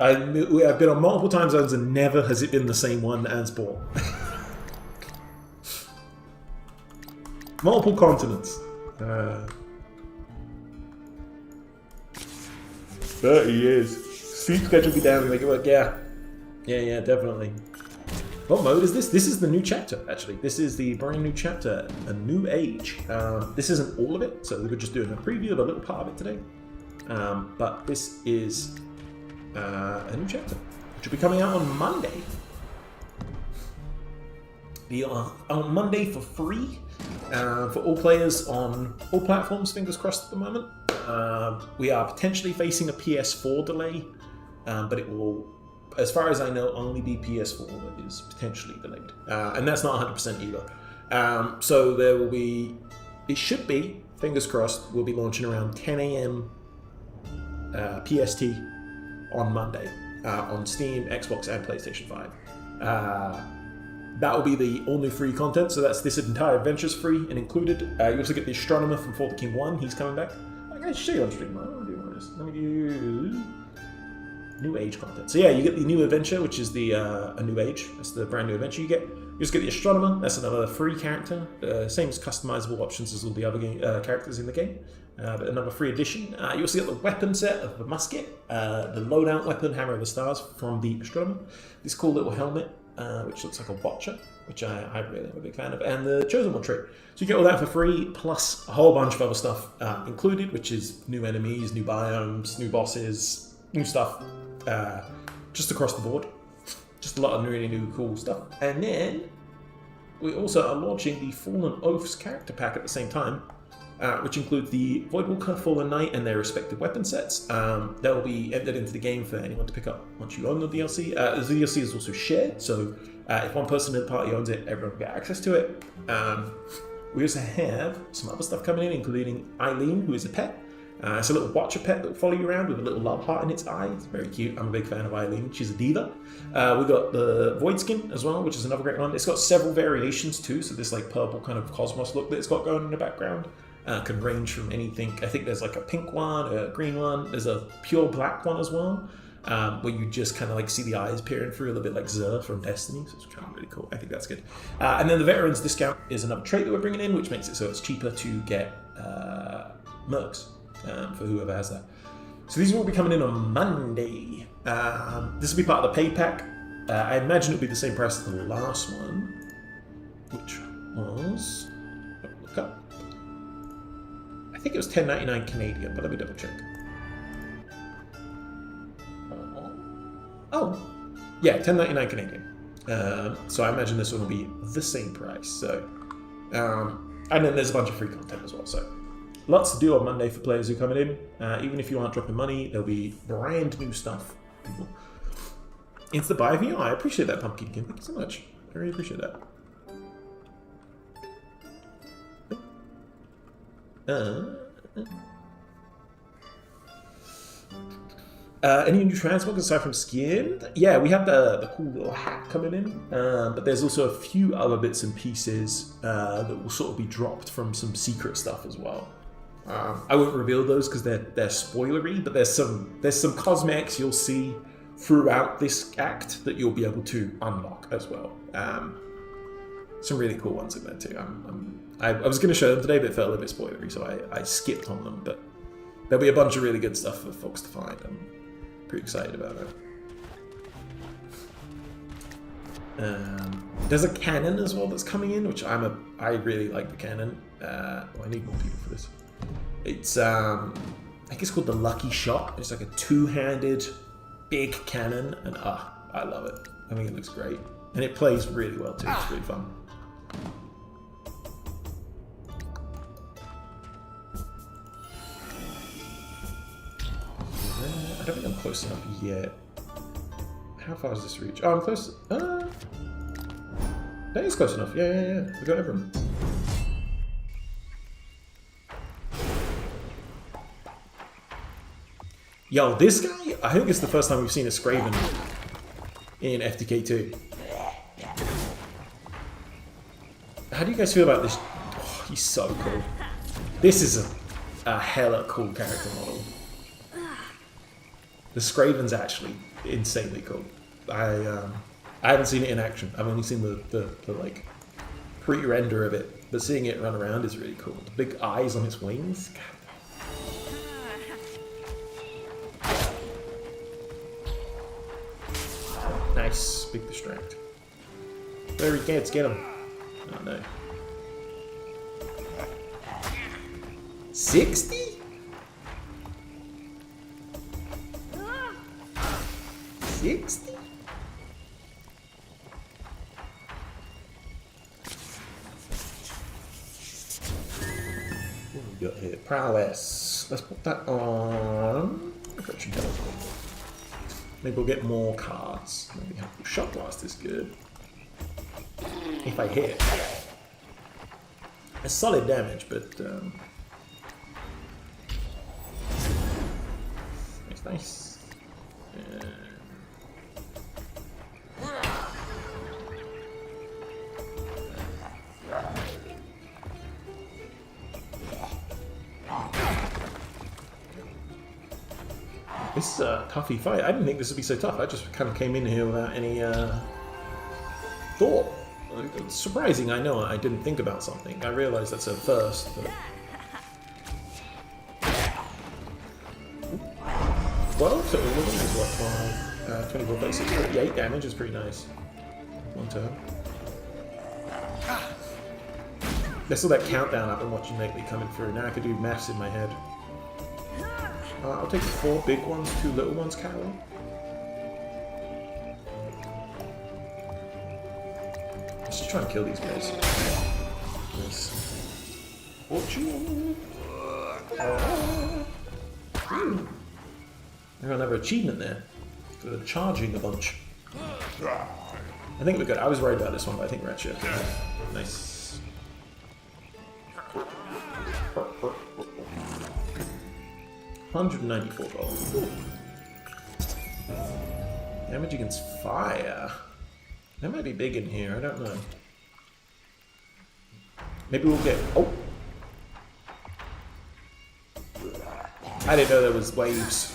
I've been on multiple time zones and never has it been the same one as Bort. Multiple continents. 30 years. Sleep schedule be down and make it work. Yeah, definitely. What mode is this? This is the new chapter, actually. This is the brand new chapter, A New Age. This isn't all of it, so we're just doing a preview of a little part of it today. But this is a new chapter, which will be coming out on Monday. On Monday for free, for all players on all platforms, fingers crossed at the moment. We are potentially facing a PS4 delay, but it will, as far as I know, only be PS4 that is potentially delayed. And that's not 100% either. So there will be, it should be, fingers crossed, we'll be launching around 10 a.m. PST on Monday on Steam, Xbox, and PlayStation 5. That will be the all new free content, so that's this entire adventure's free and included. You also get the Astronomer from For the King 1, he's coming back. I'm going to show you on stream. I don't want to do this. Let me do New Age content. So yeah, you get the new adventure, which is the A New Age. That's the brand new adventure you get. You just get the Astronomer. That's another free character. Same as customizable options as all the other characters in the game. But another free addition. You also get the weapon set of the musket, the loadout weapon, Hammer of the Stars from the Astronomer. This cool little helmet, which looks like a watcher, which I really am a big fan of, and the Chosen One trait. So you get all that for free, plus a whole bunch of other stuff included, which is new enemies, new biomes, new bosses, new stuff, just across the board. Just a lot of really new cool stuff. And then we also are launching the Fallen Oaths character pack at the same time, which includes the Voidwalker, Fallen Knight, and their respective weapon sets. That will be entered into the game for anyone to pick up once you own the DLC. The DLC is also shared, so if one person in the party owns it, everyone will get access to it. We also have some other stuff coming in, including Eileen, who is a pet. It's a little watcher pet that will follow you around with a little love heart in its eye. It's very cute. I'm a big fan of Eileen. She's a diva. We got the Void skin as well, which is another great one. It's got several variations too, so this like purple kind of cosmos look that it's got going in the background. Can range from anything. I think there's like a pink one, a green one. There's a pure black one as well, where you just kind of like see the eyes peering through a little bit like Zer from Destiny. So it's kind of really cool. I think that's good. And then the Veterans discount is another trait that we're bringing in, which makes it so it's cheaper to get mercs for whoever has that. So these will be coming in on Monday. This will be part of the pay pack. I imagine it'll be the same price as the last one, which was, look up. I think it was $10.99 Canadian, but let me double check. Oh, yeah, $10.99 Canadian. So I imagine this one will be the same price. So And then there's a bunch of free content as well. So lots to do on Monday for players who are coming in. Even if you aren't dropping money, there'll be brand new stuff. People. It's the buy VR. I appreciate that, Pumpkin King. Thank you so much. I really appreciate that. Any new transmogs aside from skin? Yeah, we have the cool little hat coming in, but there's also a few other bits and pieces that will sort of be dropped from some secret stuff as well. I won't reveal those because they're spoilery, but there's some cosmetics you'll see throughout this act that you'll be able to unlock as well. Some really cool ones in there too. I was going to show them today, but it felt a little bit spoilery, so I skipped on them. But there'll be a bunch of really good stuff for folks to find. I'm pretty excited about it. There's a cannon as well that's coming in, which I really like the cannon. I need more people for this. It's I think it's called the Lucky Shot. It's like a two-handed big cannon, and I love it. I think it looks great, and it plays really well too. It's really fun. I don't think I'm close enough yet. How far does this reach? Oh, I'm close. That is close enough. Yeah. We got everyone. Yo, this guy, I think it's the first time we've seen a Scraven in FTK 2. How do you guys feel about this? Oh, he's so cool. This is a hella cool character model. The Scraven's actually insanely cool. I haven't seen it in action. I've only seen the like pre-render of it, but seeing it run around is really cool. The big eyes on its wings. Nice, big distract. There he gets, get him. Oh no. 60? $60? What we got here? Prowess. Let's put that on. Maybe we'll get more cards. Maybe Shot Blast is good. If I hit. It's solid damage, but it's nice. This is a toughy fight. I didn't think this would be so tough. I just kind of came in here without any thought. It's surprising, I know. I didn't think about something. I realized that's a first. But... 12 to all of them is what, 24 basic. 38 damage is pretty nice. One turn. There's still that countdown I've been watching lately coming through. Now I can do maths in my head. I'll take 4 big ones, 2 little ones, Carol. Let's just try and kill these guys. Nice. Fortune! I got another achievement there for charging a bunch. I think we're good. I was worried about this one, but I think we're actually okay. Nice. $194. Damage against fire. That might be big in here. I don't know. Maybe we'll get. Oh, I didn't know there was waves.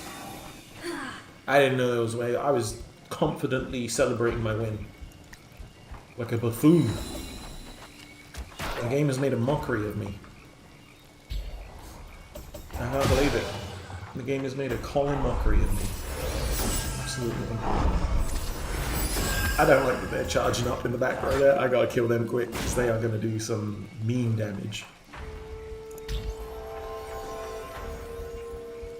I didn't know there was waves. I was confidently celebrating my win, like a buffoon. The game has made a mockery of me. I can't believe it. The game has made a Colin mockery of me. Absolutely. I don't like that they're charging up in the back row there. I gotta kill them quick because they are gonna do some mean damage.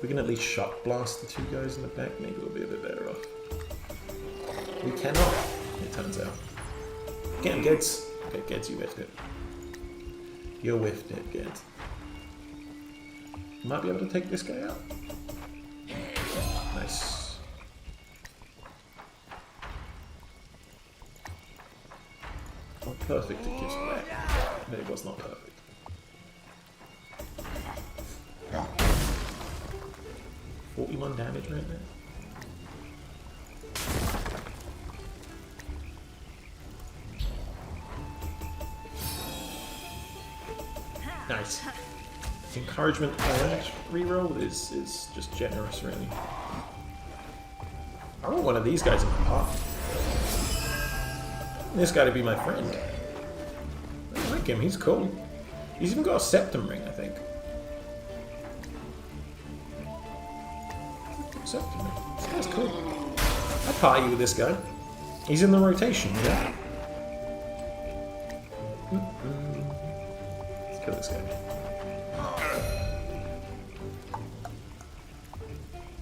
We can at least shot blast the 2 guys in the back. Maybe we'll be a bit better off. We cannot, it turns out. Get him, Geds. Okay, Geds, you left it. You whiffed it, good. Might be able to take this guy out. Nice. Not perfect, it gives away. But it was not perfect. Yeah. 41 damage right there. Nice. Encouragement and reroll is just generous, really. I want one of these guys in my party. This guy to be my friend. I like him, he's cool. He's even got a septum ring, I think. Septum ring. This guy's cool. I'd party with this guy. He's in the rotation, yeah? Let's kill this guy.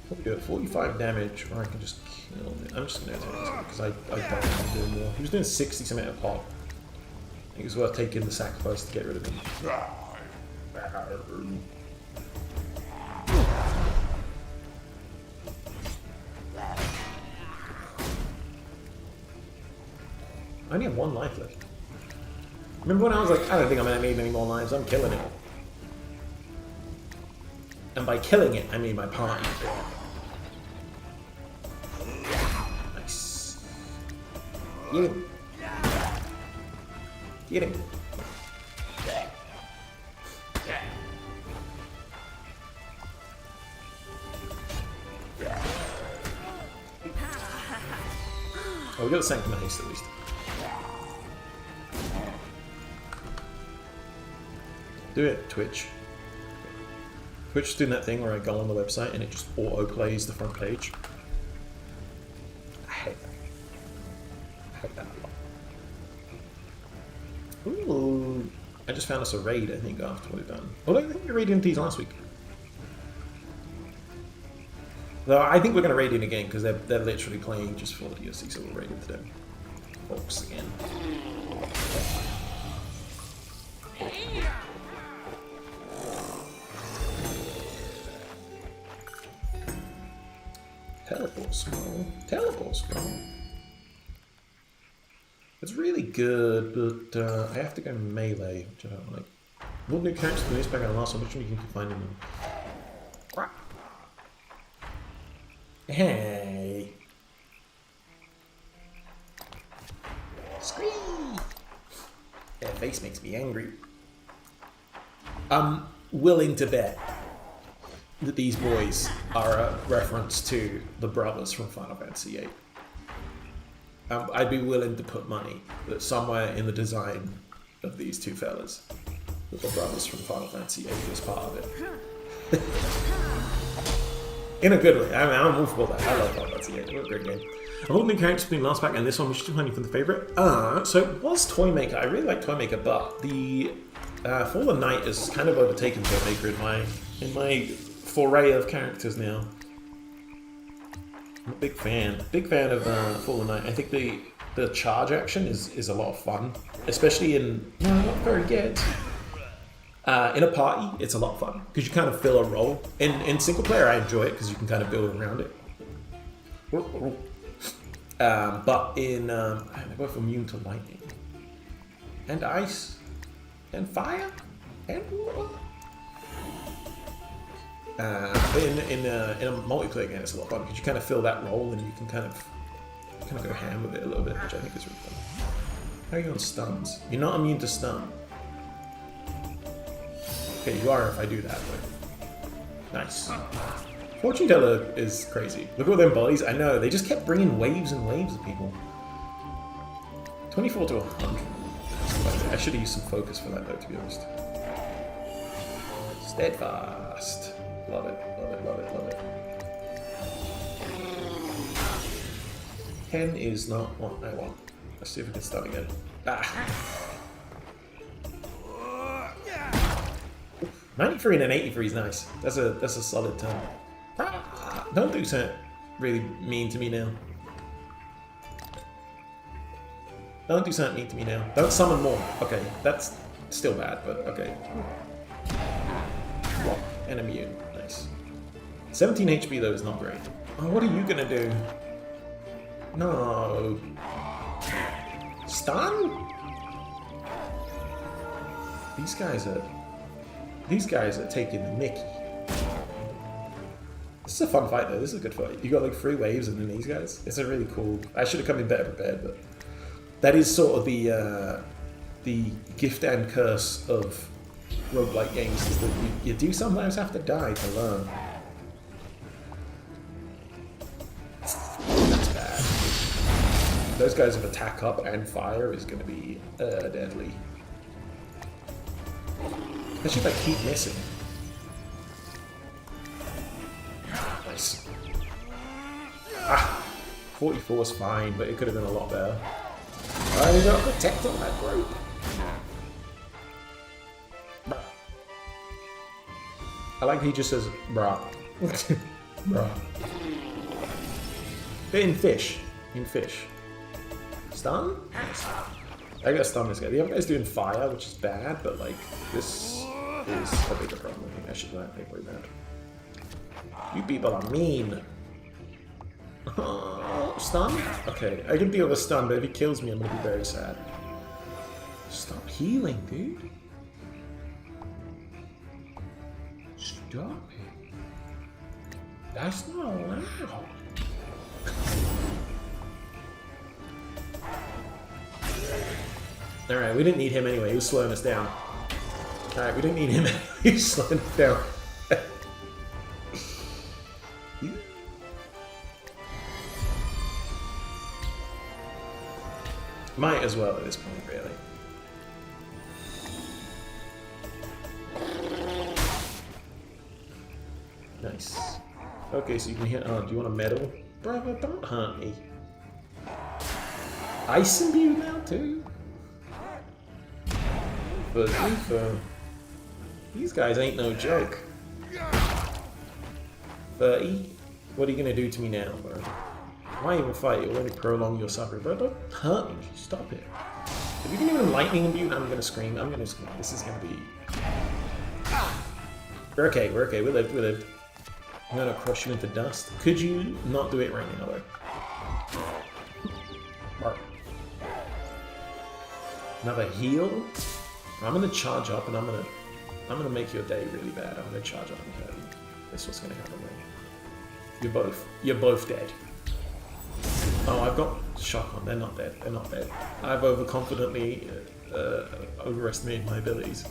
Probably do it 45 damage, or I can just kill him. I'm just going to attack this guy because I don't want to do more. He was doing 60 something a pop. I think it's worth taking the sacrifice to get rid of him. I only have 1 life left. Remember when I was like, I don't think I'm going to need any more lives, I'm killing it. And by killing it, I mean my party. Nice. Get him. Get him. Oh, we got the Sanctum of Haste at least. Do it, Twitch. Twitch is doing that thing where I go on the website and it just auto-plays the front page. I hate that. I hate that a lot. Ooh, I just found us a raid, I think, after what we've done. Although I think we raided these last week. Though I think we're going to raid in again because they're literally playing just for the DLC, so we'll raid it today. Folks again. Teleport scroll. Teleport scroll. It's really good, but I have to go melee, which I don't like. What new characters from this back on the last one? Which one you can find in them? Hey. Scream. That face makes me angry. I'm willing to bet that these boys are a reference to the brothers from Final Fantasy VIII. I'd be willing to put money that somewhere in the design of these two fellas, that the brothers from Final Fantasy VIII was part of it. In a good way. I mean, I'm all for that. I love Final Fantasy VIII. What a great game. I've all new characters between last pack and this one, which is funny for the favourite. So it was Toymaker. I really like Toymaker, but the Fallen Knight has kind of overtaken Toymaker in my foray of characters now. I'm a big fan. Big fan of Fallen Knight. I think the charge action is a lot of fun, especially in not very good. In a party, it's a lot of fun because you kind of fill a role. In single player, I enjoy it because you can kind of build around it. But in they're both immune to lightning and ice and fire and water. But in a multiplayer game, it's a lot of fun because you kind of fill that role and you can kind of go ham with it a little bit, which I think is really fun. How are you on stuns? You're not immune to stun. Okay, you are if I do that, but nice. Fortune Teller is crazy. Look at all them bodies. I know, they just kept bringing waves and waves of people. 24 to 100. I should have used some focus for that though, to be honest. Steadfast. Love it, love it, love it, love it. 10 is not what I want. Let's see if we can start again. Ah. 93 and an 83 is nice. That's a solid turn. Ah, don't do something really mean to me now. Don't do something mean to me now. Don't summon more. Okay, that's Still bad, but okay. Block and immune. Nice. 17 HP though is not great. Oh, what are you gonna do? No. Stun? These guys are taking the mickey. This is a fun fight though. This is a good fight. You got like 3 waves and then these guys. It's a really cool. I should have come in better prepared, but that is sort of the gift and curse of roguelike games is that you do sometimes have to die to learn. That's bad. Those guys with attack up and fire is going to be deadly. Especially if I keep missing. Nice. Ah, 44 is fine, but it could have been a lot better. I got to protect on that group. I like he just says, brah. Bruh. In fish. In fish. Stun? I gotta stun this guy. The other guy's doing fire, which is bad, but like, this is a bigger problem. I think I should not think very bad. You people are mean. Stun? Okay, I can deal with stun, but if he kills me, I'm gonna be very sad. Stop healing, dude. Stop it. That's not allowed. Alright, we didn't need him anyway, he was slowing us down. Alright, we didn't need him anyway, he was slowing us down. Might as well at this point, really. Nice. Okay, so you can hit. Oh, do you want a medal? Brother, don't hurt me. Ice imbued now, too? But these guys ain't no joke. 30? What are you gonna do to me now, bro? Why even fight? You'll only prolong your suffering. Bro, don't hurt me. Stop it. If you can even lightning imbue, I'm gonna scream. I'm gonna scream. This is gonna be... We're okay, we're okay. We lived, we lived. I'm gonna crush you into dust. Could you not do it right now, though? Mark. Another heal? I'm gonna charge up and I'm gonna make your day really bad. I'm gonna charge up and hurt you. That's what's gonna happen, man. You're both dead. Oh, I've got shotgun. They're not dead. They're not dead. I've overconfidently overestimated my abilities.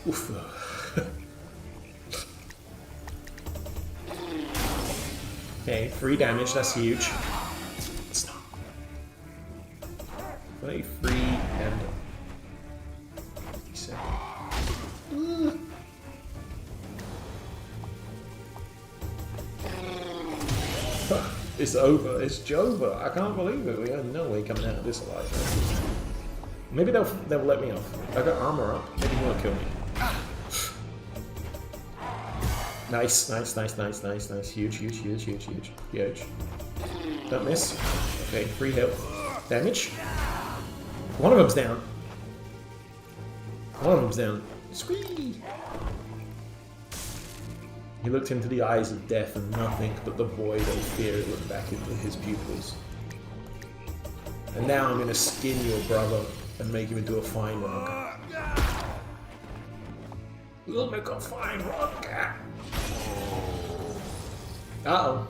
Oof. Okay, 3 damage. That's huge. It's not. 23 and 57. It's over. It's Jova. I can't believe it. We have no way coming out of this alive. Maybe they'll let me off. I got armor up. Maybe you won't kill me. Nice, nice, nice, nice, nice, nice. Huge, huge, huge, huge, huge, huge. Don't miss. Okay, 3 health. Damage. One of them's down. One of them's down. Squee! He looked into the eyes of death and nothing but the void of fear looked back into his pupils. And now I'm gonna skin your brother and make him into a fine rock. We'll make a fine rock. Uh-oh.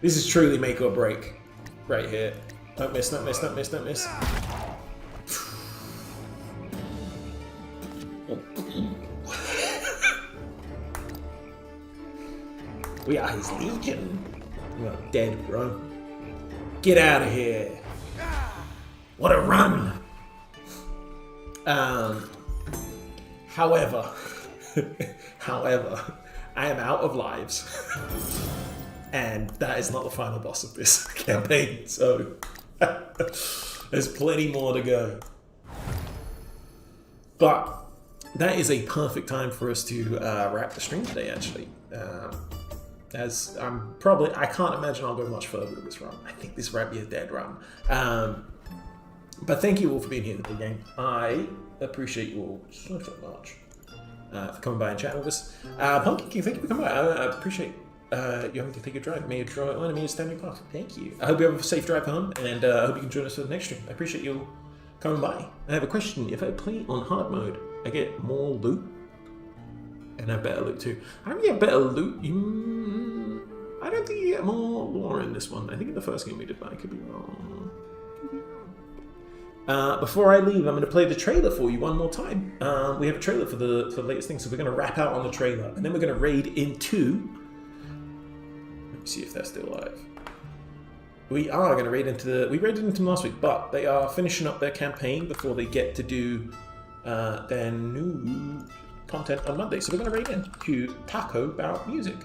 This is truly make or break. Right here. Don't miss, don't miss, don't miss, don't miss. We are his legion. You are dead, bro. Get out of here. What a run. However, I am out of lives. And that is not the final boss of this campaign, so there's plenty more to go. But that is a perfect time for us to wrap the stream today, actually. As I can't imagine I'll go much further with this run. I think this might be a dead run. But thank you all for being here at the game. I appreciate you all so much for coming by and chatting with us. Pumpkin King, thank you for coming by. I appreciate you having to take a drive. May you draw it on and may you stand your path. Thank you. I hope you have a safe drive home, and I hope you can join us for the next stream. I appreciate you all coming by. I have a question. If I play on hard mode, I get more loot, and I have better loot too. I don't get better loot. I don't think you get more lore in this one. I think in the first game we did, but I could be wrong. Before I leave, I'm going to play the trailer for you one more time. We have a trailer for the latest thing, so we're going to wrap out on the trailer, and then we're going to raid into. Let me see if they're still alive. We are going to raid into the. We raided into them last week, but they are finishing up their campaign before they get to do their new content on Monday. So we're going to raid into Taco about music.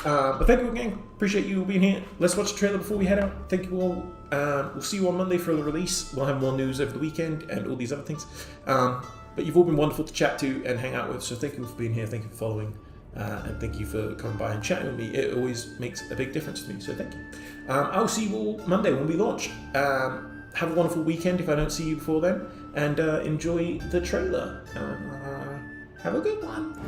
But thank you again. Appreciate you being here. Let's watch the trailer before we head out. Thank you all. We'll see you on Monday for the release. We'll have more news over the weekend and all these other things. But you've all been wonderful to chat to and hang out with. So thank you for being here. Thank you for following. And thank you for coming by and chatting with me. It always makes a big difference to me. So thank you. I'll see you all Monday when we launch. Have a wonderful weekend if I don't see you before then. And enjoy the trailer. Have a good one.